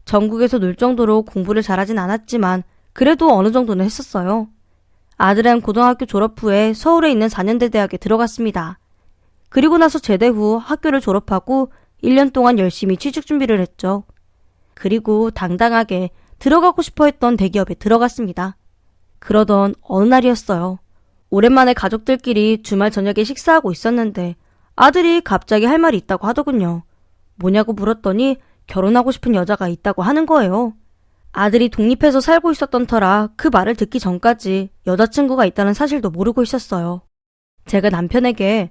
전국에서 놀 정도로 공부를 잘하진 않았지만 그래도 어느 정도는 했었어요. 아들은 고등학교 졸업 후에 서울에 있는 4년대 대학에 들어갔습니다. 그리고 나서 제대 후 학교를 졸업하고 1년 동안 열심히 취직 준비를 했죠. 그리고 당당하게 들어가고 싶어 했던 대기업에 들어갔습니다. 그러던 어느 날이었어요. 오랜만에 가족들끼리 주말 저녁에 식사하고 있었는데 아들이 갑자기 할 말이 있다고 하더군요. 뭐냐고 물었더니 결혼하고 싶은 여자가 있다고 하는 거예요. 아들이 독립해서 살고 있었던 터라 그 말을 듣기 전까지 여자친구가 있다는 사실도 모르고 있었어요. 제가 남편에게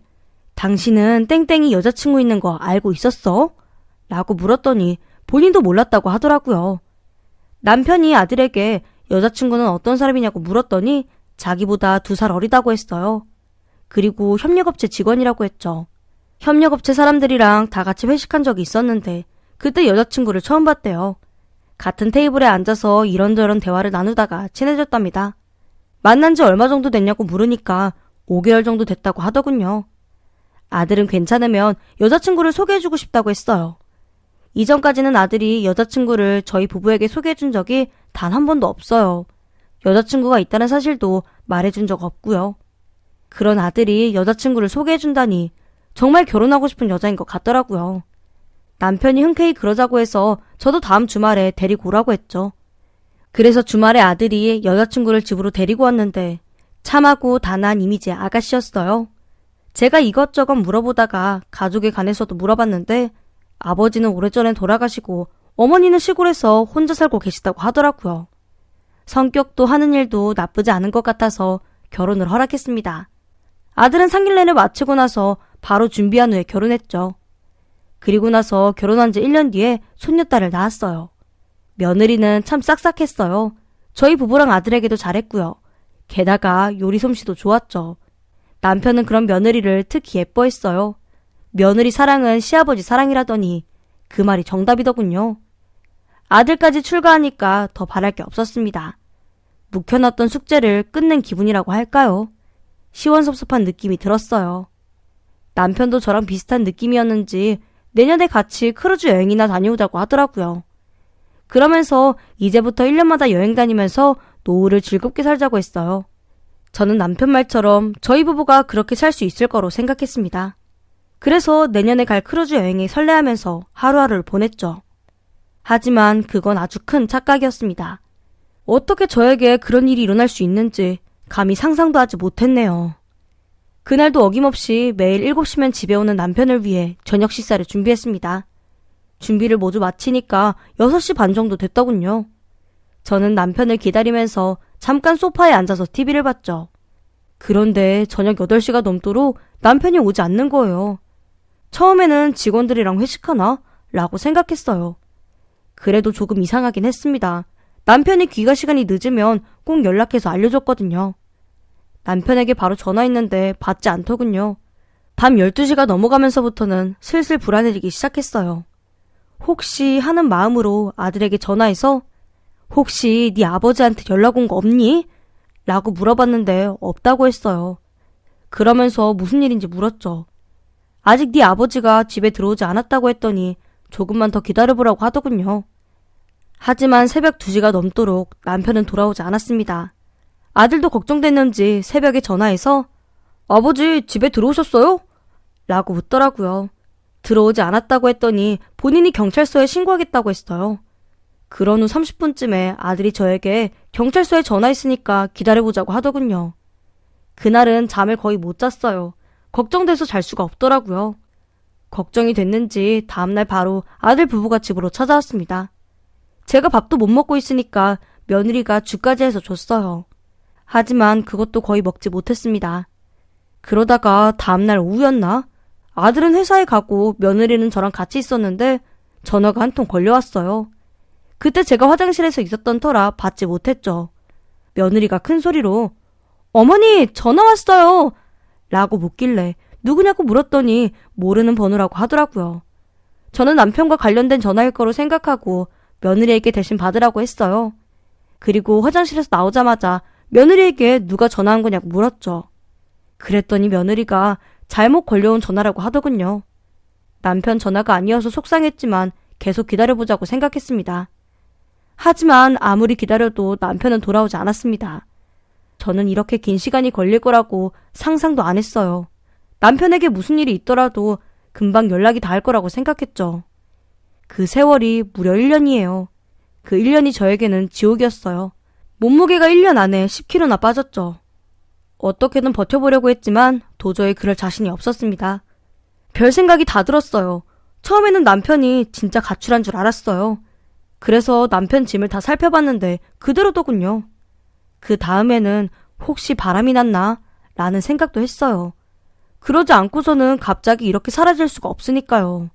당신은 땡땡이 여자친구 있는 거 알고 있었어? 라고 물었더니 본인도 몰랐다고 하더라고요. 남편이 아들에게 여자친구는 어떤 사람이냐고 물었더니 자기보다 2살 어리다고 했어요. 그리고 협력업체 직원이라고 했죠. 협력업체 사람들이랑 다 같이 회식한 적이 있었는데 그때 여자친구를 처음 봤대요. 같은 테이블에 앉아서 이런저런 대화를 나누다가 친해졌답니다. 만난 지 얼마 정도 됐냐고 물으니까 5개월 정도 됐다고 하더군요. 아들은 괜찮으면 여자친구를 소개해주고 싶다고 했어요. 이전까지는 아들이 여자친구를 저희 부부에게 소개해준 적이 단 한 번도 없어요. 여자친구가 있다는 사실도 말해준 적 없고요. 그런 아들이 여자친구를 소개해준다니 정말 결혼하고 싶은 여자인 것 같더라고요. 남편이 흔쾌히 그러자고 해서 저도 다음 주말에 데리고 오라고 했죠. 그래서 주말에 아들이 여자친구를 집으로 데리고 왔는데 참하고 단아한 이미지의 아가씨였어요. 제가 이것저것 물어보다가 가족에 관해서도 물어봤는데 아버지는 오래전에 돌아가시고 어머니는 시골에서 혼자 살고 계시다고 하더라고요. 성격도 하는 일도 나쁘지 않은 것 같아서 결혼을 허락했습니다. 아들은 상견례를 마치고 나서 바로 준비한 후에 결혼했죠. 그리고 나서 결혼한 지 1년 뒤에 손녀딸을 낳았어요. 며느리는 참 싹싹했어요. 저희 부부랑 아들에게도 잘했고요. 게다가 요리 솜씨도 좋았죠. 남편은 그런 며느리를 특히 예뻐했어요. 며느리 사랑은 시아버지 사랑이라더니 그 말이 정답이더군요. 아들까지 출가하니까 더 바랄 게 없었습니다. 묵혀놨던 숙제를 끝낸 기분이라고 할까요? 시원섭섭한 느낌이 들었어요. 남편도 저랑 비슷한 느낌이었는지 내년에 같이 크루즈 여행이나 다녀오자고 하더라고요. 그러면서 이제부터 1년마다 여행 다니면서 노후를 즐겁게 살자고 했어요. 저는 남편 말처럼 저희 부부가 그렇게 살 수 있을 거로 생각했습니다. 그래서 내년에 갈 크루즈 여행에 설레하면서 하루하루를 보냈죠. 하지만 그건 아주 큰 착각이었습니다. 어떻게 저에게 그런 일이 일어날 수 있는지 감히 상상도 하지 못했네요. 그날도 어김없이 매일 7시면 집에 오는 남편을 위해 저녁 식사를 준비했습니다. 준비를 모두 마치니까 6시 반 정도 됐더군요. 저는 남편을 기다리면서 잠깐 소파에 앉아서 TV를 봤죠. 그런데 저녁 8시가 넘도록 남편이 오지 않는 거예요. 처음에는 직원들이랑 회식하나? 라고 생각했어요. 그래도 조금 이상하긴 했습니다. 남편이 귀가 시간이 늦으면 꼭 연락해서 알려줬거든요. 남편에게 바로 전화했는데 받지 않더군요. 밤 12시가 넘어가면서부터는 슬슬 불안해지기 시작했어요. 혹시 하는 마음으로 아들에게 전화해서 혹시 네 아버지한테 연락 온 거 없니? 라고 물어봤는데 없다고 했어요. 그러면서 무슨 일인지 물었죠. 아직 네 아버지가 집에 들어오지 않았다고 했더니 조금만 더 기다려보라고 하더군요. 하지만 새벽 2시가 넘도록 남편은 돌아오지 않았습니다. 아들도 걱정됐는지 새벽에 전화해서 아버지 집에 들어오셨어요? 라고 묻더라고요. 들어오지 않았다고 했더니 본인이 경찰서에 신고하겠다고 했어요. 그런 후 30분쯤에 아들이 저에게 경찰서에 전화했으니까 기다려보자고 하더군요. 그날은 잠을 거의 못 잤어요. 걱정돼서 잘 수가 없더라고요. 걱정이 됐는지 다음날 바로 아들 부부가 집으로 찾아왔습니다. 제가 밥도 못 먹고 있으니까 며느리가 죽까지 해서 줬어요. 하지만 그것도 거의 먹지 못했습니다. 그러다가 다음날 오후였나? 아들은 회사에 가고 며느리는 저랑 같이 있었는데 전화가 한 통 걸려왔어요. 그때 제가 화장실에서 있었던 터라 받지 못했죠. 며느리가 큰 소리로 어머니 전화 왔어요! 라고 묻길래 누구냐고 물었더니 모르는 번호라고 하더라고요. 저는 남편과 관련된 전화일 거로 생각하고 며느리에게 대신 받으라고 했어요. 그리고 화장실에서 나오자마자 며느리에게 누가 전화한 거냐고 물었죠. 그랬더니 며느리가 잘못 걸려온 전화라고 하더군요. 남편 전화가 아니어서 속상했지만 계속 기다려보자고 생각했습니다. 하지만 아무리 기다려도 남편은 돌아오지 않았습니다. 저는 이렇게 긴 시간이 걸릴 거라고 상상도 안 했어요. 남편에게 무슨 일이 있더라도 금방 연락이 닿을 거라고 생각했죠. 그 세월이 무려 1년이에요. 그 1년이 저에게는 지옥이었어요. 몸무게가 1년 안에 10kg나 빠졌죠. 어떻게든 버텨보려고 했지만 도저히 그럴 자신이 없었습니다. 별 생각이 다 들었어요. 처음에는 남편이 진짜 가출한 줄 알았어요. 그래서 남편 짐을 다 살펴봤는데 그대로더군요. 그 다음에는 혹시 바람이 났나? 라는 생각도 했어요. 그러지 않고서는 갑자기 이렇게 사라질 수가 없으니까요.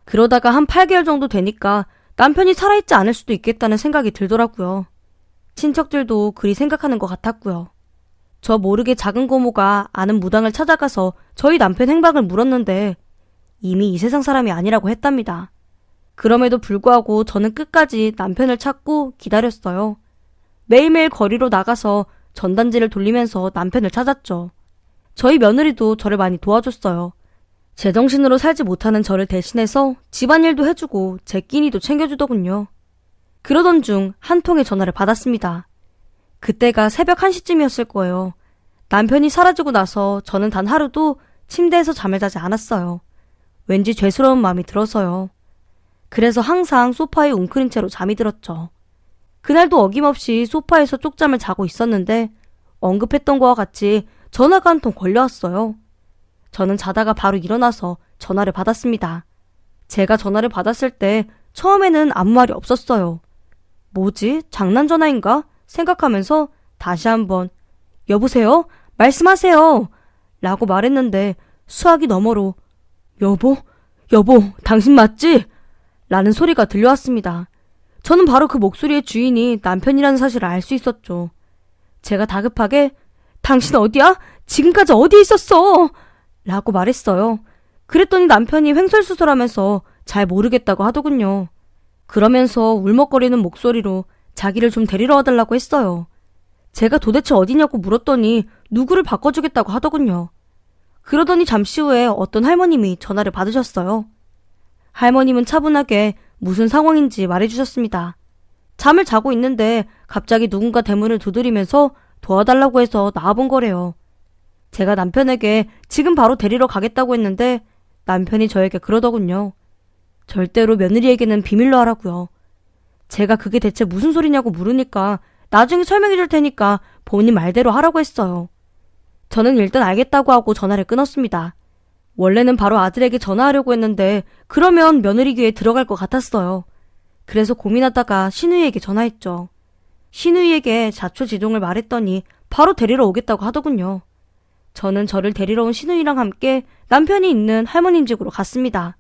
그러다가 한 8개월 정도 되니까 남편이 살아있지 않을 수도 있겠다는 생각이 들더라고요. 친척들도 그리 생각하는 것 같았고요. 저 모르게 작은 고모가 아는 무당을 찾아가서 저희 남편 행방을 물었는데 이미 이 세상 사람이 아니라고 했답니다. 그럼에도 불구하고 저는 끝까지 남편을 찾고 기다렸어요. 매일매일 거리로 나가서 전단지를 돌리면서 남편을 찾았죠. 저희 며느리도 저를 많이 도와줬어요. 제정신으로 살지 못하는 저를 대신해서 집안일도 해주고 제 끼니도 챙겨주더군요. 그러던 중 한 통의 전화를 받았습니다. 그때가 새벽 1시쯤이었을 거예요. 남편이 사라지고 나서 저는 단 하루도 침대에서 잠을 자지 않았어요. 왠지 죄스러운 마음이 들어서요. 그래서 항상 소파에 웅크린 채로 잠이 들었죠. 그날도 어김없이 소파에서 쪽잠을 자고 있었는데 언급했던 거와 같이 전화가 한 통 걸려왔어요. 저는 자다가 바로 일어나서 전화를 받았습니다. 제가 전화를 받았을 때 처음에는 아무 말이 없었어요. 뭐지? 장난 전화인가? 생각하면서 다시 한번 여보세요? 말씀하세요! 라고 말했는데 수화기 너머로 여보? 당신 맞지? 라는 소리가 들려왔습니다. 저는 바로 그 목소리의 주인이 남편이라는 사실을 알 수 있었죠. 제가 다급하게 당신 어디야? 지금까지 어디에 있었어? 라고 말했어요. 그랬더니 남편이 횡설수설하면서 잘 모르겠다고 하더군요. 그러면서 울먹거리는 목소리로 자기를 좀 데리러 와달라고 했어요. 제가 도대체 어디냐고 물었더니 누구를 바꿔주겠다고 하더군요. 그러더니 잠시 후에 어떤 할머님이 전화를 받으셨어요. 할머님은 차분하게 무슨 상황인지 말해주셨습니다. 잠을 자고 있는데 갑자기 누군가 대문을 두드리면서 도와달라고 해서 나와본 거래요. 제가 남편에게 지금 바로 데리러 가겠다고 했는데 남편이 저에게 그러더군요. 절대로 며느리에게는 비밀로 하라고요. 제가 그게 대체 무슨 소리냐고 물으니까 나중에 설명해 줄 테니까 본인 말대로 하라고 했어요. 저는 일단 알겠다고 하고 전화를 끊었습니다. 원래는 바로 아들에게 전화하려고 했는데 그러면 며느리 귀에 들어갈 것 같았어요. 그래서 고민하다가 신우이에게 전화했죠. 시누이에게 자초지종을 말했더니 바로 데리러 오겠다고 하더군요. 저는 저를 데리러 온 시누이랑 함께 남편이 있는 할머님 집으로 갔습니다.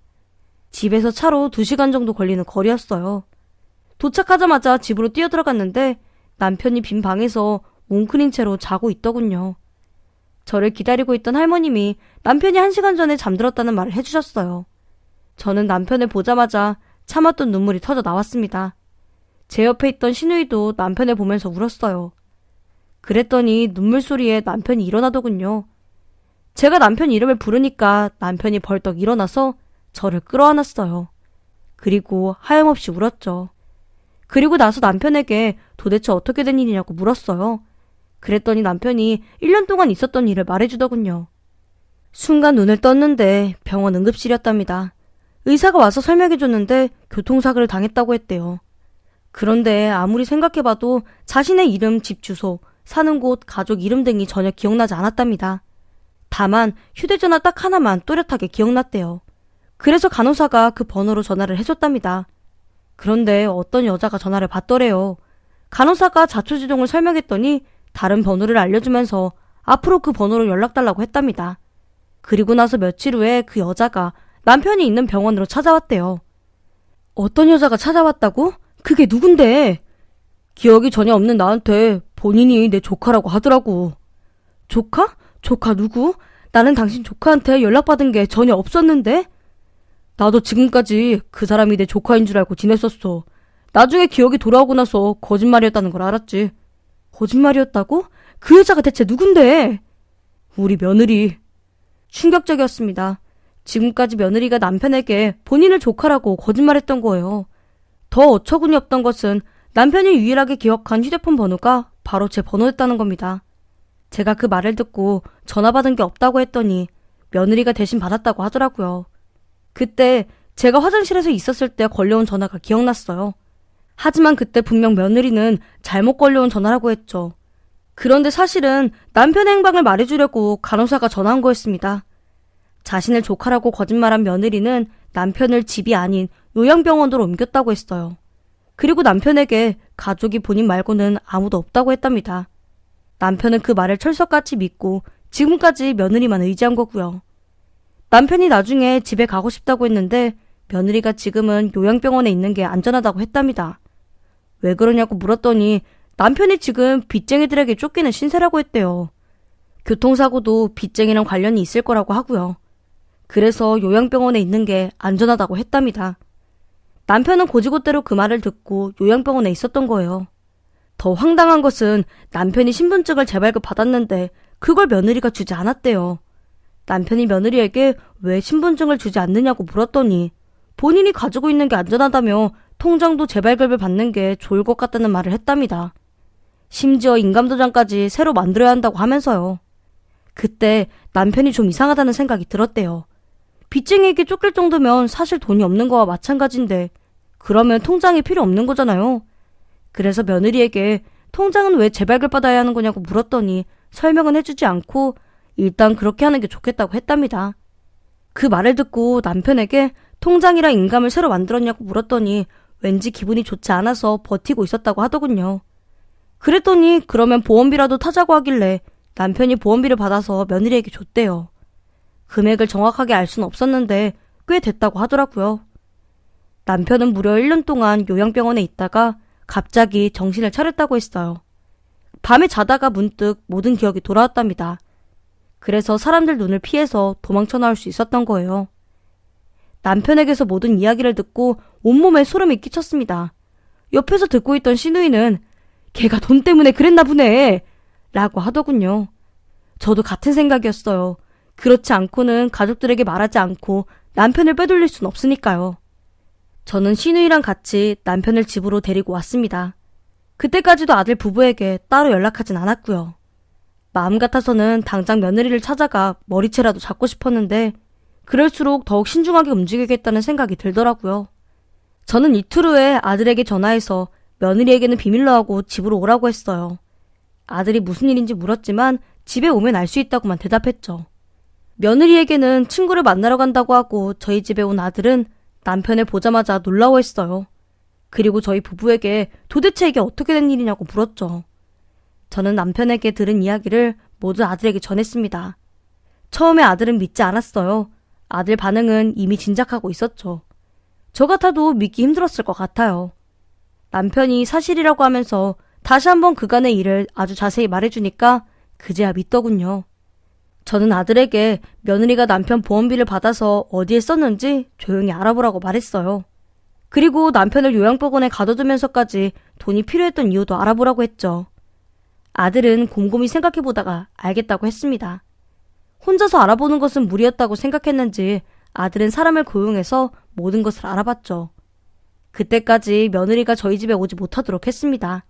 집에서 차로 2시간 정도 걸리는 거리였어요. 도착하자마자 집으로 뛰어들어갔는데 남편이 빈 방에서 뭉클인 채로 자고 있더군요. 저를 기다리고 있던 할머님이 남편이 1시간 전에 잠들었다는 말을 해주셨어요. 저는 남편을 보자마자 참았던 눈물이 터져 나왔습니다. 제 옆에 있던 시누이도 남편을 보면서 울었어요. 그랬더니 눈물 소리에 남편이 일어나더군요. 제가 남편 이름을 부르니까 남편이 벌떡 일어나서 저를 끌어안았어요. 그리고 하염없이 울었죠. 그리고 나서 남편에게 도대체 어떻게 된 일이냐고 물었어요. 그랬더니 남편이 1년 동안 있었던 일을 말해주더군요. 순간 눈을 떴는데 병원 응급실이었답니다. 의사가 와서 설명해줬는데 교통사고를 당했다고 했대요. 그런데 아무리 생각해봐도 자신의 이름, 집 주소, 사는 곳, 가족 이름 등이 전혀 기억나지 않았답니다. 다만 휴대전화 딱 하나만 또렷하게 기억났대요. 그래서 간호사가 그 번호로 전화를 해줬답니다. 그런데 어떤 여자가 전화를 받더래요. 간호사가 자초지종을 설명했더니 다른 번호를 알려주면서 앞으로 그 번호로 연락달라고 했답니다. 그리고 나서 며칠 후에 그 여자가 남편이 있는 병원으로 찾아왔대요. 어떤 여자가 찾아왔다고? 그게 누군데? 기억이 전혀 없는 나한테 본인이 내 조카라고 하더라고. 조카? 조카 누구? 나는 당신 조카한테 연락받은 게 전혀 없었는데? 나도 지금까지 그 사람이 내 조카인 줄 알고 지냈었어. 나중에 기억이 돌아오고 나서 거짓말이었다는 걸 알았지. 거짓말이었다고? 그 여자가 대체 누군데? 우리 며느리. 충격적이었습니다. 지금까지 며느리가 남편에게 본인을 조카라고 거짓말했던 거예요. 더 어처구니 없던 것은 남편이 유일하게 기억한 휴대폰 번호가 바로 제 번호였다는 겁니다. 제가 그 말을 듣고 전화 받은 게 없다고 했더니 며느리가 대신 받았다고 하더라고요. 그때 제가 화장실에서 있었을 때 걸려온 전화가 기억났어요. 하지만 그때 분명 며느리는 잘못 걸려온 전화라고 했죠. 그런데 사실은 남편의 행방을 말해주려고 간호사가 전화한 거였습니다. 자신을 조카라고 거짓말한 며느리는 남편을 집이 아닌 요양병원으로 옮겼다고 했어요. 그리고 남편에게 가족이 본인 말고는 아무도 없다고 했답니다. 남편은 그 말을 철석같이 믿고 지금까지 며느리만 의지한 거고요. 남편이 나중에 집에 가고 싶다고 했는데 며느리가 지금은 요양병원에 있는 게 안전하다고 했답니다. 왜 그러냐고 물었더니 남편이 지금 빚쟁이들에게 쫓기는 신세라고 했대요. 교통사고도 빚쟁이랑 관련이 있을 거라고 하고요. 그래서 요양병원에 있는 게 안전하다고 했답니다. 남편은 고지고대로 그 말을 듣고 요양병원에 있었던 거예요. 더 황당한 것은 남편이 신분증을 재발급 받았는데 그걸 며느리가 주지 않았대요. 남편이 며느리에게 왜 신분증을 주지 않느냐고 물었더니 본인이 가지고 있는 게 안전하다며 통장도 재발급을 받는 게 좋을 것 같다는 말을 했답니다. 심지어 인감도장까지 새로 만들어야 한다고 하면서요. 그때 남편이 좀 이상하다는 생각이 들었대요. 빚쟁이에게 쫓길 정도면 사실 돈이 없는 거와 마찬가지인데 그러면 통장이 필요 없는 거잖아요. 그래서 며느리에게 통장은 왜 재발급 받아야 하는 거냐고 물었더니 설명은 해주지 않고 일단 그렇게 하는 게 좋겠다고 했답니다. 그 말을 듣고 남편에게 통장이랑 인감을 새로 만들었냐고 물었더니 왠지 기분이 좋지 않아서 버티고 있었다고 하더군요. 그랬더니 그러면 보험비라도 타자고 하길래 남편이 보험비를 받아서 며느리에게 줬대요. 금액을 정확하게 알 수는 없었는데 꽤 됐다고 하더라고요. 남편은 무려 1년 동안 요양병원에 있다가 갑자기 정신을 차렸다고 했어요. 밤에 자다가 문득 모든 기억이 돌아왔답니다. 그래서 사람들 눈을 피해서 도망쳐 나올 수 있었던 거예요. 남편에게서 모든 이야기를 듣고 온몸에 소름이 끼쳤습니다. 옆에서 듣고 있던 시누이는 걔가 돈 때문에 그랬나 보네 라고 하더군요. 저도 같은 생각이었어요. 그렇지 않고는 가족들에게 말하지 않고 남편을 빼돌릴 순 없으니까요. 저는 시누이랑 같이 남편을 집으로 데리고 왔습니다. 그때까지도 아들 부부에게 따로 연락하진 않았고요. 마음 같아서는 당장 며느리를 찾아가 머리채라도 잡고 싶었는데 그럴수록 더욱 신중하게 움직이겠다는 생각이 들더라고요. 저는 이틀 후에 아들에게 전화해서 며느리에게는 비밀로 하고 집으로 오라고 했어요. 아들이 무슨 일인지 물었지만 집에 오면 알 수 있다고만 대답했죠. 며느리에게는 친구를 만나러 간다고 하고 저희 집에 온 아들은 남편을 보자마자 놀라워했어요. 그리고 저희 부부에게 도대체 이게 어떻게 된 일이냐고 물었죠. 저는 남편에게 들은 이야기를 모두 아들에게 전했습니다. 처음에 아들은 믿지 않았어요. 아들 반응은 이미 짐작하고 있었죠. 저 같아도 믿기 힘들었을 것 같아요. 남편이 사실이라고 하면서 다시 한번 그간의 일을 아주 자세히 말해주니까 그제야 믿더군요. 저는 아들에게 며느리가 남편 보험비를 받아서 어디에 썼는지 조용히 알아보라고 말했어요. 그리고 남편을 요양병원에 가둬두면서까지 돈이 필요했던 이유도 알아보라고 했죠. 아들은 곰곰이 생각해보다가 알겠다고 했습니다. 혼자서 알아보는 것은 무리였다고 생각했는지 아들은 사람을 고용해서 모든 것을 알아봤죠. 그때까지 며느리가 저희 집에 오지 못하도록 했습니다.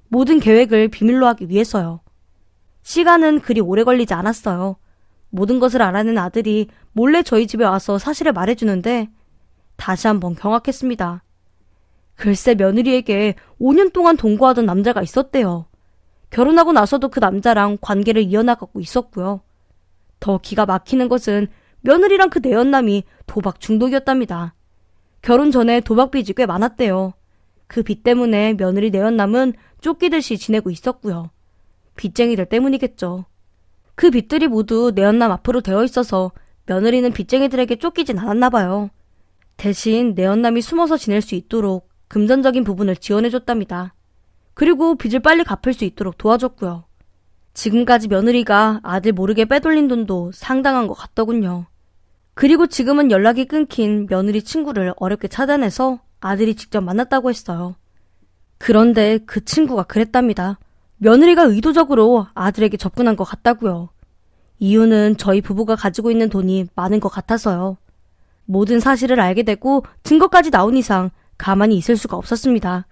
모든 계획을 비밀로 하기 위해서요. 시간은 그리 오래 걸리지 않았어요. 모든 것을 알아낸 아들이 몰래 저희 집에 와서 사실을 말해주는데 다시 한번 경악했습니다. 글쎄 며느리에게 5년 동안 동거하던 남자가 있었대요. 결혼하고 나서도 그 남자랑 관계를 이어나가고 있었고요. 더 기가 막히는 것은 며느리랑 그 내연남이 도박 중독이었답니다. 결혼 전에 도박 빚이 꽤 많았대요. 그 빚 때문에 며느리 내연남은 쫓기듯이 지내고 있었고요. 빚쟁이들 때문이겠죠. 그 빚들이 모두 내연남 앞으로 되어 있어서 며느리는 빚쟁이들에게 쫓기진 않았나 봐요. 대신 내연남이 숨어서 지낼 수 있도록 금전적인 부분을 지원해줬답니다. 그리고 빚을 빨리 갚을 수 있도록 도와줬고요. 지금까지 며느리가 아들 모르게 빼돌린 돈도 상당한 것 같더군요. 그리고 지금은 연락이 끊긴 며느리 친구를 어렵게 찾아내서 아들이 직접 만났다고 했어요. 그런데 그 친구가 그랬답니다. 며느리가 의도적으로 아들에게 접근한 것 같다고요. 이유는 저희 부부가 가지고 있는 돈이 많은 것 같아서요. 모든 사실을 알게 되고 증거까지 나온 이상 가만히 있을 수가 없었습니다.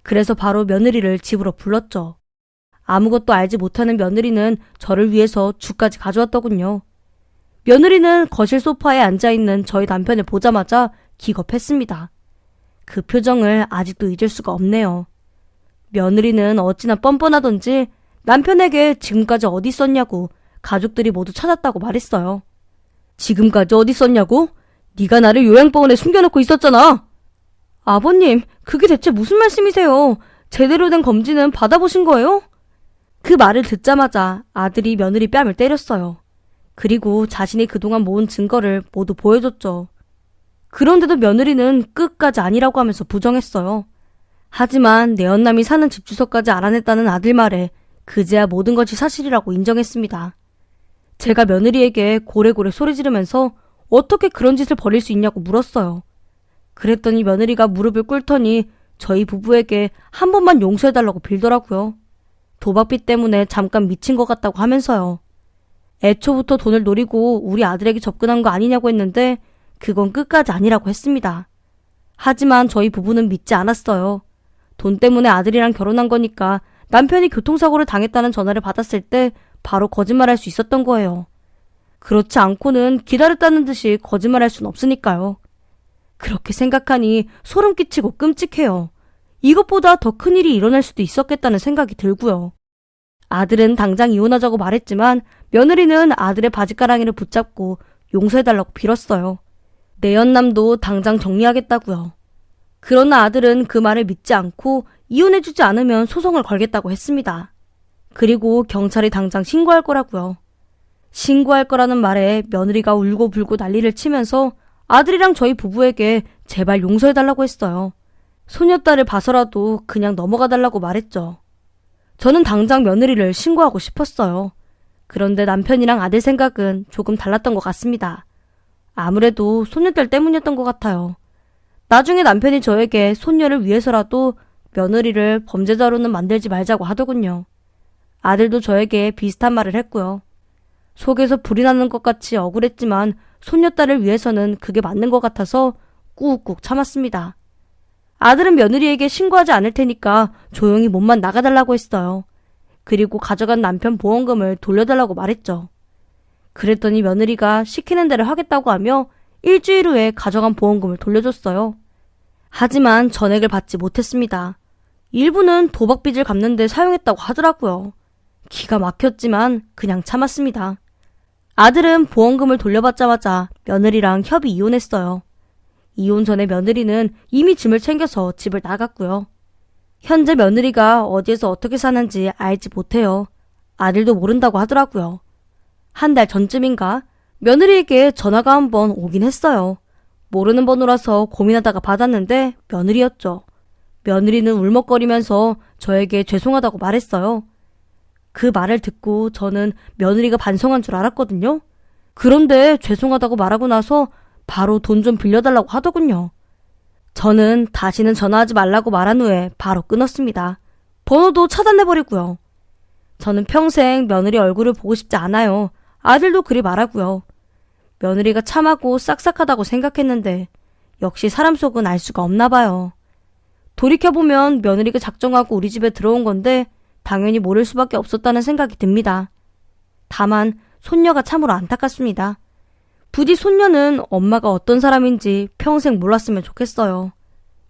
그래서 바로 며느리를 집으로 불렀죠. 아무것도 알지 못하는 며느리는 저를 위해서 죽까지 가져왔더군요. 며느리는 거실 소파에 앉아있는 저희 남편을 보자마자 기겁했습니다. 그 표정을 아직도 잊을 수가 없네요. 며느리는 어찌나 뻔뻔하던지 남편에게 지금까지 어디 있었냐고 가족들이 모두 찾았다고 말했어요. 지금까지 어디 있었냐고? 네가 나를 요양병원에 숨겨놓고 있었잖아. 아버님, 그게 대체 무슨 말씀이세요? 제대로 된 검진은 받아보신 거예요? 그 말을 듣자마자 아들이 며느리 뺨을 때렸어요. 그리고 자신이 그동안 모은 증거를 모두 보여줬죠. 그런데도 며느리는 끝까지 아니라고 하면서 부정했어요. 하지만 내연남이 사는 집 주소까지 알아냈다는 아들 말에 그제야 모든 것이 사실이라고 인정했습니다. 제가 며느리에게 고래고래 소리 지르면서 어떻게 그런 짓을 벌일 수 있냐고 물었어요. 그랬더니 며느리가 무릎을 꿇더니 저희 부부에게 한 번만 용서해달라고 빌더라고요. 도박빚 때문에 잠깐 미친 것 같다고 하면서요. 애초부터 돈을 노리고 우리 아들에게 접근한 거 아니냐고 했는데 그건 끝까지 아니라고 했습니다. 하지만 저희 부부는 믿지 않았어요. 돈 때문에 아들이랑 결혼한 거니까 남편이 교통사고를 당했다는 전화를 받았을 때 바로 거짓말할 수 있었던 거예요. 그렇지 않고는 기다렸다는 듯이 거짓말할 순 없으니까요. 그렇게 생각하니 소름 끼치고 끔찍해요. 이것보다 더 큰일이 일어날 수도 있었겠다는 생각이 들고요. 아들은 당장 이혼하자고 말했지만 며느리는 아들의 바지가랑이를 붙잡고 용서해달라고 빌었어요. 내연남도 당장 정리하겠다고요. 그러나 아들은 그 말을 믿지 않고 이혼해주지 않으면 소송을 걸겠다고 했습니다. 그리고 경찰이 당장 신고할 거라고요. 신고할 거라는 말에 며느리가 울고불고 난리를 치면서 아들이랑 저희 부부에게 제발 용서해달라고 했어요. 소녀딸을 봐서라도 그냥 넘어가달라고 말했죠. 저는 당장 며느리를 신고하고 싶었어요. 그런데 남편이랑 아들 생각은 조금 달랐던 것 같습니다. 아무래도 손녀딸 때문이었던 것 같아요. 나중에 남편이 저에게 손녀를 위해서라도 며느리를 범죄자로는 만들지 말자고 하더군요. 아들도 저에게 비슷한 말을 했고요. 속에서 불이 나는 것 같이 억울했지만 손녀딸을 위해서는 그게 맞는 것 같아서 꾹꾹 참았습니다. 아들은 며느리에게 신고하지 않을 테니까 조용히 몸만 나가달라고 했어요. 그리고 가져간 남편 보험금을 돌려달라고 말했죠. 그랬더니 며느리가 시키는 대로 하겠다고 하며 일주일 후에 가져간 보험금을 돌려줬어요. 하지만 전액을 받지 못했습니다. 일부는 도박빚을 갚는 데 사용했다고 하더라고요. 기가 막혔지만 그냥 참았습니다. 아들은 보험금을 돌려받자마자 며느리랑 협의 이혼했어요. 이혼 전에 며느리는 이미 짐을 챙겨서 집을 나갔고요. 현재 며느리가 어디에서 어떻게 사는지 알지 못해요. 아들도 모른다고 하더라고요. 한 달 전쯤인가 며느리에게 전화가 한번 오긴 했어요. 모르는 번호라서 고민하다가 받았는데 며느리였죠. 며느리는 울먹거리면서 저에게 죄송하다고 말했어요. 그 말을 듣고 저는 며느리가 반성한 줄 알았거든요. 그런데 죄송하다고 말하고 나서 바로 돈 좀 빌려달라고 하더군요. 저는 다시는 전화하지 말라고 말한 후에 바로 끊었습니다. 번호도 차단해버리고요. 저는 평생 며느리 얼굴을 보고 싶지 않아요. 아들도 그리 말하고요. 며느리가 참하고 싹싹하다고 생각했는데 역시 사람 속은 알 수가 없나 봐요. 돌이켜보면 며느리가 작정하고 우리 집에 들어온 건데 당연히 모를 수밖에 없었다는 생각이 듭니다. 다만 손녀가 참으로 안타깝습니다. 부디 손녀는 엄마가 어떤 사람인지 평생 몰랐으면 좋겠어요.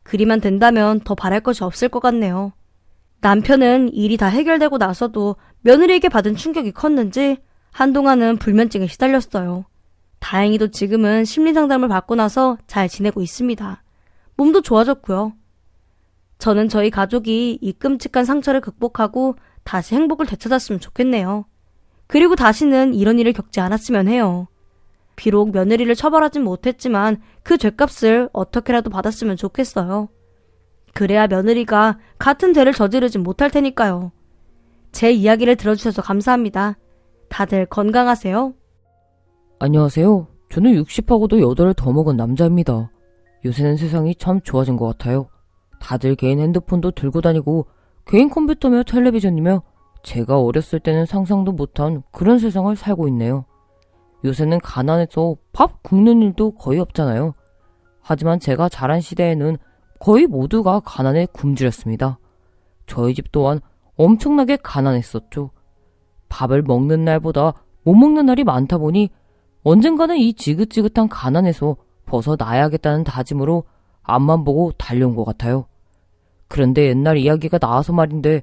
그리만 된다면 더 바랄 것이 없을 것 같네요. 남편은 일이 다 해결되고 나서도 며느리에게 받은 충격이 컸는지 한동안은 불면증에 시달렸어요. 다행히도 지금은 심리상담을 받고 나서 잘 지내고 있습니다. 몸도 좋아졌고요. 저는 저희 가족이 이 끔찍한 상처를 극복하고 다시 행복을 되찾았으면 좋겠네요. 그리고 다시는 이런 일을 겪지 않았으면 해요. 비록 며느리를 처벌하진 못했지만 그 죗값을 어떻게라도 받았으면 좋겠어요. 그래야 며느리가 같은 죄를 저지르진 못할 테니까요. 제 이야기를 들어주셔서 감사합니다. 다들 건강하세요. 안녕하세요. 저는 60하고도 8을 더 먹은 남자입니다. 요새는 세상이 참 좋아진 것 같아요. 다들 개인 핸드폰도 들고 다니고 개인 컴퓨터며 텔레비전이며 제가 어렸을 때는 상상도 못한 그런 세상을 살고 있네요. 요새는 가난해서 밥 굶는 일도 거의 없잖아요. 하지만 제가 자란 시대에는 거의 모두가 가난에 굶주렸습니다. 저희 집 또한 엄청나게 가난했었죠. 밥을 먹는 날보다 못 먹는 날이 많다 보니 언젠가는 이 지긋지긋한 가난에서 벗어나야겠다는 다짐으로 앞만 보고 달려온 것 같아요. 그런데 옛날 이야기가 나와서 말인데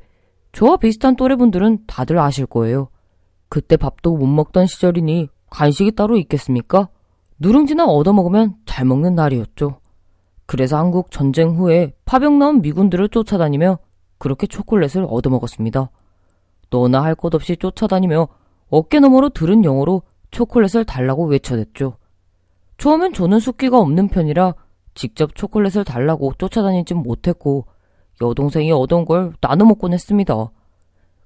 저와 비슷한 또래분들은 다들 아실 거예요. 그때 밥도 못 먹던 시절이니 간식이 따로 있겠습니까? 누룽지나 얻어먹으면 잘 먹는 날이었죠. 그래서 한국 전쟁 후에 파병 나온 미군들을 쫓아다니며 그렇게 초콜릿을 얻어먹었습니다. 너나 할 것 없이 쫓아다니며 어깨너머로 들은 영어로 초콜릿을 달라고 외쳐댔죠. 처음엔 저는 숫기가 없는 편이라 직접 초콜릿을 달라고 쫓아다니진 못했고 여동생이 얻은 걸 나눠 먹곤 했습니다.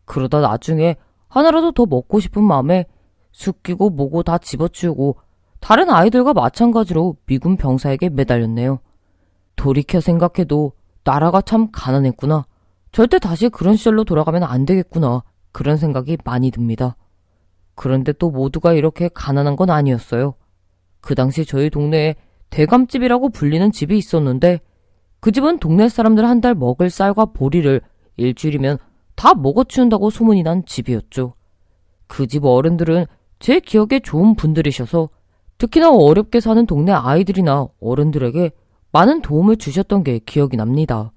그러다 나중에 하나라도 더 먹고 싶은 마음에 숫기고 뭐고 다 집어치우고 다른 아이들과 마찬가지로 미군 병사에게 매달렸네요. 돌이켜 생각해도 나라가 참 가난했구나. 절대 다시 그런 시절로 돌아가면 안 되겠구나. 그런 생각이 많이 듭니다. 그런데 또 모두가 이렇게 가난한 건 아니었어요. 그 당시 저희 동네에 대감집이라고 불리는 집이 있었는데 그 집은 동네 사람들 한 달 먹을 쌀과 보리를 일주일이면 다 먹어치운다고 소문이 난 집이었죠. 그 집 어른들은 제 기억에 좋은 분들이셔서 특히나 어렵게 사는 동네 아이들이나 어른들에게 많은 도움을 주셨던 게 기억이 납니다.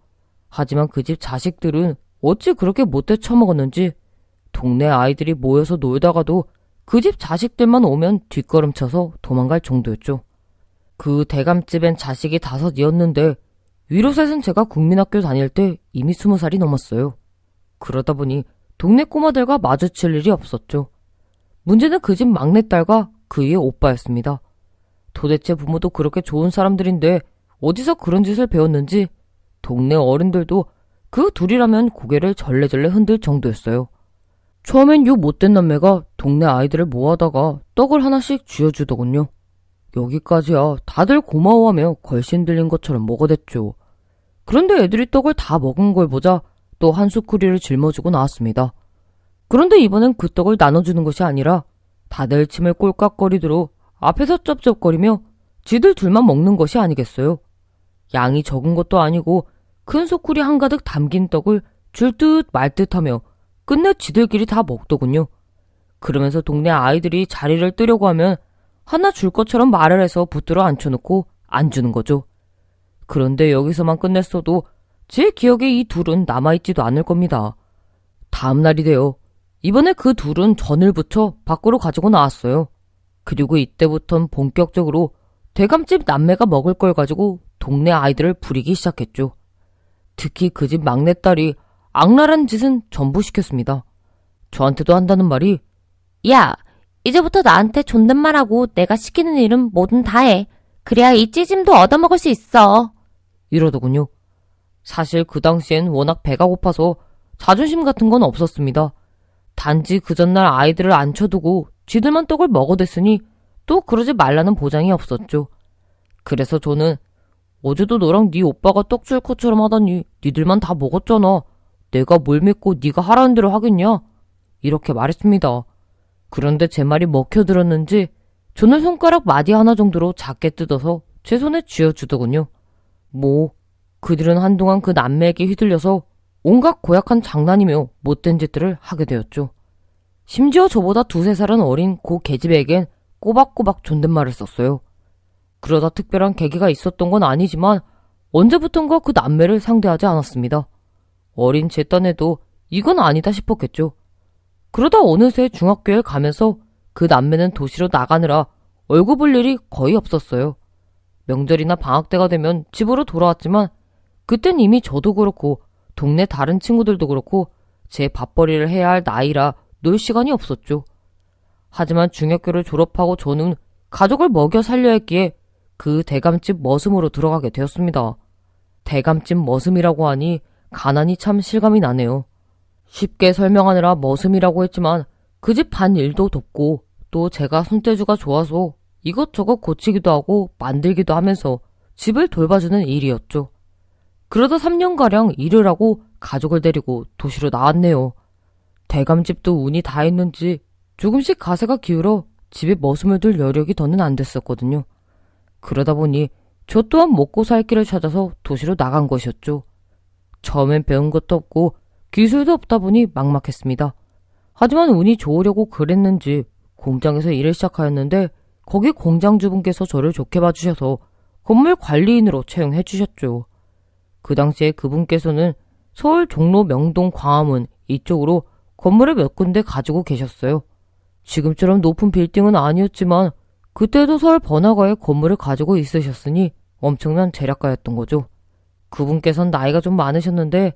하지만 그 집 자식들은 어찌 그렇게 못돼 처먹었는지 동네 아이들이 모여서 놀다가도 그 집 자식들만 오면 뒷걸음쳐서 도망갈 정도였죠. 그 대감집엔 자식이 5이었는데 위로셋은 제가 국민학교 다닐 때 이미 20살이 넘었어요. 그러다 보니 동네 꼬마들과 마주칠 일이 없었죠. 문제는 그 집 막내딸과 그의 오빠였습니다. 도대체 부모도 그렇게 좋은 사람들인데 어디서 그런 짓을 배웠는지 동네 어른들도 그 둘이라면 고개를 절레절레 흔들 정도였어요. 처음엔 요 못된 남매가 동네 아이들을 모아다가 떡을 하나씩 쥐어주더군요. 여기까지야 다들 고마워하며 걸신 들린 것처럼 먹어댔죠. 그런데 애들이 떡을 다 먹은 걸 보자 또 한 수쿠리를 짊어지고 나왔습니다. 그런데 이번엔 그 떡을 나눠주는 것이 아니라 다들 침을 꼴깍거리도록 앞에서 쩝쩝거리며 지들 둘만 먹는 것이 아니겠어요. 양이 적은 것도 아니고 큰 소쿠리 한가득 담긴 떡을 줄 듯 말 듯하며 끝내 지들끼리 다 먹더군요. 그러면서 동네 아이들이 자리를 뜨려고 하면 하나 줄 것처럼 말을 해서 붙들어 앉혀놓고 안 주는 거죠. 그런데 여기서만 끝냈어도 제 기억에 이 둘은 남아있지도 않을 겁니다. 다음 날이 되어 이번에 그 둘은 전을 부쳐 밖으로 가지고 나왔어요. 그리고 이때부턴 본격적으로 대감집 남매가 먹을 걸 가지고 동네 아이들을 부리기 시작했죠. 특히 그 집 막내딸이 악랄한 짓은 전부 시켰습니다. 저한테도 한다는 말이 야, 이제부터 나한테 존댓말하고 내가 시키는 일은 뭐든 다 해. 그래야 이 찌짐도 얻어먹을 수 있어. 이러더군요. 사실 그 당시엔 워낙 배가 고파서 자존심 같은 건 없었습니다. 단지 그 전날 아이들을 앉혀두고 쥐들만 떡을 먹어댔으니 또 그러지 말라는 보장이 없었죠. 그래서 저는 어제도 너랑 네 오빠가 떡 줄 것처럼 하더니 니들만 다 먹었잖아. 내가 뭘 믿고 네가 하라는 대로 하겠냐? 이렇게 말했습니다. 그런데 제 말이 먹혀들었는지 저는 손가락 마디 하나 정도로 작게 뜯어서 제 손에 쥐어주더군요. 그들은 한동안 그 남매에게 휘둘려서 온갖 고약한 장난이며 못된 짓들을 하게 되었죠. 심지어 저보다 2~3살은 어린 고 계집애에겐 꼬박꼬박 존댓말을 썼어요. 그러다 특별한 계기가 있었던 건 아니지만 언제부턴가 그 남매를 상대하지 않았습니다. 어린 제 딴에도 이건 아니다 싶었겠죠. 그러다 어느새 중학교에 가면서 그 남매는 도시로 나가느라 얼굴 볼 일이 거의 없었어요. 명절이나 방학 때가 되면 집으로 돌아왔지만 그땐 이미 저도 그렇고 동네 다른 친구들도 그렇고 제 밥벌이를 해야 할 나이라 놀 시간이 없었죠. 하지만 중학교를 졸업하고 저는 가족을 먹여 살려야 했기에 그 대감집 머슴으로 들어가게 되었습니다. 대감집 머슴이라고 하니 가난이 참 실감이 나네요. 쉽게 설명하느라 머슴이라고 했지만 그 집 반 일도 돕고 또 제가 손재주가 좋아서 이것저것 고치기도 하고 만들기도 하면서 집을 돌봐주는 일이었죠. 그러다 3년가량 일을 하고 가족을 데리고 도시로 나왔네요. 대감집도 운이 다 있는지 조금씩 가세가 기울어 집에 머슴을 둘 여력이 더는 안 됐었거든요. 그러다 보니 저 또한 먹고 살 길을 찾아서 도시로 나간 것이었죠. 처음엔 배운 것도 없고 기술도 없다 보니 막막했습니다. 하지만 운이 좋으려고 그랬는지 공장에서 일을 시작하였는데 거기 공장주분께서 저를 좋게 봐주셔서 건물 관리인으로 채용해 주셨죠. 그 당시에 그분께서는 서울 종로 명동 광화문 이쪽으로 건물을 몇 군데 가지고 계셨어요. 지금처럼 높은 빌딩은 아니었지만 그때도 서울 번화가에 건물을 가지고 있으셨으니 엄청난 재력가였던 거죠. 그분께선 나이가 좀 많으셨는데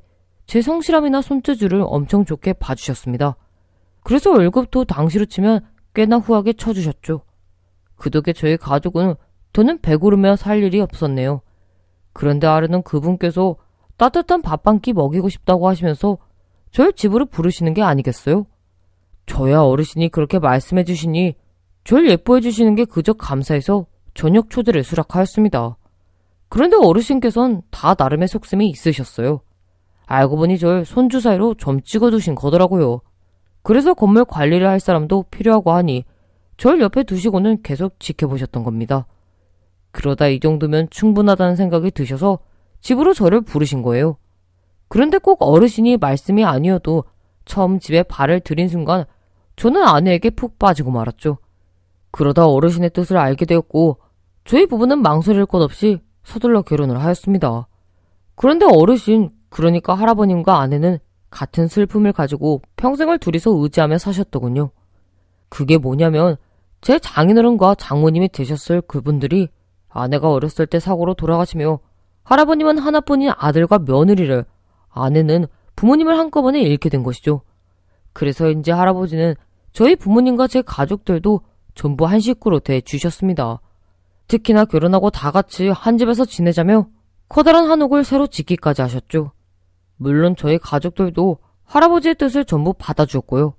제 성실함이나 손재주를 엄청 좋게 봐주셨습니다. 그래서 월급도 당시로 치면 꽤나 후하게 쳐주셨죠. 그 덕에 저희 가족은 더는 배고르며 살 일이 없었네요. 그런데 하루는 그분께서 따뜻한 밥 한 끼 먹이고 싶다고 하시면서 절 집으로 부르시는 게 아니겠어요? 저야 어르신이 그렇게 말씀해 주시니 절 예뻐해 주시는 게 그저 감사해서 저녁 초대를 수락하였습니다. 그런데 어르신께서는 다 나름의 속셈이 있으셨어요. 알고 보니 절 손주 사이로 점 찍어두신 거더라고요. 그래서 건물 관리를 할 사람도 필요하고 하니 절 옆에 두시고는 계속 지켜보셨던 겁니다. 그러다 이 정도면 충분하다는 생각이 드셔서 집으로 저를 부르신 거예요. 그런데 꼭 어르신이 말씀이 아니어도 처음 집에 발을 들인 순간 저는 아내에게 푹 빠지고 말았죠. 그러다 어르신의 뜻을 알게 되었고 저희 부부는 망설일 것 없이 서둘러 결혼을 하였습니다. 그런데 어르신, 그러니까 할아버님과 아내는 같은 슬픔을 가지고 평생을 둘이서 의지하며 사셨더군요. 그게 뭐냐면 제 장인어른과 장모님이 되셨을 그분들이 아내가 어렸을 때 사고로 돌아가시며 할아버님은 하나뿐인 아들과 며느리를, 아내는 부모님을 한꺼번에 잃게 된 것이죠. 그래서인지 할아버지는 저희 부모님과 제 가족들도 전부 한 식구로 대주셨습니다. 특히나 결혼하고 다 같이 한 집에서 지내자며 커다란 한옥을 새로 짓기까지 하셨죠. 물론 저희 가족들도 할아버지의 뜻을 전부 받아주었고요.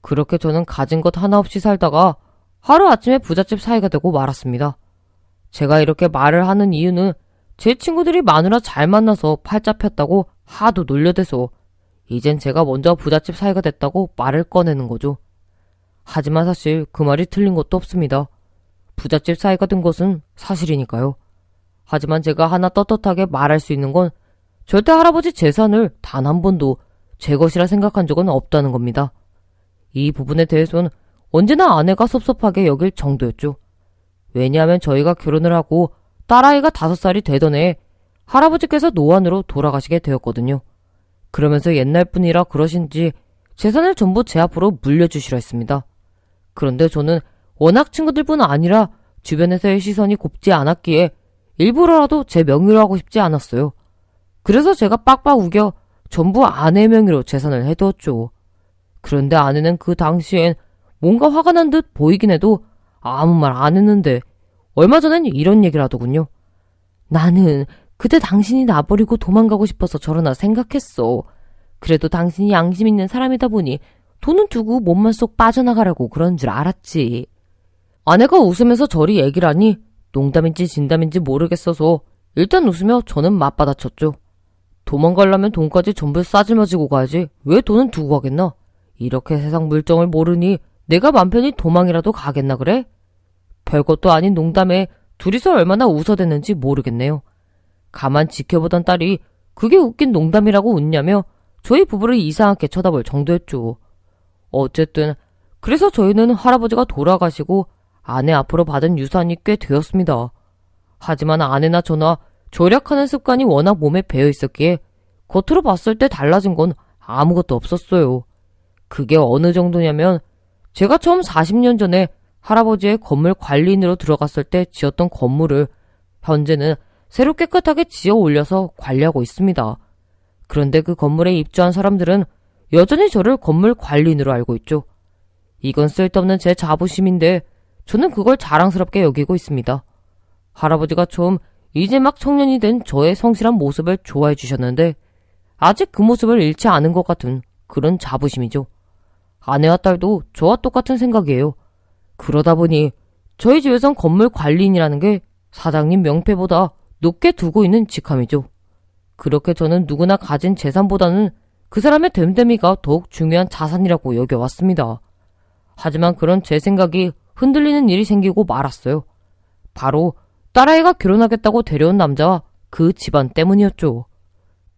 그렇게 저는 가진 것 하나 없이 살다가 하루아침에 부잣집 사이가 되고 말았습니다. 제가 이렇게 말을 하는 이유는 제 친구들이 마누라 잘 만나서 팔자 폈다고 하도 놀려대서 이젠 제가 먼저 부잣집 사이가 됐다고 말을 꺼내는 거죠. 하지만 사실 그 말이 틀린 것도 없습니다. 부잣집 사이가 된 것은 사실이니까요. 하지만 제가 하나 떳떳하게 말할 수 있는 건 절대 할아버지 재산을 단 한 번도 제 것이라 생각한 적은 없다는 겁니다. 이 부분에 대해서는 언제나 아내가 섭섭하게 여길 정도였죠. 왜냐하면 저희가 결혼을 하고 딸아이가 5살이 되던 해에 할아버지께서 노안으로 돌아가시게 되었거든요. 그러면서 옛날 분이라 그러신지 재산을 전부 제 앞으로 물려주시려 했습니다. 그런데 저는 워낙 친구들뿐 아니라 주변에서의 시선이 곱지 않았기에 일부러라도 제 명의로 하고 싶지 않았어요. 그래서 제가 빡빡 우겨 전부 아내 명의로 재산을 해두었죠. 그런데 아내는 그 당시엔 뭔가 화가 난 듯 보이긴 해도 아무 말 안 했는데 얼마 전엔 이런 얘기를 하더군요. 나는 그때 당신이 나버리고 도망가고 싶어서 저러나 생각했어. 그래도 당신이 양심 있는 사람이다 보니 돈은 두고 몸만 쏙 빠져나가라고 그런 줄 알았지. 아내가 웃으면서 저리 얘기를 하니 농담인지 진담인지 모르겠어서 일단 웃으며 저는 맞받아쳤죠. 도망가려면 돈까지 전부 싸질머지고 가야지 왜 돈은 두고 가겠나? 이렇게 세상 물정을 모르니 내가 맘 편히 도망이라도 가겠나 그래? 별것도 아닌 농담에 둘이서 얼마나 웃어댔는지 모르겠네요. 가만 지켜보던 딸이 그게 웃긴 농담이라고 웃냐며 저희 부부를 이상하게 쳐다볼 정도였죠. 어쨌든 그래서 저희는 할아버지가 돌아가시고 아내 앞으로 받은 유산이 꽤 되었습니다. 하지만 아내나 저나 절약하는 습관이 워낙 몸에 배어 있었기에 겉으로 봤을 때 달라진 건 아무것도 없었어요. 그게 어느 정도냐면 제가 처음 40년 전에 할아버지의 건물 관리인으로 들어갔을 때 지었던 건물을 현재는 새로 깨끗하게 지어 올려서 관리하고 있습니다. 그런데 그 건물에 입주한 사람들은 여전히 저를 건물 관리인으로 알고 있죠. 이건 쓸데없는 제 자부심인데 저는 그걸 자랑스럽게 여기고 있습니다. 할아버지가 처음 이제 막 청년이 된 저의 성실한 모습을 좋아해 주셨는데 아직 그 모습을 잃지 않은 것 같은 그런 자부심이죠. 아내와 딸도 저와 똑같은 생각이에요. 그러다 보니 저희 집에선 건물 관리인이라는 게 사장님 명패보다 높게 두고 있는 직함이죠. 그렇게 저는 누구나 가진 재산보다는 그 사람의 됨됨이가 더욱 중요한 자산이라고 여겨왔습니다. 하지만 그런 제 생각이 흔들리는 일이 생기고 말았어요. 바로 딸아이가 결혼하겠다고 데려온 남자와 그 집안 때문이었죠.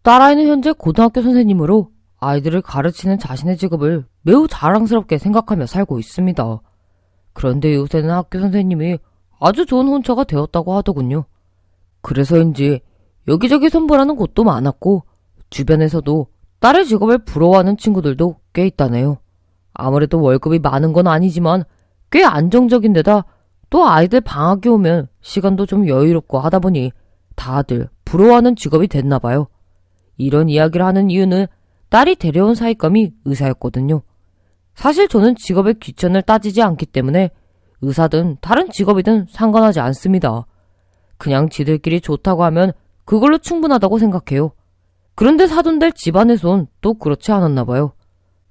딸아이는 현재 고등학교 선생님으로 아이들을 가르치는 자신의 직업을 매우 자랑스럽게 생각하며 살고 있습니다. 그런데 요새는 학교 선생님이 아주 좋은 혼처가 되었다고 하더군요. 그래서인지 여기저기 선보라는 곳도 많았고 주변에서도 딸의 직업을 부러워하는 친구들도 꽤 있다네요. 아무래도 월급이 많은 건 아니지만 꽤 안정적인 데다 또 아이들 방학이 오면 시간도 좀 여유롭고 하다 보니 다들 부러워하는 직업이 됐나 봐요. 이런 이야기를 하는 이유는 딸이 데려온 사윗감이 의사였거든요. 사실 저는 직업의 귀천을 따지지 않기 때문에 의사든 다른 직업이든 상관하지 않습니다. 그냥 지들끼리 좋다고 하면 그걸로 충분하다고 생각해요. 그런데 사돈될 집안에선 또 그렇지 않았나 봐요.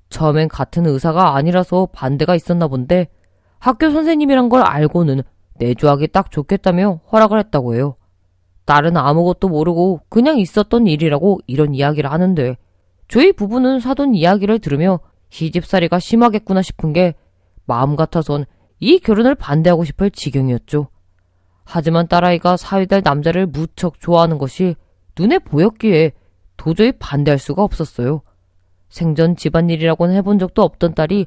처음엔 같은 의사가 아니라서 반대가 있었나 본데 학교 선생님이란 걸 알고는 내조하기 딱 좋겠다며 허락을 했다고 해요. 딸은 아무것도 모르고 그냥 있었던 일이라고 이런 이야기를 하는데 저희 부부는 사돈 이야기를 들으며 시집살이가 심하겠구나 싶은 게 마음 같아선 이 결혼을 반대하고 싶을 지경이었죠. 하지만 딸아이가 사위될 남자를 무척 좋아하는 것이 눈에 보였기에 도저히 반대할 수가 없었어요. 생전 집안일이라고는 해본 적도 없던 딸이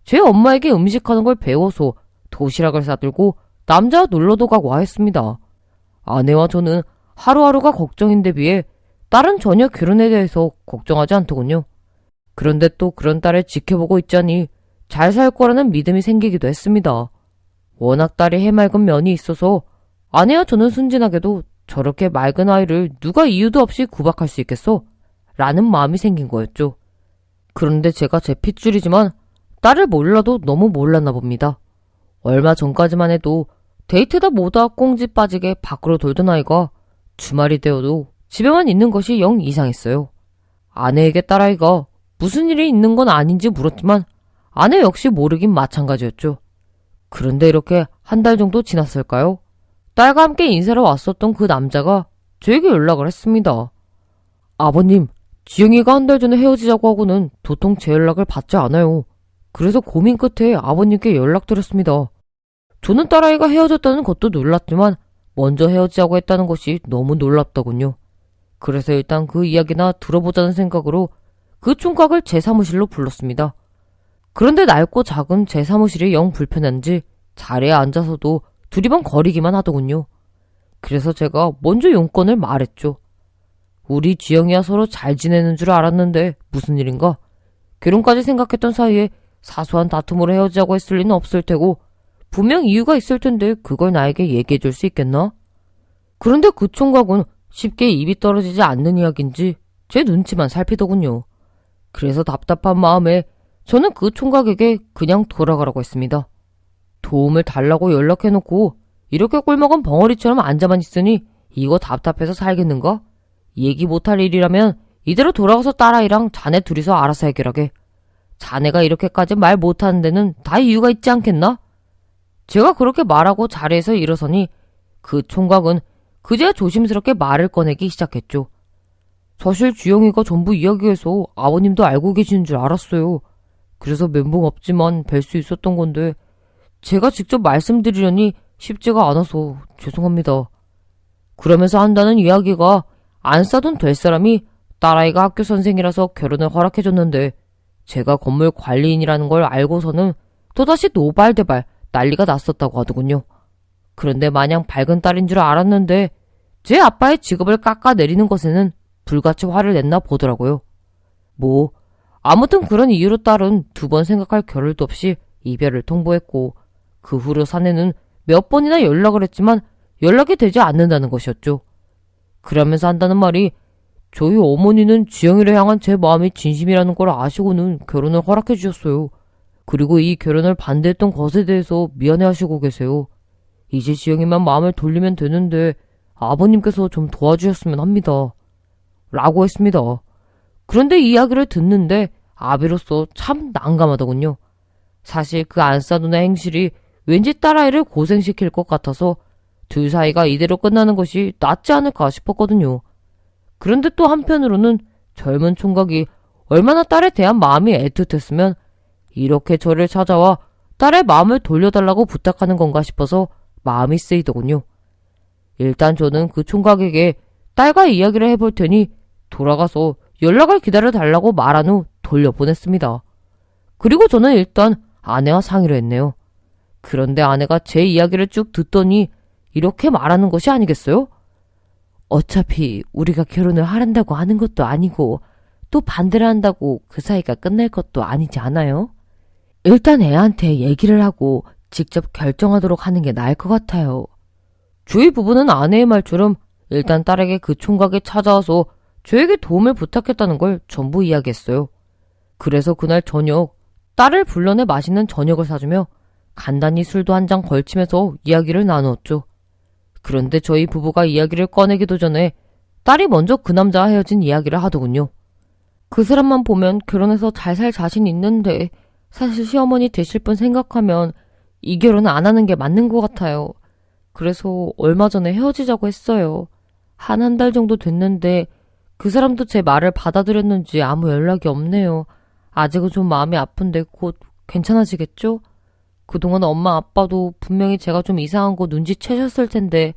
제 엄마에게 음식하는 걸 배워서 도시락을 싸들고 남자와 놀러도 가고 하였습니다. 아내와 저는 하루하루가 걱정인데 비해 딸은 전혀 결혼에 대해서 걱정하지 않더군요. 그런데 또 그런 딸을 지켜보고 있자니 잘 살 거라는 믿음이 생기기도 했습니다. 워낙 딸이 해맑은 면이 있어서 아내와 저는 순진하게도 저렇게 맑은 아이를 누가 이유도 없이 구박할 수 있겠어? 라는 마음이 생긴 거였죠. 그런데 제가 제 핏줄이지만 딸을 몰라도 너무 몰랐나 봅니다. 얼마 전까지만 해도 데이트다 뭐다 꽁지 빠지게 밖으로 돌던 아이가 주말이 되어도 집에만 있는 것이 영 이상했어요. 아내에게 딸아이가 무슨 일이 있는 건 아닌지 물었지만 아내 역시 모르긴 마찬가지였죠. 그런데 이렇게 한 달 정도 지났을까요? 딸과 함께 인사를 왔었던 그 남자가 저에게 연락을 했습니다. 아버님, 지영이가 한 달 전에 헤어지자고 하고는 도통 제 연락을 받지 않아요. 그래서 고민 끝에 아버님께 연락드렸습니다. 저는 딸아이가 헤어졌다는 것도 놀랐지만 먼저 헤어지자고 했다는 것이 너무 놀랍더군요. 그래서 일단 그 이야기나 들어보자는 생각으로 그 총각을 제 사무실로 불렀습니다. 그런데 낡고 작은 제 사무실이 영 불편한지 자리에 앉아서도 두리번 거리기만 하더군요. 그래서 제가 먼저 용건을 말했죠. 우리 지영이와 서로 잘 지내는 줄 알았는데 무슨 일인가? 결혼까지 생각했던 사이에 사소한 다툼으로 헤어지자고 했을 리는 없을 테고 분명 이유가 있을 텐데 그걸 나에게 얘기해 줄 수 있겠나? 그런데 그 총각은 쉽게 입이 떨어지지 않는 이야기인지 제 눈치만 살피더군요. 그래서 답답한 마음에 저는 그 총각에게 그냥 돌아가라고 했습니다. 도움을 달라고 연락해놓고 이렇게 꿀먹은 벙어리처럼 앉아만 있으니 이거 답답해서 살겠는가? 얘기 못할 일이라면 이대로 돌아가서 딸아이랑 자네 둘이서 알아서 해결하게. 자네가 이렇게까지 말 못하는 데는 다 이유가 있지 않겠나? 제가 그렇게 말하고 자리에서 일어서니 그 총각은 그제야 조심스럽게 말을 꺼내기 시작했죠. 사실 주영이가 전부 이야기해서 아버님도 알고 계시는 줄 알았어요. 그래서 멘붕 없지만 뵐 수 있었던 건데 제가 직접 말씀드리려니 쉽지가 않아서 죄송합니다. 그러면서 한다는 이야기가 안 싸돈 될 사람이 딸아이가 학교 선생이라서 결혼을 허락해줬는데 제가 건물 관리인이라는 걸 알고서는 또다시 노발대발 난리가 났었다고 하더군요. 그런데 마냥 밝은 딸인 줄 알았는데 제 아빠의 직업을 깎아내리는 것에는 불같이 화를 냈나 보더라고요. 뭐 아무튼 그런 이유로 딸은 두 번 생각할 겨를도 없이 이별을 통보했고 그 후로 사내는 몇 번이나 연락을 했지만 연락이 되지 않는다는 것이었죠. 그러면서 한다는 말이 저희 어머니는 지영이를 향한 제 마음이 진심이라는 걸 아시고는 결혼을 허락해 주셨어요. 그리고 이 결혼을 반대했던 것에 대해서 미안해하시고 계세요. 이제 지영이만 마음을 돌리면 되는데 아버님께서 좀 도와주셨으면 합니다. 라고 했습니다. 그런데 이 이야기를 듣는데 아비로서 참 난감하더군요. 사실 그 안싸누의 행실이 왠지 딸아이를 고생시킬 것 같아서 둘 사이가 이대로 끝나는 것이 낫지 않을까 싶었거든요. 그런데 또 한편으로는 젊은 총각이 얼마나 딸에 대한 마음이 애틋했으면 이렇게 저를 찾아와 딸의 마음을 돌려달라고 부탁하는 건가 싶어서 마음이 쓰이더군요. 일단 저는 그 총각에게 딸과 이야기를 해볼 테니 돌아가서 연락을 기다려달라고 말한 후 돌려보냈습니다. 그리고 저는 일단 아내와 상의를 했네요. 그런데 아내가 제 이야기를 쭉 듣더니 이렇게 말하는 것이 아니겠어요? 어차피 우리가 결혼을 하란다고 하는 것도 아니고 또 반대를 한다고 그 사이가 끝날 것도 아니지 않아요? 일단 애한테 얘기를 하고 직접 결정하도록 하는 게 나을 것 같아요. 주위 부부는 아내의 말처럼 일단 딸에게 그 총각에 찾아와서 저에게 도움을 부탁했다는 걸 전부 이야기했어요. 그래서 그날 저녁 딸을 불러내 맛있는 저녁을 사주며 간단히 술도 한 잔 걸치면서 이야기를 나누었죠. 그런데 저희 부부가 이야기를 꺼내기도 전에 딸이 먼저 그 남자와 헤어진 이야기를 하더군요. 그 사람만 보면 결혼해서 잘 살 자신 있는데 사실 시어머니 되실 분 생각하면 이 결혼은 안 하는 게 맞는 것 같아요. 그래서 얼마 전에 헤어지자고 했어요. 한 달 정도 됐는데 그 사람도 제 말을 받아들였는지 아무 연락이 없네요. 아직은 좀 마음이 아픈데 곧 괜찮아지겠죠? 그동안 엄마 아빠도 분명히 제가 좀 이상한 거 눈치채셨을 텐데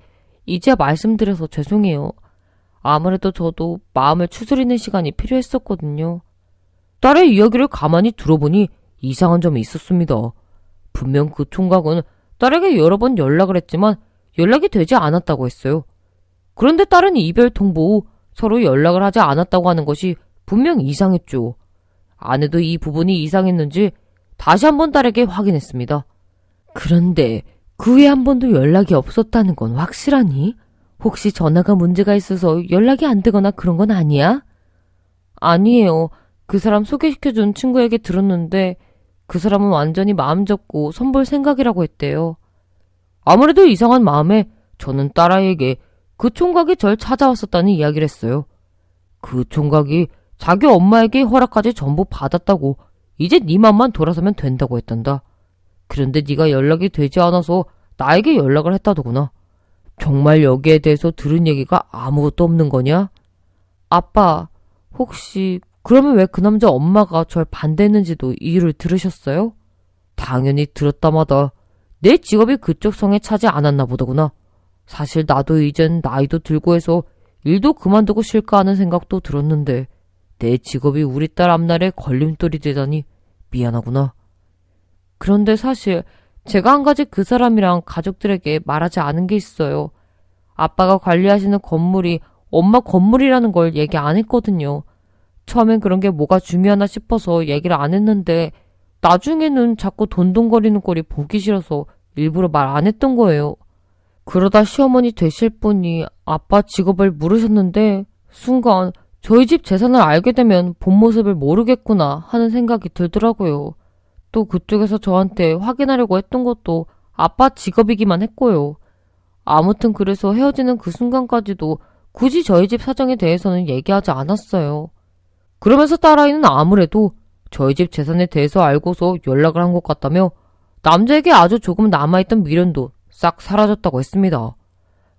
이제 말씀드려서 죄송해요. 아무래도 저도 마음을 추스리는 시간이 필요했었거든요. 딸의 이야기를 가만히 들어보니 이상한 점이 있었습니다. 분명 그 총각은 딸에게 여러 번 연락을 했지만 연락이 되지 않았다고 했어요. 그런데 딸은 이별 통보 후 서로 연락을 하지 않았다고 하는 것이 분명 이상했죠. 아내도 이 부분이 이상했는지 다시 한번 딸에게 확인했습니다. 그런데 그 후에 한 번도 연락이 없었다는 건 확실하니? 혹시 전화가 문제가 있어서 연락이 안 되거나 그런 건 아니야? 아니에요. 그 사람 소개시켜준 친구에게 들었는데 그 사람은 완전히 마음 접고 선볼 생각이라고 했대요. 아무래도 이상한 마음에 저는 딸아이에게 그 총각이 절 찾아왔었다는 이야기를 했어요. 그 총각이 자기 엄마에게 허락까지 전부 받았다고 이제 네 맘만 돌아서면 된다고 했단다. 그런데 네가 연락이 되지 않아서 나에게 연락을 했다더구나. 정말 여기에 대해서 들은 얘기가 아무것도 없는 거냐? 아빠, 혹시 그러면 왜 그 남자 엄마가 절 반대했는지도 이유를 들으셨어요? 당연히 들었다마다 내 직업이 그쪽 성에 차지 않았나 보더구나. 사실 나도 이젠 나이도 들고 해서 일도 그만두고 쉴까 하는 생각도 들었는데 내 직업이 우리 딸 앞날에 걸림돌이 되다니 미안하구나. 그런데 사실 제가 한 가지 그 사람이랑 가족들에게 말하지 않은 게 있어요. 아빠가 관리하시는 건물이 엄마 건물이라는 걸 얘기 안 했거든요. 처음엔 그런 게 뭐가 중요하나 싶어서 얘기를 안 했는데 나중에는 자꾸 돈돈거리는 꼴이 보기 싫어서 일부러 말 안 했던 거예요. 그러다 시어머니 되실 분이 아빠 직업을 물으셨는데 순간 저희 집 재산을 알게 되면 본 모습을 모르겠구나 하는 생각이 들더라고요. 또 그쪽에서 저한테 확인하려고 했던 것도 아빠 직업이기만 했고요. 아무튼 그래서 헤어지는 그 순간까지도 굳이 저희 집 사정에 대해서는 얘기하지 않았어요. 그러면서 딸아이는 아무래도 저희 집 재산에 대해서 알고서 연락을 한 것 같다며 남자에게 아주 조금 남아있던 미련도 싹 사라졌다고 했습니다.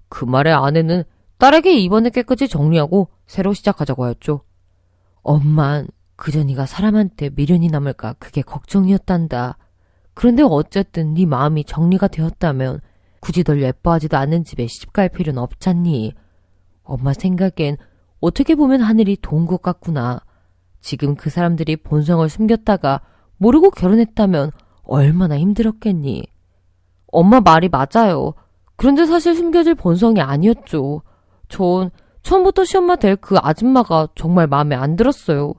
그 말에 아내는 딸에게 이번에 깨끗이 정리하고 새로 시작하자고 하였죠. 엄만 그저 네가 사람한테 미련이 남을까 그게 걱정이었단다. 그런데 어쨌든 네 마음이 정리가 되었다면 굳이 널 예뻐하지도 않는 집에 시집갈 필요는 없잖니. 엄마 생각엔 어떻게 보면 하늘이 도운 것 같구나. 지금 그 사람들이 본성을 숨겼다가 모르고 결혼했다면 얼마나 힘들었겠니. 엄마 말이 맞아요. 그런데 사실 숨겨질 본성이 아니었죠. 전 처음부터 시엄마 될 그 아줌마가 정말 마음에 안 들었어요.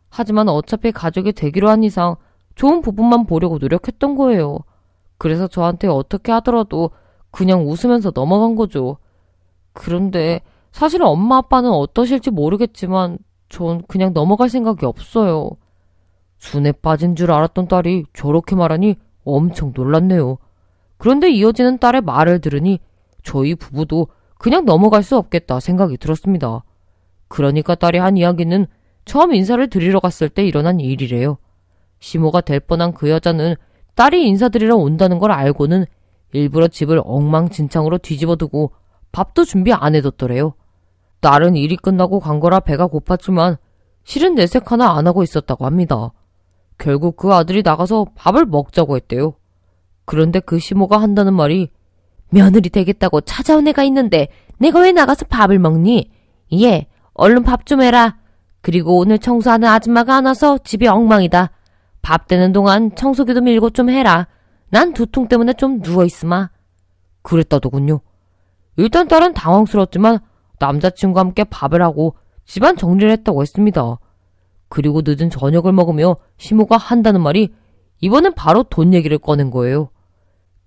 하지만 어차피 가족이 되기로 한 이상 좋은 부분만 보려고 노력했던 거예요. 그래서 저한테 어떻게 하더라도 그냥 웃으면서 넘어간 거죠. 그런데 사실은 엄마 아빠는 어떠실지 모르겠지만 전 그냥 넘어갈 생각이 없어요. 순에 빠진 줄 알았던 딸이 저렇게 말하니 엄청 놀랐네요. 그런데 이어지는 딸의 말을 들으니 저희 부부도 그냥 넘어갈 수 없겠다 생각이 들었습니다. 그러니까 딸이 한 이야기는 처음 인사를 드리러 갔을 때 일어난 일이래요. 시모가 될 뻔한 그 여자는 딸이 인사드리러 온다는 걸 알고는 일부러 집을 엉망진창으로 뒤집어두고 밥도 준비 안 해뒀더래요. 딸은 일이 끝나고 간 거라 배가 고팠지만 실은 내색 하나 안 하고 있었다고 합니다. 결국 그 아들이 나가서 밥을 먹자고 했대요. 그런데 그 시모가 한다는 말이 며느리 되겠다고 찾아온 애가 있는데 내가 왜 나가서 밥을 먹니? 얘 얼른 밥 좀 해라. 그리고 오늘 청소하는 아줌마가 안 와서 집이 엉망이다. 밥 되는 동안 청소기도 밀고 좀 해라. 난 두통 때문에 좀 누워있으마. 그랬다더군요. 일단 딸은 당황스러웠지만 남자친구와 함께 밥을 하고 집안 정리를 했다고 했습니다. 그리고 늦은 저녁을 먹으며 시모가 한다는 말이 이번엔 바로 돈 얘기를 꺼낸 거예요.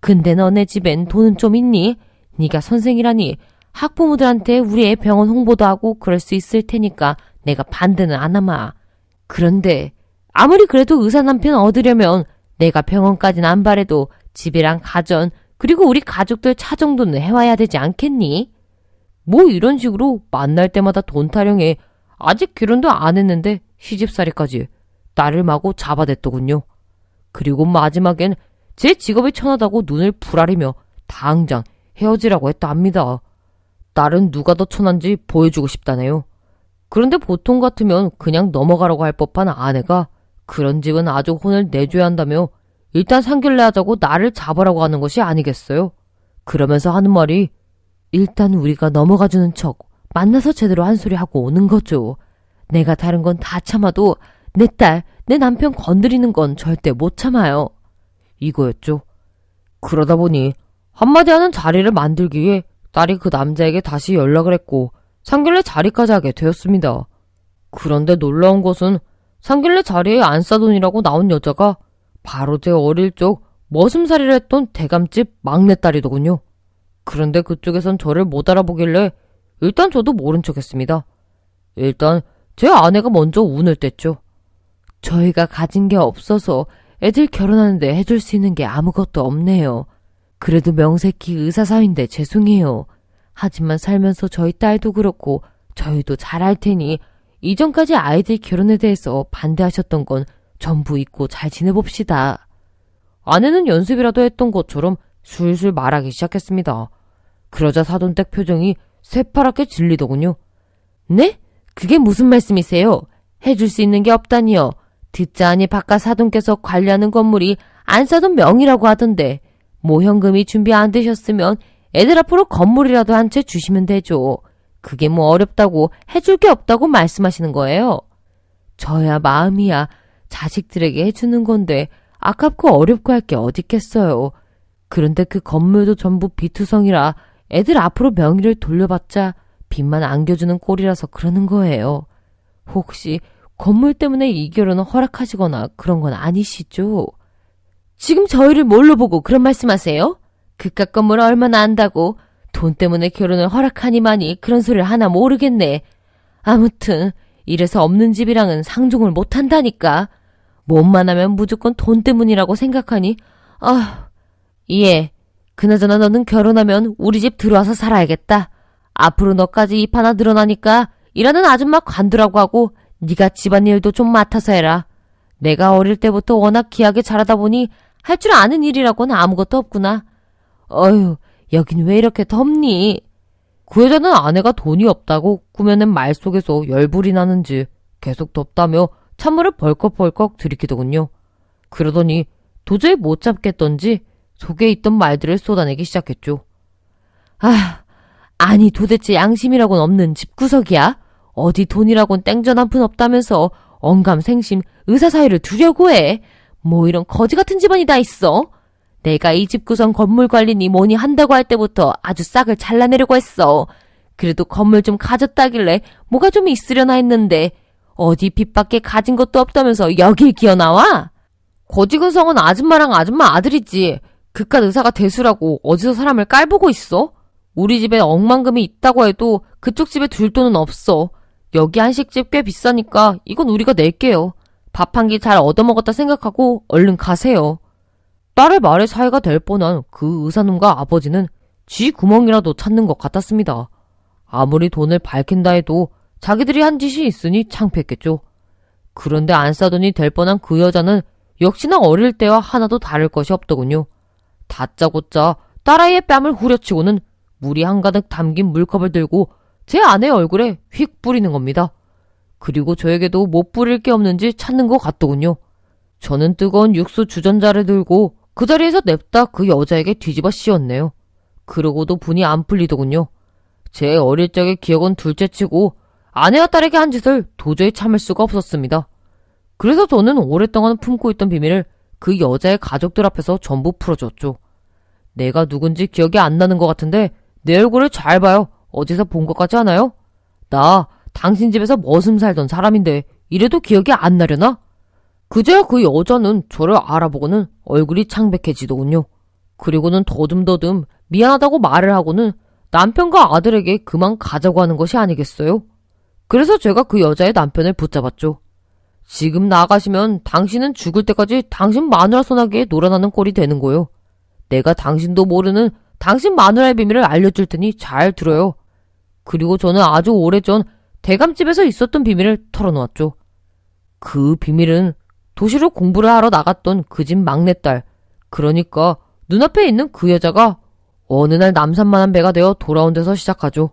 근데 너네 집엔 돈은 좀 있니? 네가 선생이라니 학부모들한테 우리 애 병원 홍보도 하고 그럴 수 있을 테니까 내가 반대는 안 하마. 그런데 아무리 그래도 의사 남편 얻으려면 내가 병원까지는 안 바래도 집이랑 가전 그리고 우리 가족들 차 정도는 해와야 되지 않겠니? 뭐 이런 식으로 만날 때마다 돈 타령해 아직 결혼도 안 했는데 시집살이까지 딸을 마구 잡아댔더군요. 그리고 마지막엔 제 직업이 천하다고 눈을 부라리며 당장 헤어지라고 했다 합니다. 딸은 누가 더 천한지 보여주고 싶다네요. 그런데 보통 같으면 그냥 넘어가라고 할 법한 아내가 그런 집은 아주 혼을 내줘야 한다며 일단 상견례 하자고 나를 잡으라고 하는 것이 아니겠어요? 그러면서 하는 말이 일단 우리가 넘어가주는 척 만나서 제대로 한 소리 하고 오는 거죠. 내가 다른 건 다 참아도 내 딸, 내 남편 건드리는 건 절대 못 참아요. 이거였죠. 그러다 보니 한마디 하는 자리를 만들기 위해 딸이 그 남자에게 다시 연락을 했고 상견례 자리까지 하게 되었습니다. 그런데 놀라운 것은 상견례 자리에 안싸돈이라고 나온 여자가 바로 제 어릴 적 머슴살이를 했던 대감집 막내딸이더군요. 그런데 그쪽에선 저를 못 알아보길래 일단 저도 모른 척했습니다. 일단 제 아내가 먼저 운을 뗐죠. 저희가 가진 게 없어서 애들 결혼하는데 해줄 수 있는 게 아무것도 없네요. 그래도 명색히 의사사위인데 죄송해요. 하지만 살면서 저희 딸도 그렇고 저희도 잘 알 테니 이전까지 아이들 결혼에 대해서 반대하셨던 건 전부 잊고 잘 지내봅시다. 아내는 연습이라도 했던 것처럼 술술 말하기 시작했습니다. 그러자 사돈댁 표정이 새파랗게 질리더군요. 네? 그게 무슨 말씀이세요? 해줄 수 있는 게 없다니요. 듣자하니 바깥 사돈께서 관리하는 건물이 안사돈 명의라고 하던데 뭐 현금이 준비 안 되셨으면 애들 앞으로 건물이라도 한 채 주시면 되죠. 그게 뭐 어렵다고 해줄 게 없다고 말씀하시는 거예요. 저야 마음이야 자식들에게 해주는 건데 아깝고 어렵고 할 게 어딨겠어요. 그런데 그 건물도 전부 비투성이라 애들 앞으로 명의를 돌려봤자 빚만 안겨주는 꼴이라서 그러는 거예요. 혹시 건물 때문에 이 결혼을 허락하시거나 그런 건 아니시죠? 지금 저희를 뭘로 보고 그런 말씀하세요? 그깟 건물을 얼마나 안다고 돈 때문에 결혼을 허락하니마니 그런 소리를 하나 모르겠네. 아무튼 이래서 없는 집이랑은 상종을 못한다니까. 몸만 하면 무조건 돈 때문이라고 생각하니 예. 그나저나 너는 결혼하면 우리 집 들어와서 살아야겠다. 앞으로 너까지 입 하나 늘어나니까 일하는 아줌마 관두라고 하고 네가 집안일도 좀 맡아서 해라. 내가 어릴 때부터 워낙 귀하게 자라다 보니 할 줄 아는 일이라고는 아무것도 없구나. 어휴, 여긴 왜 이렇게 덥니? 그 여자는 아내가 돈이 없다고 꾸며낸 말 속에서 열불이 나는지 계속 덥다며 찬물을 벌컥벌컥 들이키더군요. 그러더니 도저히 못 참겠던지 속에 있던 말들을 쏟아내기 시작했죠. 아니 도대체 양심이라고는 없는 집구석이야? 어디 돈이라고는 땡전 한 푼 없다면서 언감생심 의사사회를 두려고 해. 뭐 이런 거지 같은 집안이 다 있어. 내가 이 집구석 건물 관리니 뭐니 한다고 할 때부터 아주 싹을 잘라내려고 했어. 그래도 건물 좀 가졌다길래 뭐가 좀 있으려나 했는데 어디 빚밖에 가진 것도 없다면서 여길 기어나와? 거지근성은 아줌마랑 아줌마 아들이지. 그깟 의사가 대수라고 어디서 사람을 깔보고 있어? 우리 집에 억만금이 있다고 해도 그쪽 집에 둘 돈은 없어. 여기 한식집 꽤 비싸니까 이건 우리가 낼게요. 밥 한 끼 잘 얻어먹었다 생각하고 얼른 가세요. 딸의 말에 사이가 될 뻔한 그 의사놈과 아버지는 쥐 구멍이라도 찾는 것 같았습니다. 아무리 돈을 밝힌다 해도 자기들이 한 짓이 있으니 창피했겠죠. 그런데 안 싸더니 될 뻔한 그 여자는 역시나 어릴 때와 하나도 다를 것이 없더군요. 다짜고짜 딸아이의 뺨을 후려치고는 물이 한가득 담긴 물컵을 들고 제 아내의 얼굴에 휙 뿌리는 겁니다. 그리고 저에게도 못 뿌릴 게 없는지 찾는 것 같더군요. 저는 뜨거운 육수 주전자를 들고 그 자리에서 냅다 그 여자에게 뒤집어 씌웠네요. 그러고도 분이 안 풀리더군요. 제 어릴 적의 기억은 둘째치고 아내와 딸에게 한 짓을 도저히 참을 수가 없었습니다. 그래서 저는 오랫동안 품고 있던 비밀을 그 여자의 가족들 앞에서 전부 풀어줬죠. 내가 누군지 기억이 안 나는 것 같은데 내 얼굴을 잘 봐요. 어디서 본 것 같지 않아요? 나 당신 집에서 머슴 살던 사람인데 이래도 기억이 안 나려나? 그제야 그 여자는 저를 알아보고는 얼굴이 창백해지더군요. 그리고는 더듬더듬 미안하다고 말을 하고는 남편과 아들에게 그만 가자고 하는 것이 아니겠어요? 그래서 제가 그 여자의 남편을 붙잡았죠. 지금 나가시면 당신은 죽을 때까지 당신 마누라 손아귀에 놀아나는 꼴이 되는 거요. 내가 당신도 모르는 당신 마누라의 비밀을 알려줄 테니 잘 들어요. 그리고 저는 아주 오래전 대감집에서 있었던 비밀을 털어놓았죠. 그 비밀은 도시로 공부를 하러 나갔던 그 집 막내딸, 그러니까 눈앞에 있는 그 여자가 어느 날 남산만한 배가 되어 돌아온 데서 시작하죠.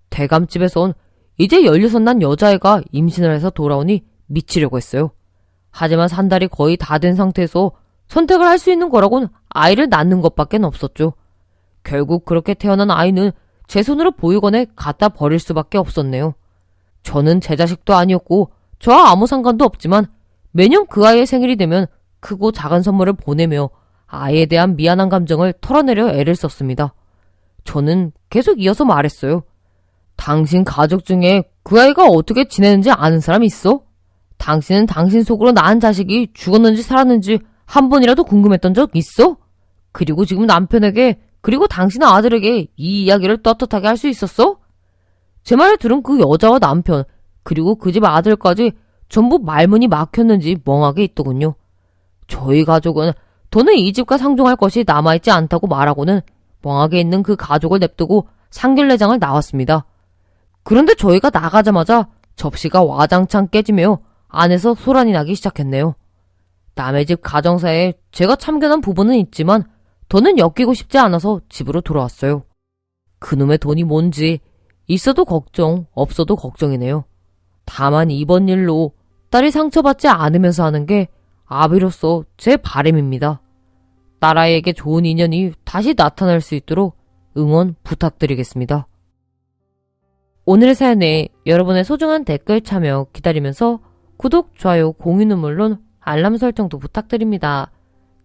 대감집에선 이제 16 난 여자애가 임신을 해서 돌아오니 미치려고 했어요. 하지만 산 달이 거의 다 된 상태에서 선택을 할 수 있는 거라고는 아이를 낳는 것밖에 없었죠. 결국 그렇게 태어난 아이는 제 손으로 보육원에 갖다 버릴 수밖에 없었네요. 저는 제 자식도 아니었고 저와 아무 상관도 없지만 매년 그 아이의 생일이 되면 크고 작은 선물을 보내며 아이에 대한 미안한 감정을 털어내려 애를 썼습니다. 저는 계속 이어서 말했어요. 당신 가족 중에 그 아이가 어떻게 지내는지 아는 사람 있어? 당신은 당신 속으로 낳은 자식이 죽었는지 살았는지 한 번이라도 궁금했던 적 있어? 그리고 지금 남편에게 그리고 당신 아들에게 이 이야기를 떳떳하게 할 수 있었어? 제 말을 들은 그 여자와 남편 그리고 그 집 아들까지 전부 말문이 막혔는지 멍하게 있더군요. 저희 가족은 더는 이 집과 상종할 것이 남아있지 않다고 말하고는 멍하게 있는 그 가족을 냅두고 상길례장을 나왔습니다. 그런데 저희가 나가자마자 접시가 와장창 깨지며 안에서 소란이 나기 시작했네요. 남의 집 가정사에 제가 참견한 부분은 있지만 더는 엮이고 싶지 않아서 집으로 돌아왔어요. 그놈의 돈이 뭔지 있어도 걱정, 없어도 걱정이네요. 다만 이번 일로 딸이 상처받지 않으면서 하는 게 아비로서 제 바람입니다. 딸아이에게 좋은 인연이 다시 나타날 수 있도록 응원 부탁드리겠습니다. 오늘의 사연에 여러분의 소중한 댓글 참여 기다리면서 구독, 좋아요, 공유는 물론 알람 설정도 부탁드립니다.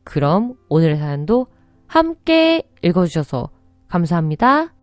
그럼 오늘의 사연도 함께 읽어주셔서 감사합니다.